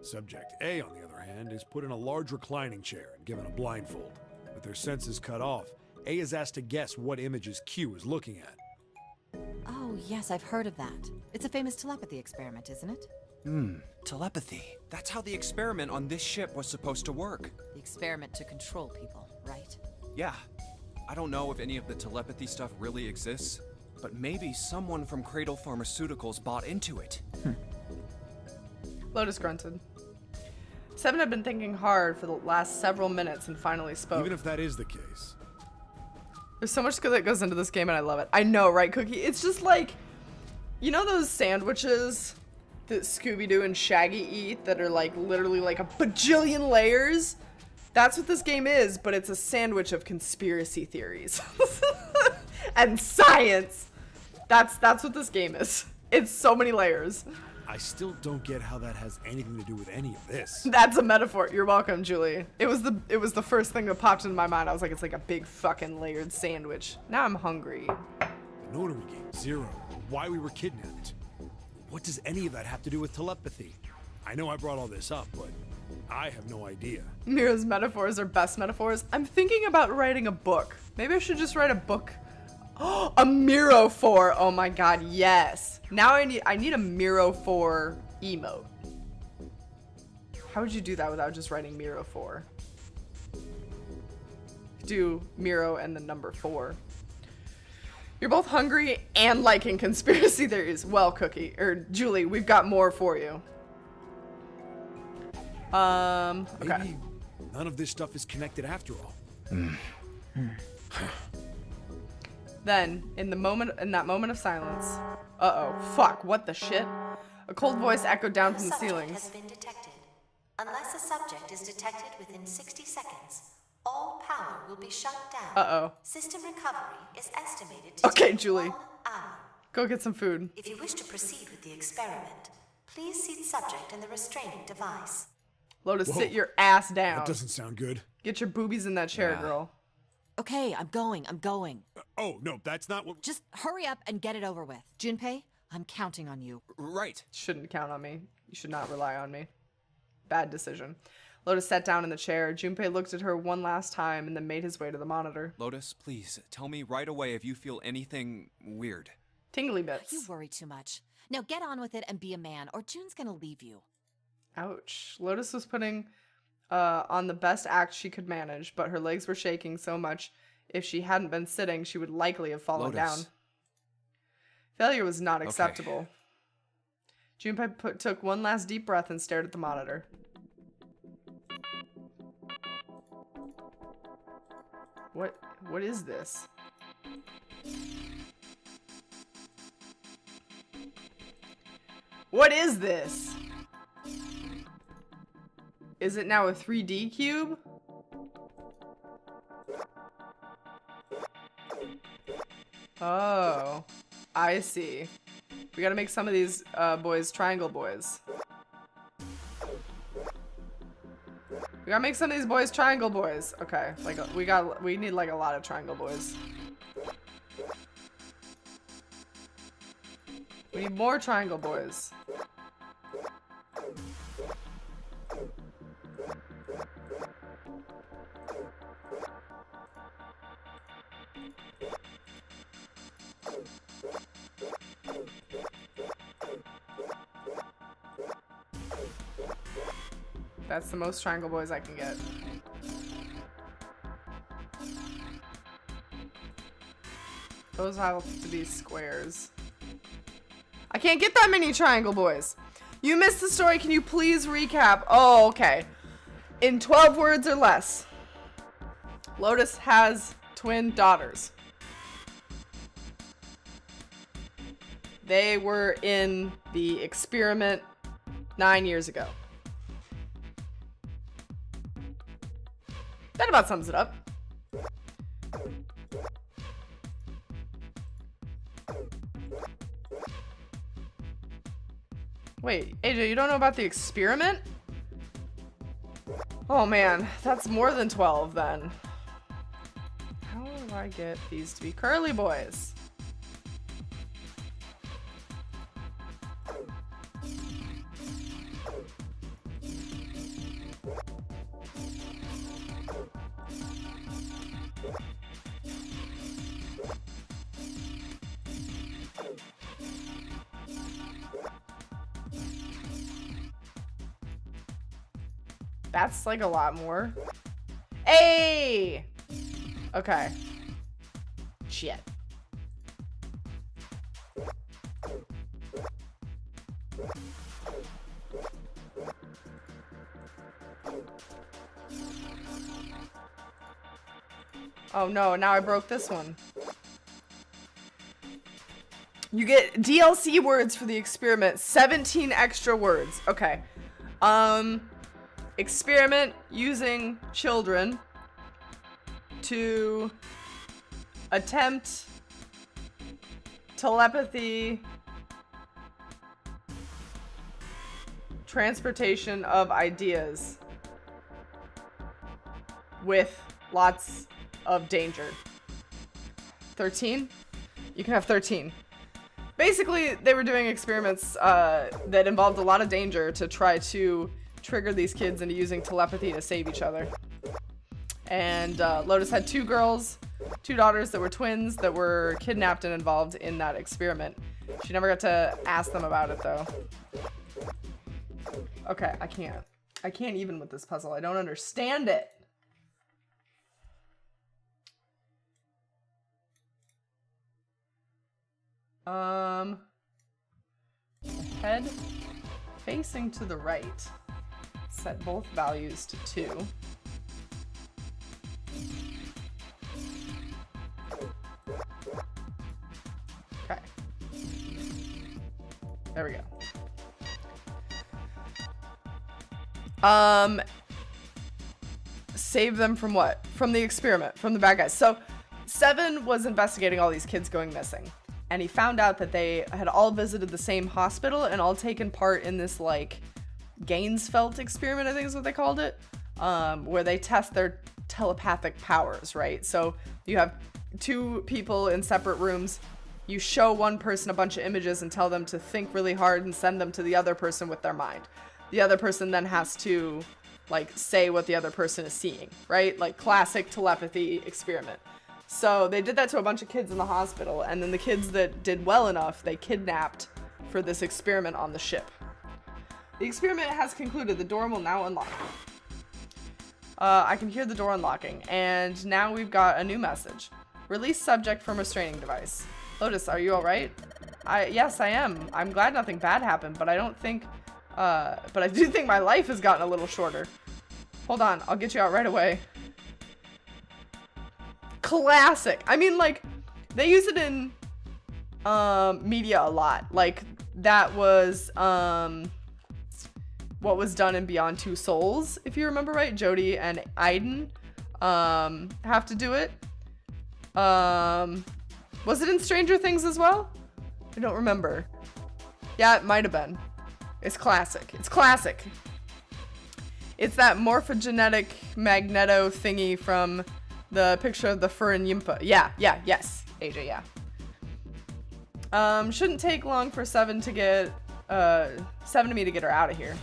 Subject A, on the other hand, is put in a large reclining chair and given a blindfold. With their senses cut off, A is asked to guess what images Q is looking at. Oh, yes, I've heard of that. It's a famous telepathy experiment, isn't it? Telepathy. That's how the experiment on this ship was supposed to work. The experiment to control people, right? Yeah. I don't know if any of the telepathy stuff really exists, but maybe someone from Cradle Pharmaceuticals bought into it. Lotus grunted. 7 had been thinking hard for the last several minutes and finally spoke. Even if that is the case. There's so much that goes into this game and I love it. I know, right, Cookie? It's just like, you know those sandwiches that Scooby-Doo and Shaggy eat that are like literally like a bajillion layers? That's what this game is, but it's a sandwich of conspiracy theories. And science. That's what this game is. It's so many layers. I still don't get how that has anything to do with any of this. That's a metaphor. You're welcome, Julie. It was the first thing that popped into my mind. I was like, it's like a big fucking layered sandwich. Now I'm hungry. The Nonary Game, 0. Why we were kidnapped. What does any of that have to do with telepathy? I know I brought all this up, but I have no idea. Mira's metaphors are best metaphors. I'm thinking about writing a book. Maybe I should just write a book. Oh, a Miro 4. Oh my god, yes. Now I need a Miro 4 emote. How would you do that without just writing Miro 4? Do Miro and the number 4. You're both hungry and liking conspiracy theories. Well, Cookie, or Julie, we've got more for you. Okay. Maybe none of this stuff is connected after all. Then, in that moment of silence, uh-oh, fuck, what the shit? A cold voice echoed down from the ceilings. Has been detected. Unless a subject is detected within 60 seconds, all power will be shut down. Uh-oh. System recovery is estimated to Okay, take Julie. 1 hour. Go get some food. If you wish to proceed with the experiment, please seat subject in the restraining device. Lotus, Whoa. sit your ass down. That doesn't sound good. Get your boobies in that chair, girl. Okay, I'm going. Oh, no, that's not what... Just hurry up and get it over with. Junpei, I'm counting on you. Right. Shouldn't count on me. You should not rely on me. Bad decision. Lotus sat down in the chair. Junpei looked at her one last time and then made his way to the monitor. Lotus, please, tell me right away if you feel anything weird. Tingly bits. You worry too much. Now get on with it and be a man, or June's gonna leave you. Ouch. Lotus was putting on the best act she could manage, but her legs were shaking so much if she hadn't been sitting, she would likely have fallen down. Failure was not acceptable. Junpei took one last deep breath and stared at the monitor. What is this? What is this? Is it now a 3D cube? Oh, I see. We gotta make some of these boys triangle boys. We gotta make some of these boys triangle boys. Okay, like we need like a lot of triangle boys. We need more triangle boys. That's the most triangle boys I can get. Those have to be squares. I can't get that many triangle boys. You missed the story. Can you please recap? Oh, okay. In 12 words or less, Lotus has twin daughters. They were in the experiment 9 years ago. That about sums it up. Wait, AJ, you don't know about the experiment? Oh man, that's more than 12 then. How do I get these to be curly boys? That's like a lot more. Hey! Okay. Shit. Oh no, now I broke this one. You get DLC words for the experiment. 17 extra words. Okay. Experiment using children to attempt telepathy, transportation of ideas with lots of danger. 13? You can have 13. Basically, they were doing experiments that involved a lot of danger to try to trigger these kids into using telepathy to save each other. And Lotus had 2 girls, 2 daughters that were twins that were kidnapped and involved in that experiment. She never got to ask them about it though. Okay, I can't even with this puzzle. I don't understand it. Head facing to the right. Set both values to 2. Okay. There we go. Save them from what? From the experiment, from the bad guys. So 7 was investigating all these kids going missing. And he found out that they had all visited the same hospital and all taken part in this like Gainesfeld experiment, I think is what they called it, where they test their telepathic powers, right? So you have 2 people in separate rooms. You show one person a bunch of images and tell them to think really hard and send them to the other person with their mind. The other person then has to like say what the other person is seeing, right? Like classic telepathy experiment. So they did that to a bunch of kids in the hospital, and then the kids that did well enough, they kidnapped for this experiment on the ship. The experiment has concluded. The door will now unlock. I can hear the door unlocking, and now we've got a new message. Release subject from restraining device. Lotus, are you alright? Yes, I am. I'm glad nothing bad happened, but I don't think, but I do think my life has gotten a little shorter. Hold on, I'll get you out right away. Classic. I mean, like, they use it in media a lot. Like, that was what was done in Beyond Two Souls, if you remember right. Jodie and Aiden have to do it. Was it in Stranger Things as well? I don't remember. Yeah, it might have been. It's classic. It's classic. It's that morphogenetic magneto thingy from the picture of the fur and Yimpa. Yes. AJ, yeah. Shouldn't take long for Seven to get, Seven to me to get her out of here.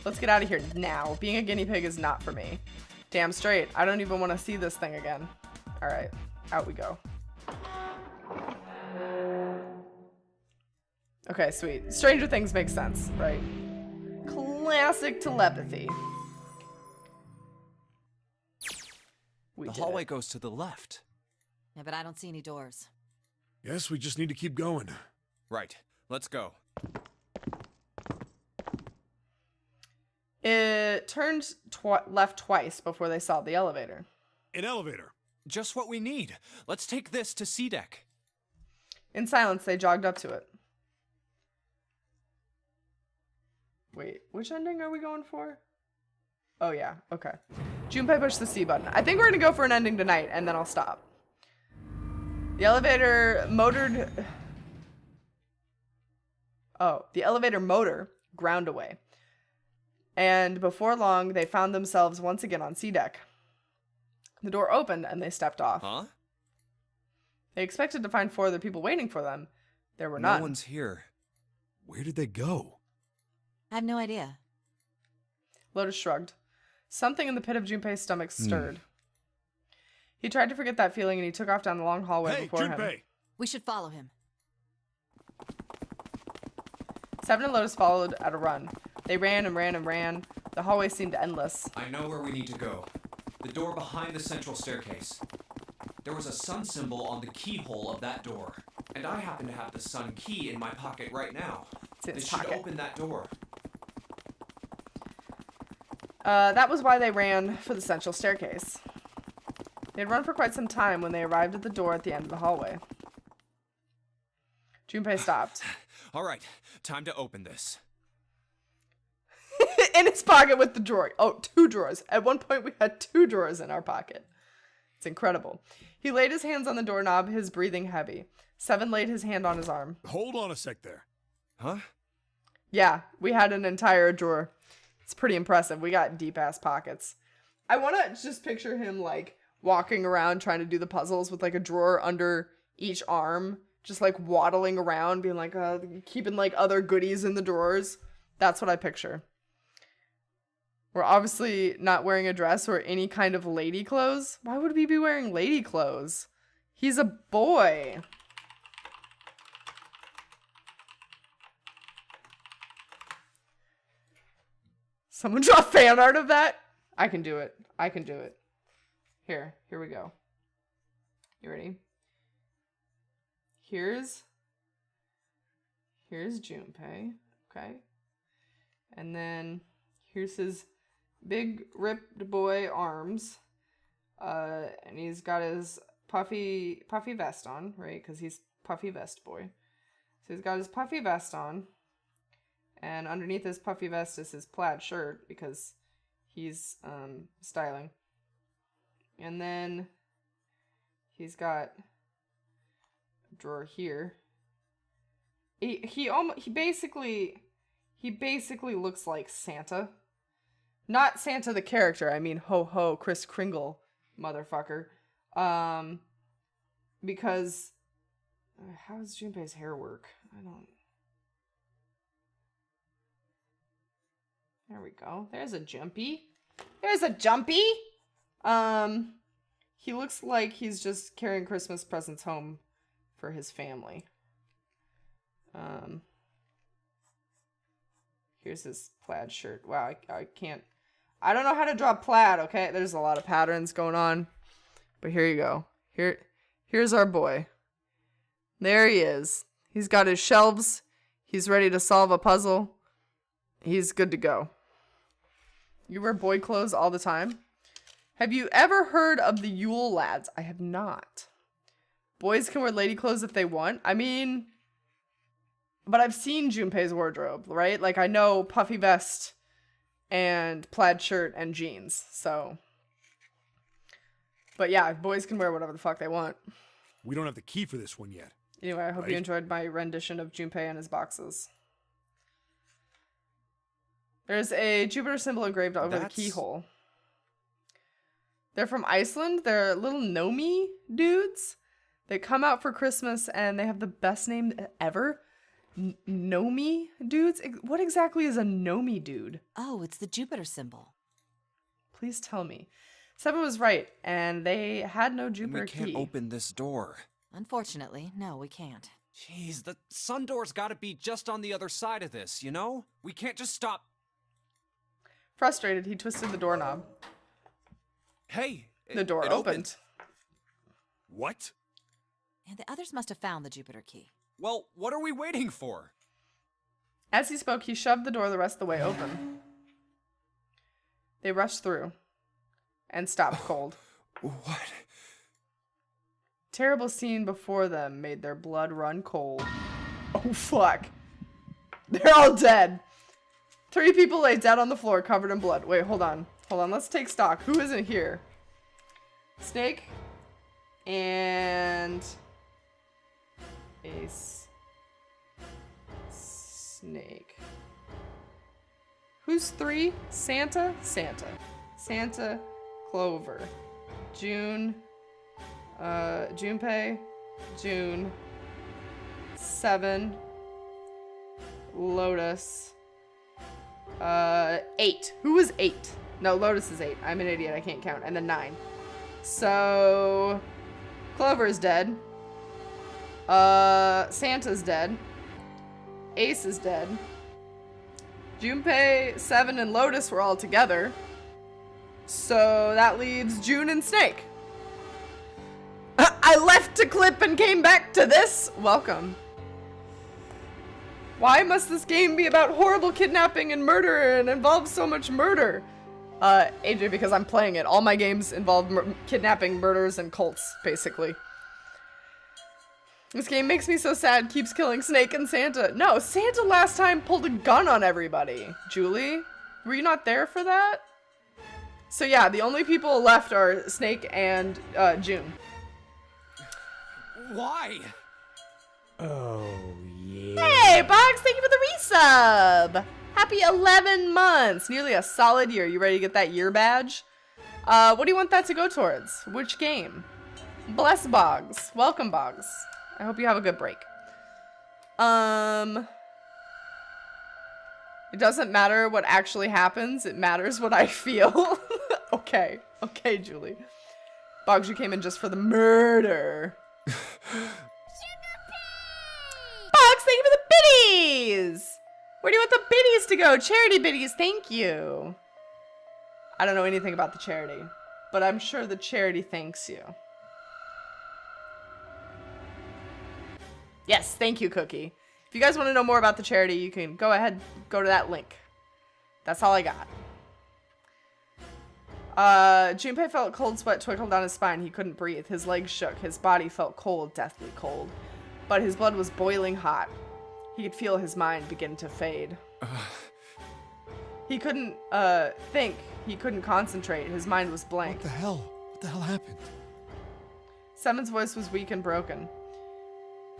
Let's get out of here now. Being a guinea pig is not for me. Damn straight. I don't even want to see this thing again. Alright, out we go. Okay, sweet. Stranger Things makes sense, right? Classic telepathy. The hallway goes to the left. Yeah, but I don't see any doors. Guess we just need to keep going. Right. Let's go. It turned left twice before they saw the elevator. An elevator. Just what we need. Let's take this to C deck. In silence, they jogged up to it. Wait, which ending are we going for? Oh yeah, okay. Junpei pushed the C button. I think we're gonna go for an ending tonight, and then I'll stop. The elevator motored... Oh, the elevator motor ground away. And before long, they found themselves once again on C deck. The door opened, and they stepped off. Huh? They expected to find 4 other people waiting for them. There were none. No one's here. Where did they go? I have no idea. Lotus shrugged. Something in the pit of Junpei's stomach stirred. He tried to forget that feeling, and he took off down the long hallway before him. We should follow him. Seven and Lotus followed at a run. They ran and ran and ran. The hallway seemed endless. I know where we need to go. The door behind the central staircase. There was a sun symbol on the keyhole of that door. And I happen to have the sun key in my pocket right now. This should open that door. That was why they ran for the central staircase. They had run for quite some time when they arrived at the door at the end of the hallway. Junpei stopped. All right, time to open this. In his pocket with the drawer. Oh, 2 drawers. At one point, we had 2 drawers in our pocket. It's incredible. He laid his hands on the doorknob, his breathing heavy. Seven laid his hand on his arm. Hold on a sec there. Huh? Yeah, we had an entire drawer. It's pretty impressive. We got deep-ass pockets. I want to just picture him, like, walking around trying to do the puzzles with, like, a drawer under each arm. Just, like, waddling around, being like, keeping, like, other goodies in the drawers. That's what I picture. We're obviously not wearing a dress or any kind of lady clothes. Why would we be wearing lady clothes? He's a boy. Someone draw fan art of that? I can do it. I can do it. Here we go. You ready? Here's Junpei, okay? And then here's his big ripped boy arms. And he's got his puffy vest on, right? Because he's puffy vest boy. So he's got his puffy vest on. And underneath his puffy vest is his plaid shirt because he's styling. And then he's got a drawer here. He basically looks like Santa. Not Santa the character, I mean ho ho Kris Kringle motherfucker. Because how does Junpei's hair work? I don't. There we go. There's a Jumpy. There's a Jumpy. He looks like he's just carrying Christmas presents home for his family. Here's his plaid shirt. Wow, I can't. I don't know how to draw plaid, okay? There's a lot of patterns going on. But here you go. Here's our boy. There he is. He's got his shelves. He's ready to solve a puzzle. He's good to go. You wear boy clothes all the time? Have you ever heard of the Yule Lads? I have not. Boys can wear lady clothes if they want. I mean, but I've seen Junpei's wardrobe, right? Like, I know puffy vest and plaid shirt and jeans, so. But yeah, boys can wear whatever the fuck they want. We don't have the key for this one yet. Anyway, I hope Right? you enjoyed my rendition of Junpei and his boxes. There's a Jupiter symbol engraved over the keyhole. They're from Iceland. They're little Nomi dudes. They come out for Christmas and they have the best name ever. Nomi dudes? What exactly is a Nomi dude? Oh, it's the Jupiter symbol. Please tell me. 7 was right, and they had no Jupiter key. We can't open this door. Unfortunately, no, we can't. Jeez, the sun door's gotta be just on the other side of this, you know? We can't just stop. Frustrated, he twisted the doorknob. Hey! The door opened. What? And the others must have found the Jupiter key. Well, what are we waiting for? As he spoke, he shoved the door the rest of the way open. They rushed through and stopped cold. What? Terrible scene before them made their blood run cold. Oh, fuck. They're all dead. 3 people lay dead on the floor, covered in blood. Wait, hold on. Hold on, let's take stock. Who isn't here? Snake. And... Ace. Snake. Who's 3? Santa? Santa. Santa. Clover. June. Junpei. June. 7. Lotus. 8. Who was 8? No, Lotus is 8. I'm an idiot. I can't count. And then 9. So... Clover is dead. Santa's dead. Ace is dead. Junpei, 7, and Lotus were all together. So that leaves June and Snake. I left to clip and came back to this. Welcome. Why must this game be about horrible kidnapping and murder and involve so much murder? AJ, because I'm playing it. All my games involve kidnapping, murders, and cults, basically. This game makes me so sad, keeps killing Snake and Santa. No, Santa last time pulled a gun on everybody. Julie, were you not there for that? So yeah, the only people left are Snake and June. Why? Oh, yeah. Hey, Boggs, thank you for the resub. Happy 11 months. Nearly a solid year. You ready to get that year badge? What do you want that to go towards? Which game? Bless Boggs. Welcome, Boggs. I hope you have a good break. It doesn't matter what actually happens. It matters what I feel. Okay. Okay, Julie. Boggs, you came in just for the murder. Boggs, thank you for the biddies! Where do you want the biddies to go? Charity biddies, thank you. I don't know anything about the charity, but I'm sure the charity thanks you. Yes, thank you, Cookie. If you guys want to know more about the charity, you can go ahead, go to that link. That's all I got. Junpei felt cold sweat trickle down his spine. He couldn't breathe. His legs shook. His body felt cold, deathly cold. But his blood was boiling hot. He could feel his mind begin to fade. He couldn't, think. He couldn't concentrate. His mind was blank. What the hell? What the hell happened? 7's voice was weak and broken.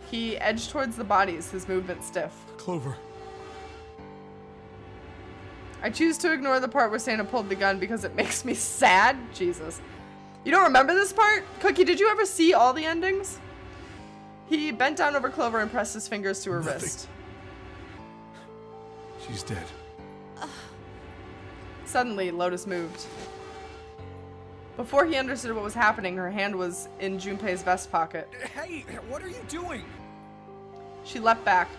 He edged towards the bodies, his movement stiff. Clover. I choose to ignore the part where Santa pulled the gun because it makes me sad. Jesus. You don't remember this part? Cookie, did you ever see all the endings? He bent down over Clover and pressed his fingers to her wrist. She's dead. Suddenly, Lotus moved. Before he understood what was happening, her hand was in Junpei's vest pocket. Hey, what are you doing? She leapt back.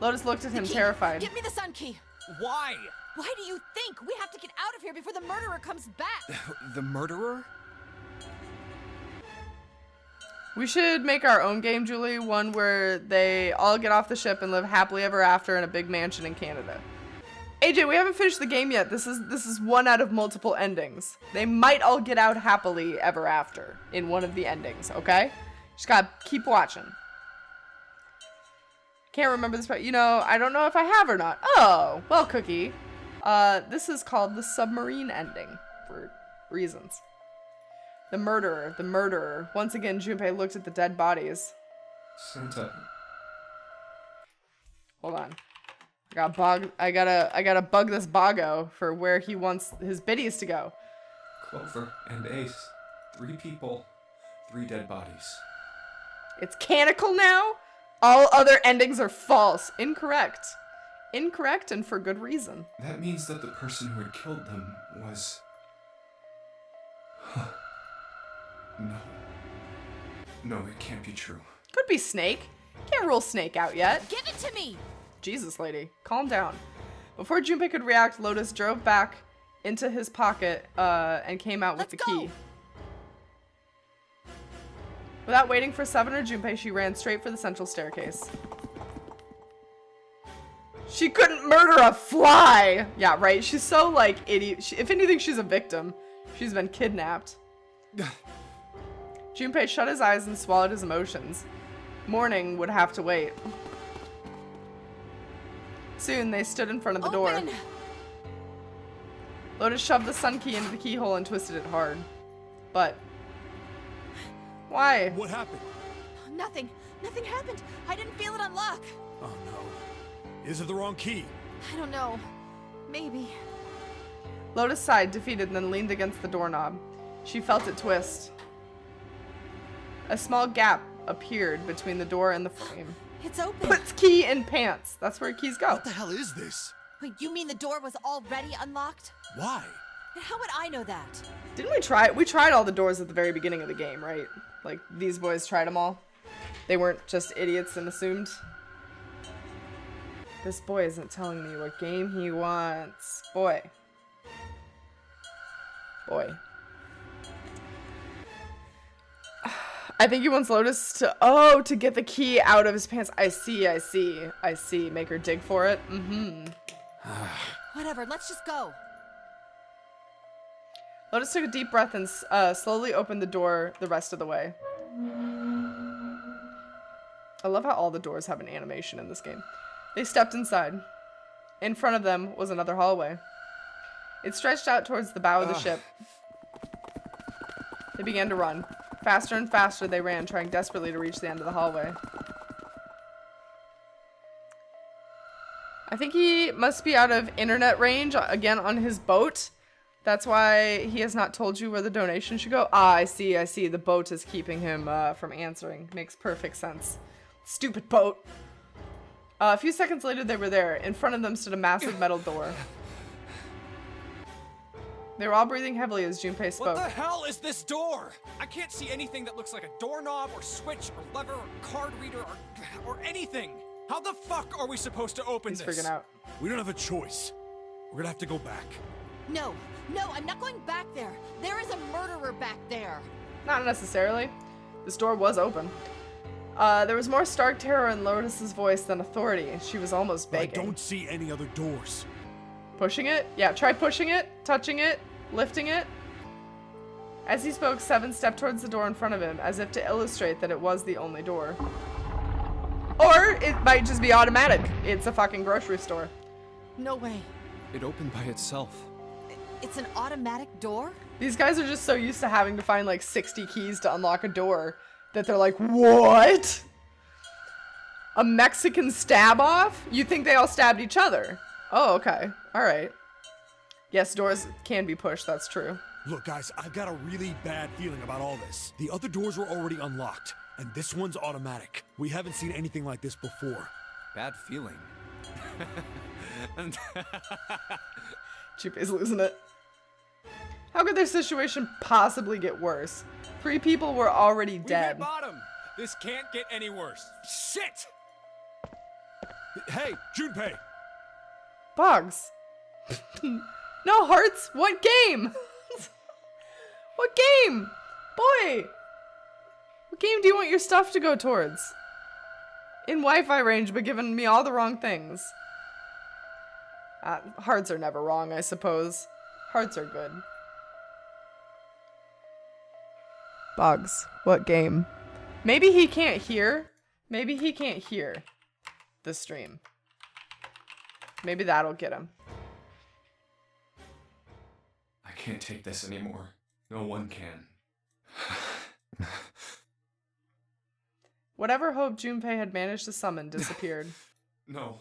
Lotus looked at him, terrified. Give me the sun key. Why? Why do you think? We have to get out of here before the murderer comes back. The murderer? We should make our own game, Julie. One where they all get off the ship and live happily ever after in a big mansion in Canada. AJ, we haven't finished the game yet. This is one out of multiple endings. They might all get out happily ever after in one of the endings, okay? Just gotta keep watching. Can't remember this part. You know, I don't know if I have or not. Oh, well, Cookie. This is called the submarine ending for reasons. The murderer. The murderer. Once again, Junpei looked at the dead bodies. Santa. Hold on. I gotta bug this Boggo for where he wants his biddies to go. Clover and Ace. 3 people. 3 dead bodies. It's canonical now? All other endings are false. Incorrect. Incorrect, and for good reason. That means that the person who had killed them was... No. No, it can't be true. Could be Snake. Can't rule Snake out yet. Give it to me! Jesus, lady. Calm down. Before Junpei could react, Lotus drove back into his pocket and came out with the key. Without waiting for Seven or Junpei, she ran straight for the central staircase. She couldn't murder a fly! Yeah, right. She's so, like, idiot. If anything, she's a victim. She's been kidnapped. Junpei shut his eyes and swallowed his emotions. Morning would have to wait. Soon, they stood in front of the door. Lotus shoved the sun key into the keyhole and twisted it hard. But... why? What happened? Nothing. Nothing happened. I didn't feel it unlock. Oh no. Is it the wrong key? I don't know. Maybe. Lotus sighed, defeated, and then leaned against the doorknob. She felt it twist. A small gap appeared between the door and the frame. It's open. Puts key in pants. That's where keys go. What the hell is this? Wait, you mean the door was already unlocked? Why? And how would I know that? Didn't we try it? We tried all the doors at the very beginning of the game, right? Like, these boys tried them all. They weren't just idiots and assumed. This boy isn't telling me what game he wants. Boy. Boy. I think he wants Lotus to get the key out of his pants. I see. Make her dig for it. Mm-hmm. Whatever, let's just go. Lotus took a deep breath and slowly opened the door the rest of the way. I love how all the doors have an animation in this game. They stepped inside. In front of them was another hallway. It stretched out towards the bow of the ship. They began to run. Faster and faster they ran, trying desperately to reach the end of the hallway. I think he must be out of internet range again on his boat. That's why he has not told you where the donation should go. Ah, I see. The boat is keeping him from answering. Makes perfect sense. Stupid boat. A few seconds later, they were there. In front of them stood a massive metal door. They were all breathing heavily as Junpei spoke. What the hell is this door? I can't see anything that looks like a doorknob or switch or lever or card reader or anything. How the fuck are we supposed to open this? He's freaking out. We don't have a choice. We're gonna have to go back. No, I'm not going back there. There is a murderer back there. Not necessarily. This door was open. There was more stark terror in Lotus's voice than authority. She was almost begging. I don't see any other doors. Pushing it? Yeah, try pushing it, touching it, lifting it. As he spoke, Seven stepped towards the door in front of him, as if to illustrate that it was the only door. Or it might just be automatic. It's a fucking grocery store. No way. It opened by itself. It's an automatic door? These guys are just so used to having to find like 60 keys to unlock a door that they're like, what? A Mexican stab off? You think they all stabbed each other? Oh, okay. All right. Yes, doors can be pushed. That's true. Look, guys, I've got a really bad feeling about all this. The other doors were already unlocked, and this one's automatic. We haven't seen anything like this before. Bad feeling. Junpei's losing it. How could their situation possibly get worse? 3 people were already dead. We hit bottom. This can't get any worse. Shit! Hey, Junpei! Boggs. No hearts? What game? What game? Boy! What game do you want your stuff to go towards? In Wi-Fi range, but giving me all the wrong things. Hearts are never wrong, I suppose. Hearts are good. Boggs, what game? Maybe he can't hear. Maybe he can't hear the stream. Maybe that'll get him. I can't take this anymore. No one can. Whatever hope Junpei had managed to summon disappeared. No.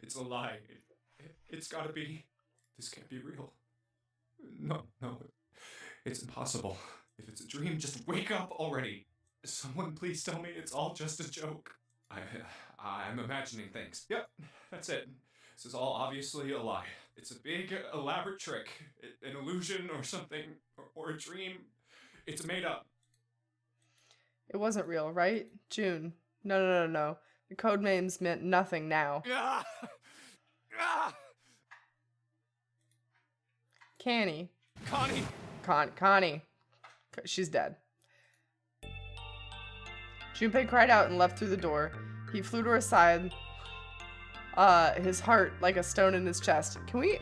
It's a lie. It's gotta be. This can't be real. No. It's impossible. If it's a dream, just wake up already. Someone please tell me it's all just a joke. I'm imagining things. Yep, that's it. This is all obviously a lie. It's a big, elaborate trick. An illusion or something. Or a dream. It's made up. It wasn't real, right? June. No. The code names meant nothing now. Connie. Connie. She's dead. Junpei cried out and left through the door. He flew to her side, his heart like a stone in his chest. Can we,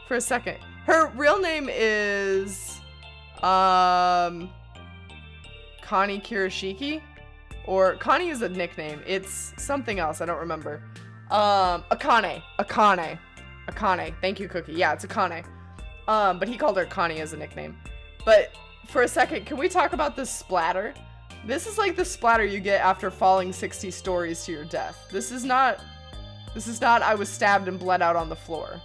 for a second, her real name is, Connie Kirishiki? Or, Connie is a nickname. It's something else, I don't remember. Akane. Thank you, Cookie. Yeah, it's Akane. But he called her Connie as a nickname. But, for a second, can we talk about this splatter? This is like the splatter you get after falling 60 stories to your death. This is not I was stabbed and bled out on the floor.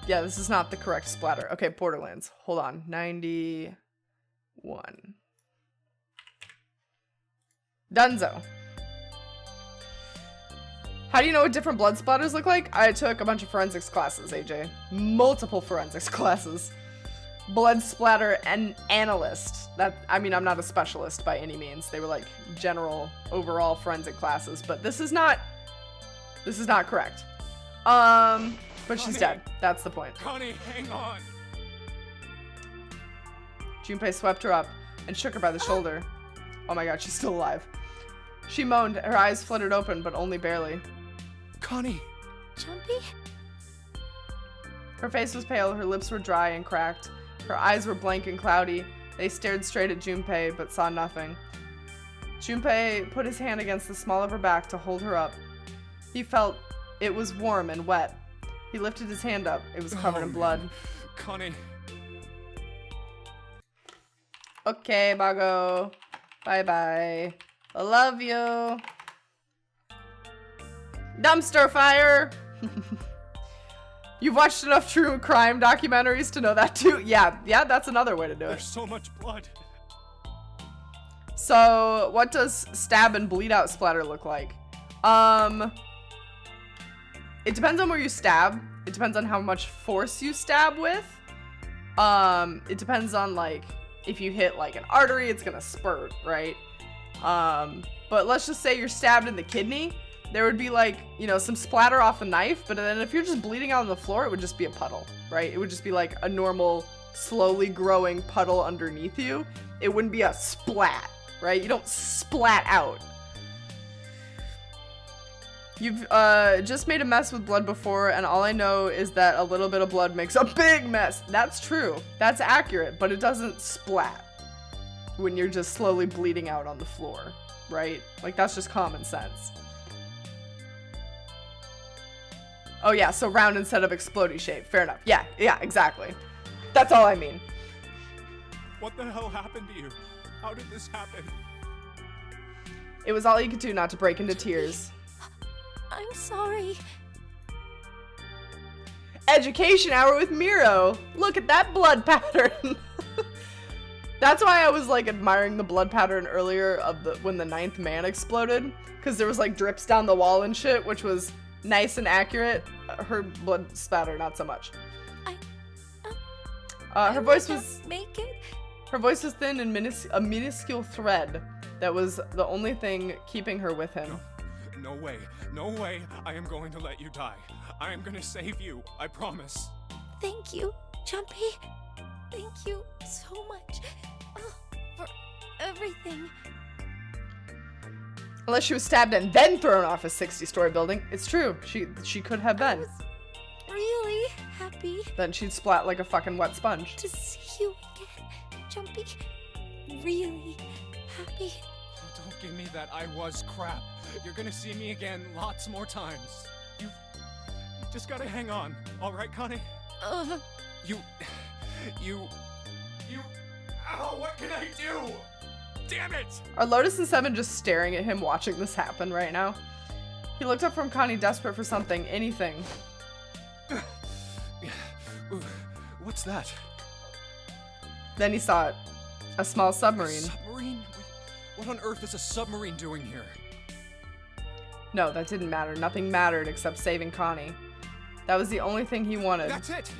Yeah, this is not the correct splatter. Okay, Borderlands. Hold on. 91. Dunzo. How do you know what different blood splatters look like? I took a bunch of forensics classes, AJ. Multiple forensics classes. Blood splatter and analyst. I mean, I'm not a specialist by any means. They were like general overall forensic classes, but this is not correct. But she's dead. That's the point. Connie, hang on. Junpei swept her up and shook her by the shoulder. Oh my god, she's still alive. She moaned. Her eyes fluttered open, but only barely. Connie! Jumpy? Her face was pale, her lips were dry and cracked. Her eyes were blank and cloudy. They stared straight at Junpei, but saw nothing. Junpei put his hand against the small of her back to hold her up. He felt it was warm and wet. He lifted his hand up. It was covered in blood. Connie. Okay, Bago. Bye-bye. I love you. Dumpster fire! You've watched enough true crime documentaries to know that too. Yeah, that's another way to do it. There's so much blood. So, what does stab and bleed out splatter look like? It depends on where you stab. It depends on how much force you stab with. It depends on, like, if you hit, like, an artery, it's gonna spurt, right? But let's just say you're stabbed in the kidney. There would be, like, you know, some splatter off the knife, but then if you're just bleeding out on the floor, it would just be a puddle, right? It would just be, like, a normal, slowly growing puddle underneath you. It wouldn't be a splat, right? You don't splat out. You've just made a mess with blood before, and all I know is that a little bit of blood makes a big mess. That's true. That's accurate, but it doesn't splat when you're just slowly bleeding out on the floor, right? Like, that's just common sense. Oh yeah, so round instead of explodey shape. Fair enough. Yeah, exactly. That's all I mean. What the hell happened to you? How did this happen? It was all you could do not to break into tears. I'm sorry. Education hour with Miro. Look at that blood pattern. That's why I was like admiring the blood pattern earlier of when the 9th man exploded, because there was like drips down the wall and shit, which was nice and accurate. Her blood spatter, not so much. Her voice was make it. Her voice was thin and a minuscule thread that was the only thing keeping her with him. No way. No way. I am going to let you die. I am going to save you. I promise. Thank you, Jumpy. Thank you so much for everything. Unless she was stabbed and then thrown off a 60-story building. It's true. She could have been. I was really happy. Then she'd splat like a fucking wet sponge. To see you again, Jumpy. really happy? Oh, don't give me that I was crap. You're gonna see me again lots more times. You just gotta hang on, all right, Connie? You... Ow, what can I do? Damn it! Are Lotus and Seven just staring at him watching this happen right now? He looked up from Connie, desperate for something, anything. What's that? Then he saw it. A small submarine. Submarine? What on earth is a submarine doing here? No, that didn't matter. Nothing mattered except saving Connie. That was the only thing he wanted. That's it!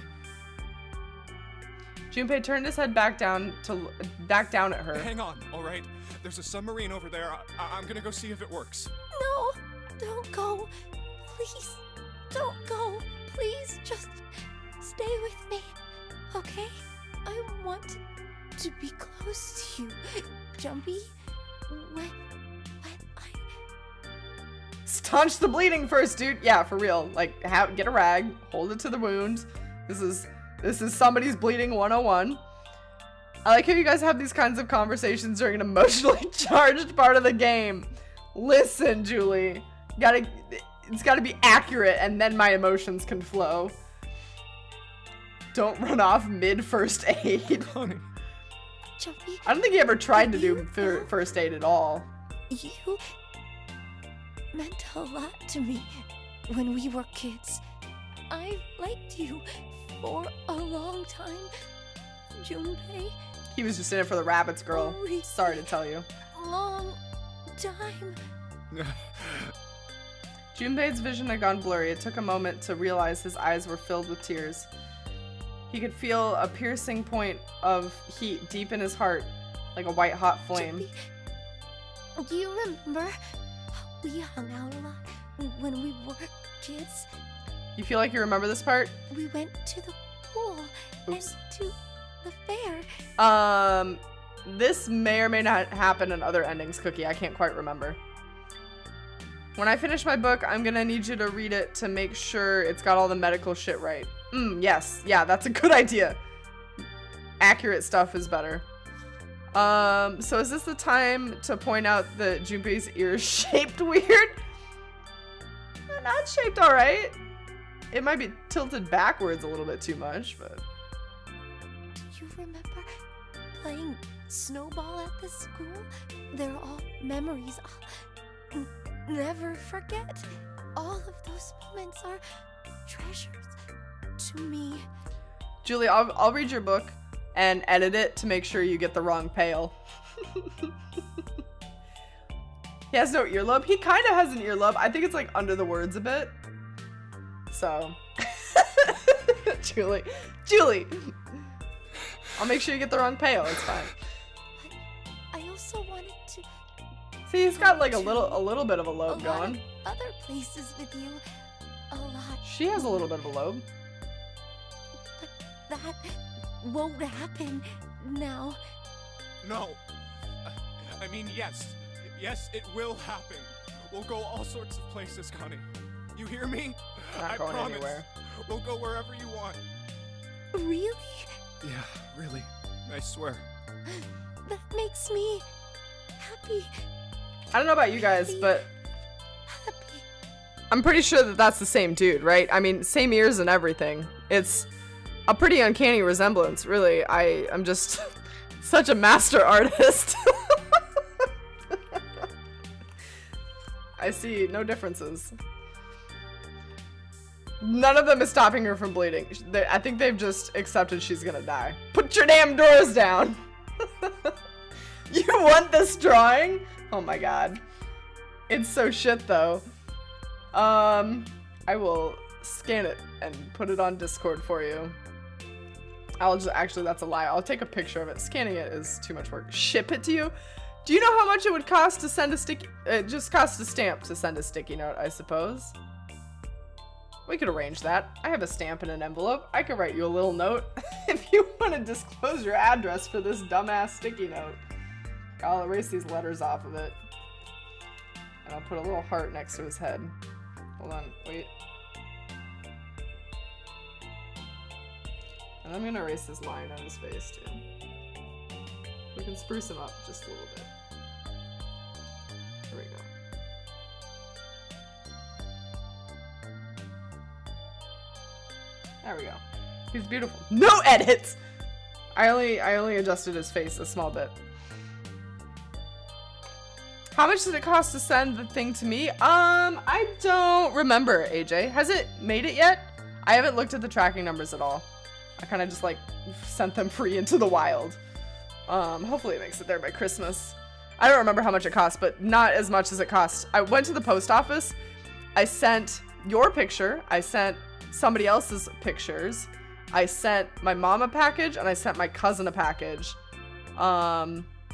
Junpei turned his head back down at her. Hang on, all right? There's a submarine over there. I'm gonna go see if it works. No, don't go. Please, don't go. Please, just stay with me, okay? I want to be close to you, Jumpy. When I... Staunch the bleeding first, dude. Yeah, for real. Like, get a rag, hold it to the wound. This is somebody's bleeding 101. I like how you guys have these kinds of conversations during an emotionally charged part of the game. Listen, Julie. It's gotta be accurate, and then my emotions can flow. Don't run off mid-first aid. Jumpy, I don't think he ever tried to do first aid at all. You meant a lot to me when we were kids. I liked you for a long time, Junpei. He was just in it for the rabbits, girl. Sorry to tell you. Long time. Junpei's vision had gone blurry. It took a moment to realize his eyes were filled with tears. He could feel a piercing point of heat deep in his heart, like a white-hot flame. Junpei, do you remember how we hung out a lot when we were kids? You feel like you remember this part? We went to the pool and to the fair. This may or may not happen in other endings, Cookie. I can't quite remember. When I finish my book, I'm gonna need you to read it to make sure it's got all the medical shit right. Yes. Yeah, that's a good idea. Accurate stuff is better. So is this the time to point out that Junpei's ear is shaped weird? Not shaped alright. It might be tilted backwards a little bit too much, but... Do you remember playing snowball at the school? They're all memories I'll never forget. All of those moments are treasures to me. Julie, I'll read your book and edit it to make sure you get the wrong pail. He has no earlobe. He kind of has an earlobe. I think it's like under the words a bit. So, Julie, I'll make sure you get the wrong pail. It's fine. I also wanted to. See, he's got like a little bit of a lobe going. Other places with you, a lot. She has a little bit of a lobe. But that won't happen now. No. I mean, yes. Yes, it will happen. We'll go all sorts of places, Connie. You hear me? Not going promise. anywhere. We'll go wherever you want. Really? Yeah, really. I swear. That makes me happy. I don't know about you guys, but I'm pretty sure that that's the same dude, right? I mean, same ears and everything. It's a pretty uncanny resemblance, really. I'm just such a master artist. I see no differences. None of them is stopping her from bleeding. I think they've just accepted she's gonna die. Put your damn doors down! You want this drawing? Oh my god. It's so shit though. I will scan it and put it on Discord for you. Actually, that's a lie. I'll take a picture of it. Scanning it is too much work. Ship it to you? Do you know how much it would cost to send a sticky... It just costs a stamp to send a sticky note, I suppose. We could arrange that. I have a stamp in an envelope. I could write you a little note if you want to disclose your address for this dumbass sticky note. I'll erase these letters off of it. And I'll put a little heart next to his head. Hold on, wait. And I'm gonna erase this line on his face too. We can spruce him up just a little bit. Here we go. There we go. He's beautiful. No edits! I only adjusted his face a small bit. How much did it cost to send the thing to me? I don't remember, AJ. Has it made it yet? I haven't looked at the tracking numbers at all. I kind of just like sent them free into the wild. Hopefully it makes it there by Christmas. I don't remember how much it cost, but not as much as it cost. I went to the post office. I sent your picture. I sent somebody else's pictures. I sent my mom a package and I sent my cousin a package.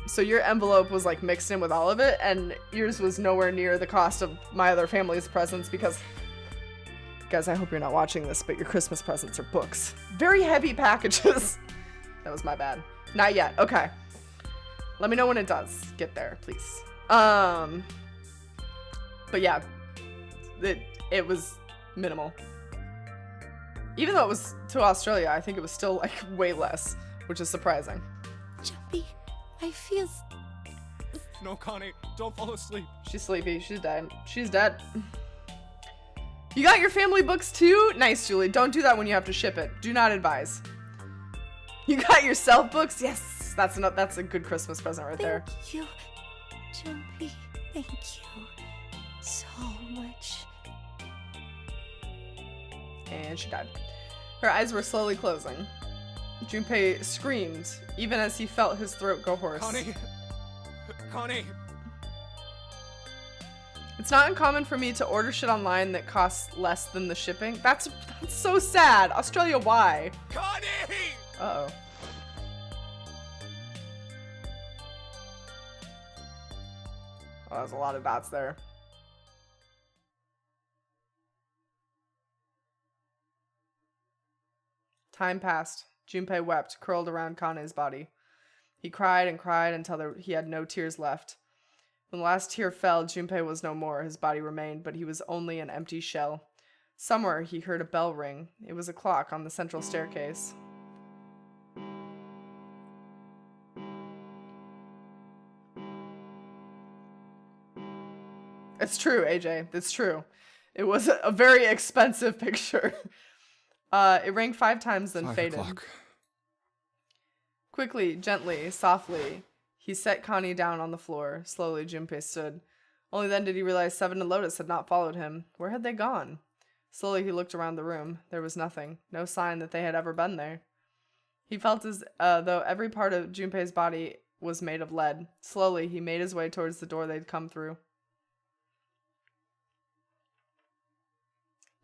So your envelope was like mixed in with all of it, and yours was nowhere near the cost of my other family's presents because, guys, I hope you're not watching this, but your Christmas presents are books. Very heavy packages. That was my bad. Not yet. Okay. Let me know when it does get there, please. But yeah, it was minimal. Even though it was to Australia, I think it was still like way less, which is surprising. Jumpy, I feel... No, Connie, don't fall asleep. She's sleepy. She's dead. She's dead. You got your family books too? Nice, Julie. Don't do that when you have to ship it. Do not advise. You got yourself books? Yes. That's a good Christmas present right there. Thank you, Jumpy. Thank you so much. And she died. Her eyes were slowly closing. Junpei screamed, even as he felt his throat go hoarse. Connie! Connie! It's not uncommon for me to order shit online that costs less than the shipping. That's so sad. Australia, why? Connie! Uh-oh. Oh, there's a lot of dots there. Time passed. Junpei wept, curled around Kane's body. He cried and cried until he had no tears left. When the last tear fell, Junpei was no more. His body remained, but he was only an empty shell. Somewhere he heard a bell ring. It was a clock on the central staircase. It's true, AJ. It's true. It was a very expensive picture. It rang 5 times, then 5 faded. o'clock. Quickly, gently, softly, he set Connie down on the floor. Slowly, Junpei stood. Only then did he realize Seven and Lotus had not followed him. Where had they gone? Slowly, he looked around the room. There was nothing. No sign that they had ever been there. He felt as though every part of Junpei's body was made of lead. Slowly, he made his way towards the door they'd come through.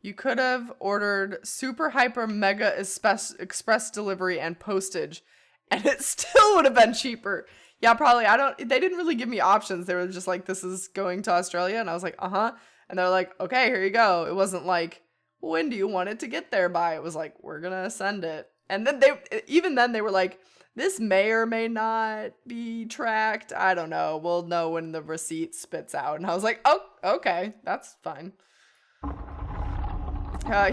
You could have ordered super hyper mega express delivery and postage, and it still would have been cheaper. Yeah, probably. They didn't really give me options. They were just like, this is going to Australia. And I was like, uh-huh. And they're like, okay, here you go. It wasn't like, when do you want it to get there by? It was like, we're going to send it. And then they were like, this may or may not be tracked. I don't know. We'll know when the receipt spits out. And I was like, oh, okay, that's fine.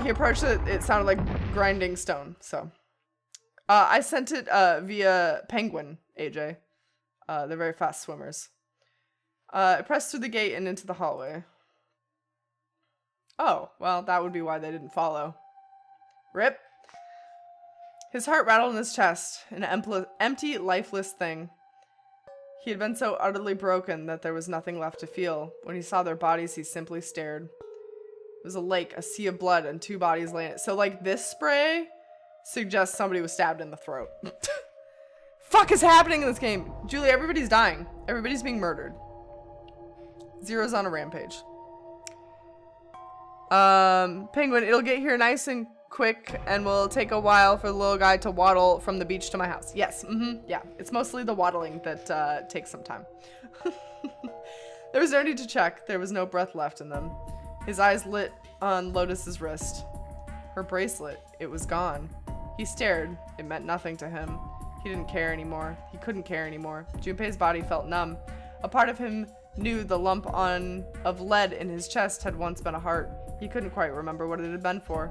He approached it. It sounded like grinding stone. So I sent it via Penguin, AJ. They're very fast swimmers. I pressed through the gate and into the hallway. Oh, well, that would be why they didn't follow. Rip. His heart rattled in his chest, an empty, lifeless thing. He had been so utterly broken that there was nothing left to feel. When he saw their bodies, he simply stared. It was a lake, a sea of blood, and 2 bodies laying. So, like, this spray suggests somebody was stabbed in the throat. Fuck is happening in this game? Julie, everybody's dying. Everybody's being murdered. Zero's on a rampage. Penguin, it'll get here nice and quick, and will take a while for the little guy to waddle from the beach to my house. Yes, yeah. It's mostly the waddling that takes some time. There was no need to check. There was no breath left in them. His eyes lit on Lotus's wrist. Her bracelet, it was gone. He stared. It meant nothing to him. He didn't care anymore. He couldn't care anymore. Junpei's body felt numb. A part of him knew the lump of lead in his chest had once been a heart. He couldn't quite remember what it had been for.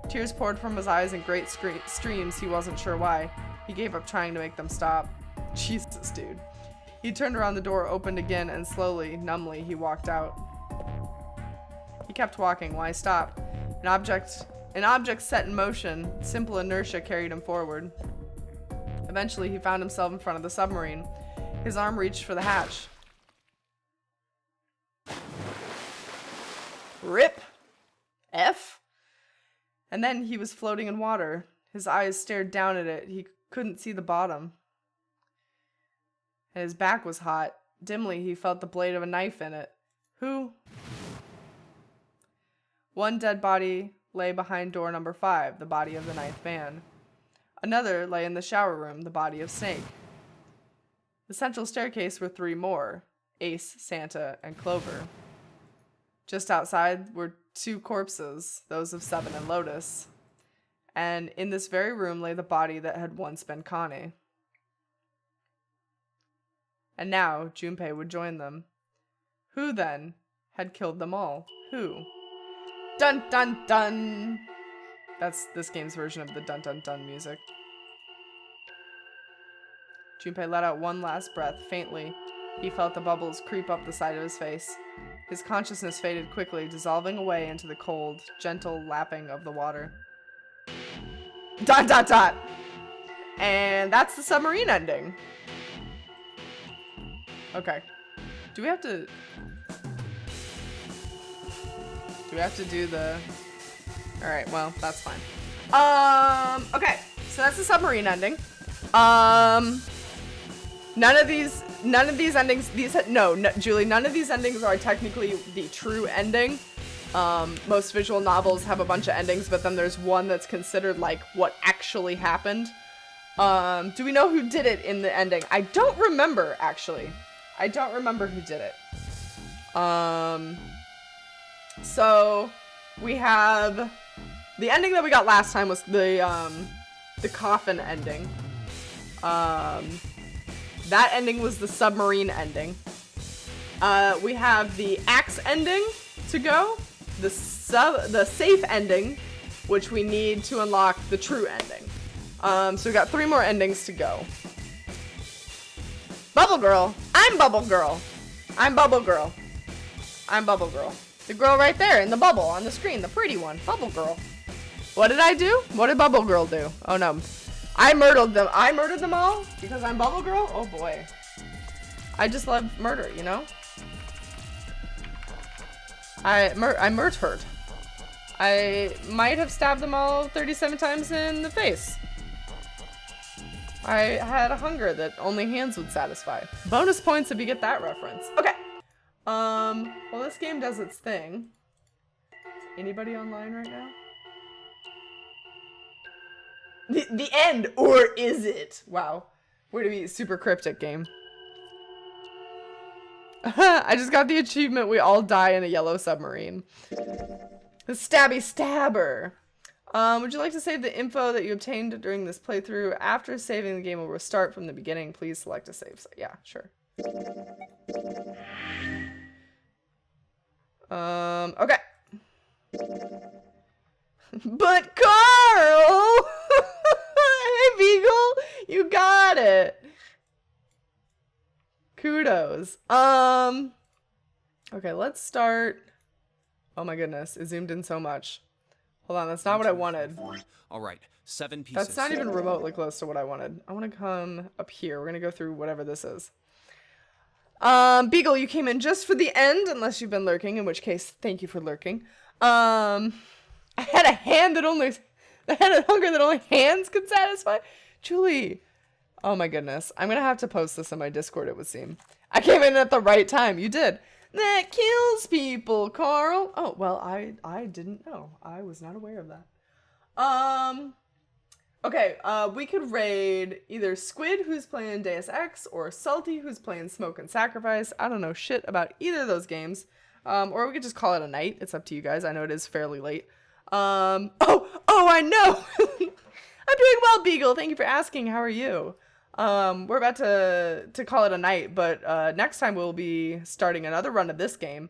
Tears poured from his eyes in great streams. He wasn't sure why. He gave up trying to make them stop. Jesus, dude. He turned around, the door opened again, and slowly, numbly, he walked out. He kept walking. Why stop? An object set in motion. Simple inertia carried him forward. Eventually, he found himself in front of the submarine. His arm reached for the hatch. Rip. F. And then he was floating in water. His eyes stared down at it. He couldn't see the bottom. And his back was hot. Dimly, he felt the blade of a knife in it. Who? One dead body lay behind door number 5, the body of the 9th man. Another lay in the shower room, the body of Snake. The central staircase were 3 more, Ace, Santa, and Clover. Just outside were 2 corpses, those of 7 and Lotus. And in this very room lay the body that had once been Connie. And now Junpei would join them. Who, then, had killed them all? Who? Dun dun dun! That's this game's version of the dun dun dun music. Junpei let out one last breath, faintly. He felt the bubbles creep up the side of his face. His consciousness faded quickly, dissolving away into the cold, gentle lapping of the water. Dot dot dot! And that's the submarine ending. Okay. Do we have to do the... Alright, well, that's fine. Okay. So that's the submarine ending. None of these endings, Julie, none of these endings are technically the true ending. Most visual novels have a bunch of endings, but then there's one that's considered like what actually happened. Do we know who did it in the ending? I don't remember, actually. I don't remember who did it. So we have the ending that we got last time was the coffin ending. That ending was the submarine ending. We have the axe ending to go, the safe ending, which we need to unlock the true ending. So we got 3 more endings to go. Bubble Girl. I'm Bubble Girl. I'm Bubble Girl. I'm Bubble Girl. The girl right there in the bubble on the screen, the pretty one. Bubble Girl. What did I do? What did Bubble Girl do? Oh no. I murdered them. I murdered them all because I'm Bubble Girl? Oh boy. I just love murder, you know? I murdered. I might have stabbed them all 37 times in the face. I had a hunger that only hands would satisfy. Bonus points if you get that reference. Okay. Well, this game does its thing. Is anybody online right now? The end, or is it? Wow. Way to be super cryptic, game. I just got the achievement, we all die in a yellow submarine. The stabby stabber. Would you like to save the info that you obtained during this playthrough? After saving, the game will restart from the beginning. Please select a save. Yeah, sure. Okay. But Carl! Hey, Beagle! You got it! Kudos. Okay, let's start. Oh my goodness, it zoomed in so much. Hold on, that's not what I wanted. All right, 7 pieces. That's not even remotely close to what I wanted. I want to come up here. We're going to go through whatever this is. Beagle, you came in just for the end, unless you've been lurking, in which case, thank you for lurking. I had a hand that only... I had a hunger that only hands could satisfy? Julie. Oh my goodness. I'm going to have to post this on my Discord, it would seem. I came in at the right time. You did. That kills people, Carl. Oh, well, I didn't know. I was not aware of that. Okay, we could raid either Squid, who's playing Deus Ex, or Salty, who's playing Smoke and Sacrifice. I don't know shit about either of those games. Or we could just call it a night. It's up to you guys. I know it is fairly late. Oh, I know! I'm doing well, Beagle. Thank you for asking. How are you? We're about to call it a night, but next time we'll be starting another run of this game.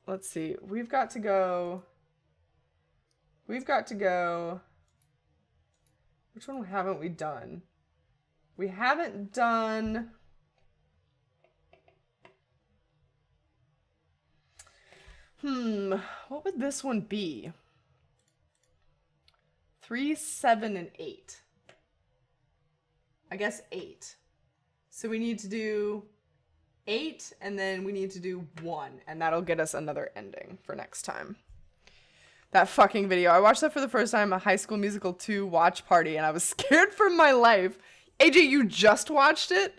Let's see. We've got to go Which one haven't we done? We haven't done... What would this one be? 3, 7, and 8. I guess 8. So we need to do 8, and then we need to do 1, and that'll get us another ending for next time. That fucking video. I watched that for the first time at High School Musical 2 watch party, and I was scared for my life. AJ, you just watched it?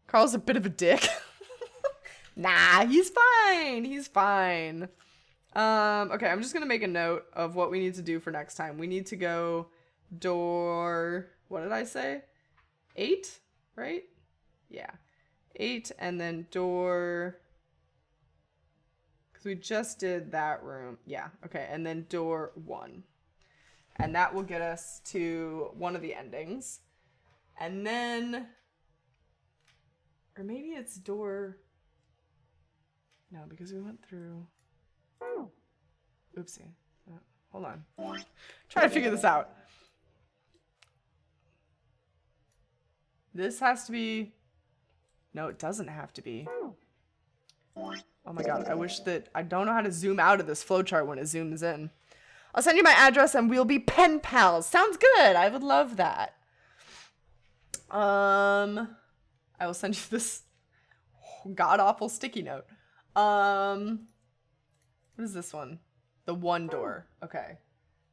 Carl's a bit of a dick. Nah, he's fine. He's fine. Okay, I'm just gonna make a note of what we need to do for next time. We need to go door... What did I say? 8, right? Yeah. 8, and then door... Because we just did that room. Yeah, okay, and then door 1. And that will get us to one of the endings. And then... Or maybe it's door... No, because we went through... Oopsie. Hold on. Trying to figure this out. This has to be... No, it doesn't have to be. Oh my god, I wish that... I don't know how to zoom out of this flowchart when it zooms in. I'll send you my address and we'll be pen pals. Sounds good. I would love that. I will send you this god-awful sticky note. What is this one? The 1 door. Okay.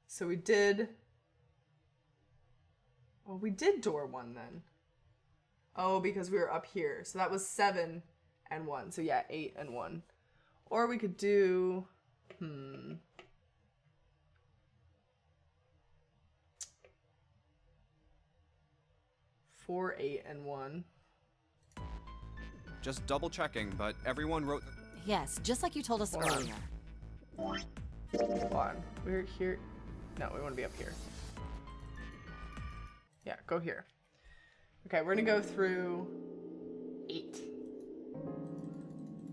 So we did... Well, we did door 1 then. Oh, because we were up here. So that was 7 and 1. So yeah, 8 and 1. Or we could do... 4, 8, and 1. Just double checking, but everyone wrote... Yes, just like you told us earlier. Hold on. We're here. No, we want to be up here. Yeah, go here. Okay, we're gonna go through 8.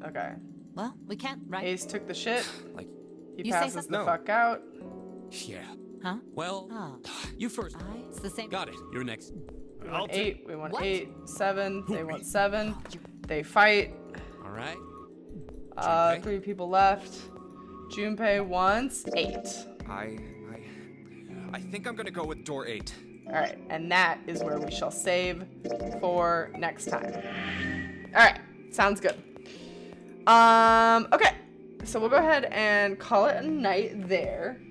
Okay. Well, we can't, right? Ace took the shit. Like, he passes the fuck out. Yeah. Huh? Well, you first. It's the same. Got it. You're next. We want 8. We want 8. 7. They want 7. They fight. All right. 3 people left. Junpei wants 8. I think I'm gonna go with door 8. Alright, and that is where we shall save for next time. Alright, sounds good. Okay, so we'll go ahead and call it a night there.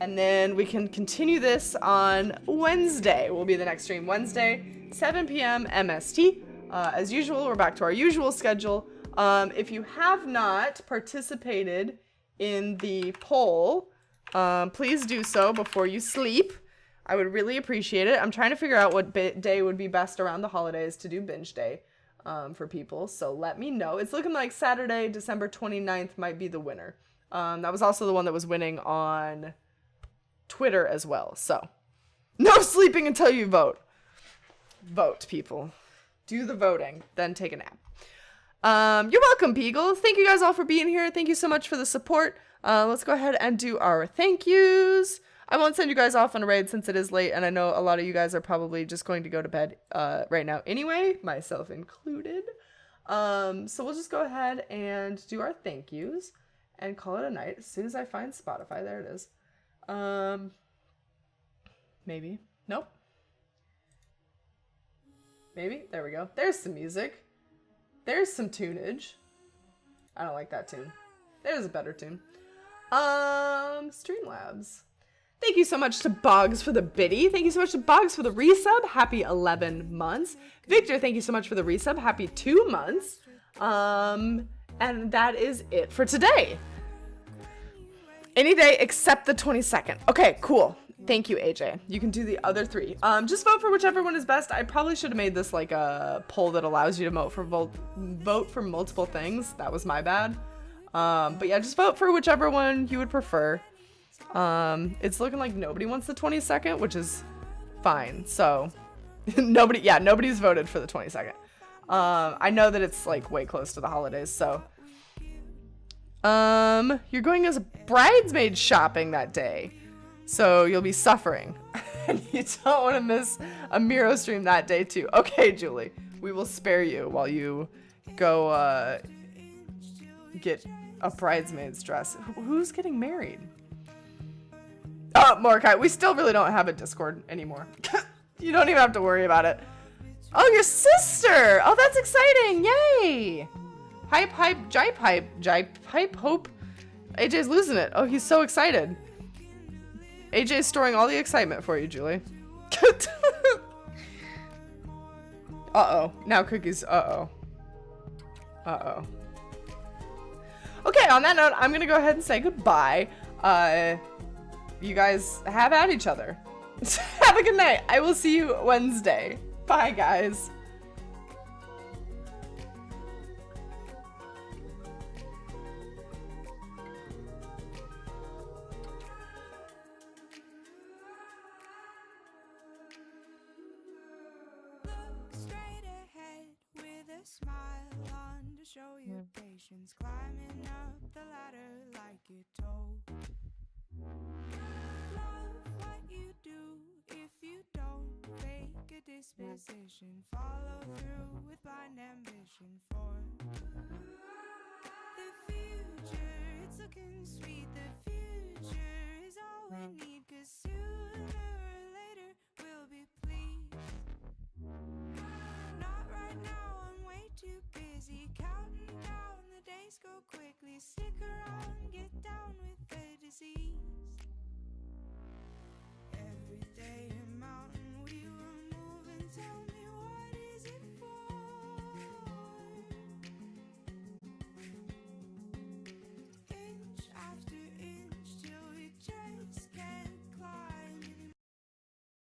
And then we can continue this on Wednesday. Will be the next stream. Wednesday, 7 p.m. MST. As usual, we're back to our usual schedule. If you have not participated in the poll, please do so before you sleep. I would really appreciate it. I'm trying to figure out what day would be best around the holidays to do binge day for people. So let me know. It's looking like Saturday, December 29th might be the winner. That was also the one that was winning on Twitter as well. So no sleeping until you vote. Vote, people. Do the voting, then take a nap. You're welcome, Beagle. Thank you guys all for being here. Thank you so much for the support. Let's go ahead and do our thank yous. I won't send you guys off on a raid since it is late, and I know a lot of you guys are probably just going to go to bed right now anyway, myself included. So we'll just go ahead and do our thank yous and call it a night. As soon as I find Spotify, there it is. Maybe. Nope. Maybe. There we go. There's some music. There's some tunage. I don't like that tune. There's a better tune. Streamlabs. Thank you so much to Boggs for the biddy. Thank you so much to Boggs for the resub. Happy 11 months. Victor, thank you so much for the resub. Happy 2 months. And that is it for today. Any day except the 22nd. Okay, cool. Thank you, AJ. You can do the other 3. Just vote for whichever one is best. I probably should have made this like a poll that allows you to vote for multiple things. That was my bad. But yeah, just vote for whichever one you would prefer. It's looking like nobody wants the 22nd, which is fine. So nobody's voted for the 22nd. I know that it's like way close to the holidays, so you're going as bridesmaid shopping that day. So you'll be suffering. And you don't want to miss a Miro stream that day too. Okay, Julie. We will spare you while you go get a bridesmaid's dress. Who's getting married? Oh, Mordecai, we still really don't have a Discord anymore. You don't even have to worry about it. Oh, your sister! Oh, that's exciting! Yay! Hype, hype, jipe, hype, hope. AJ's losing it. Oh, he's so excited. AJ's storing all the excitement for you, Julie. Uh-oh. Now Cookie's uh-oh. Uh-oh. Okay, on that note, I'm gonna go ahead and say goodbye. You guys have at each other. Have a good night. I will see you Wednesday. Bye, guys. Smile on to show your patience, climbing up the ladder like you're told. Love what you do. If you don't fake a disposition, follow through with blind ambition for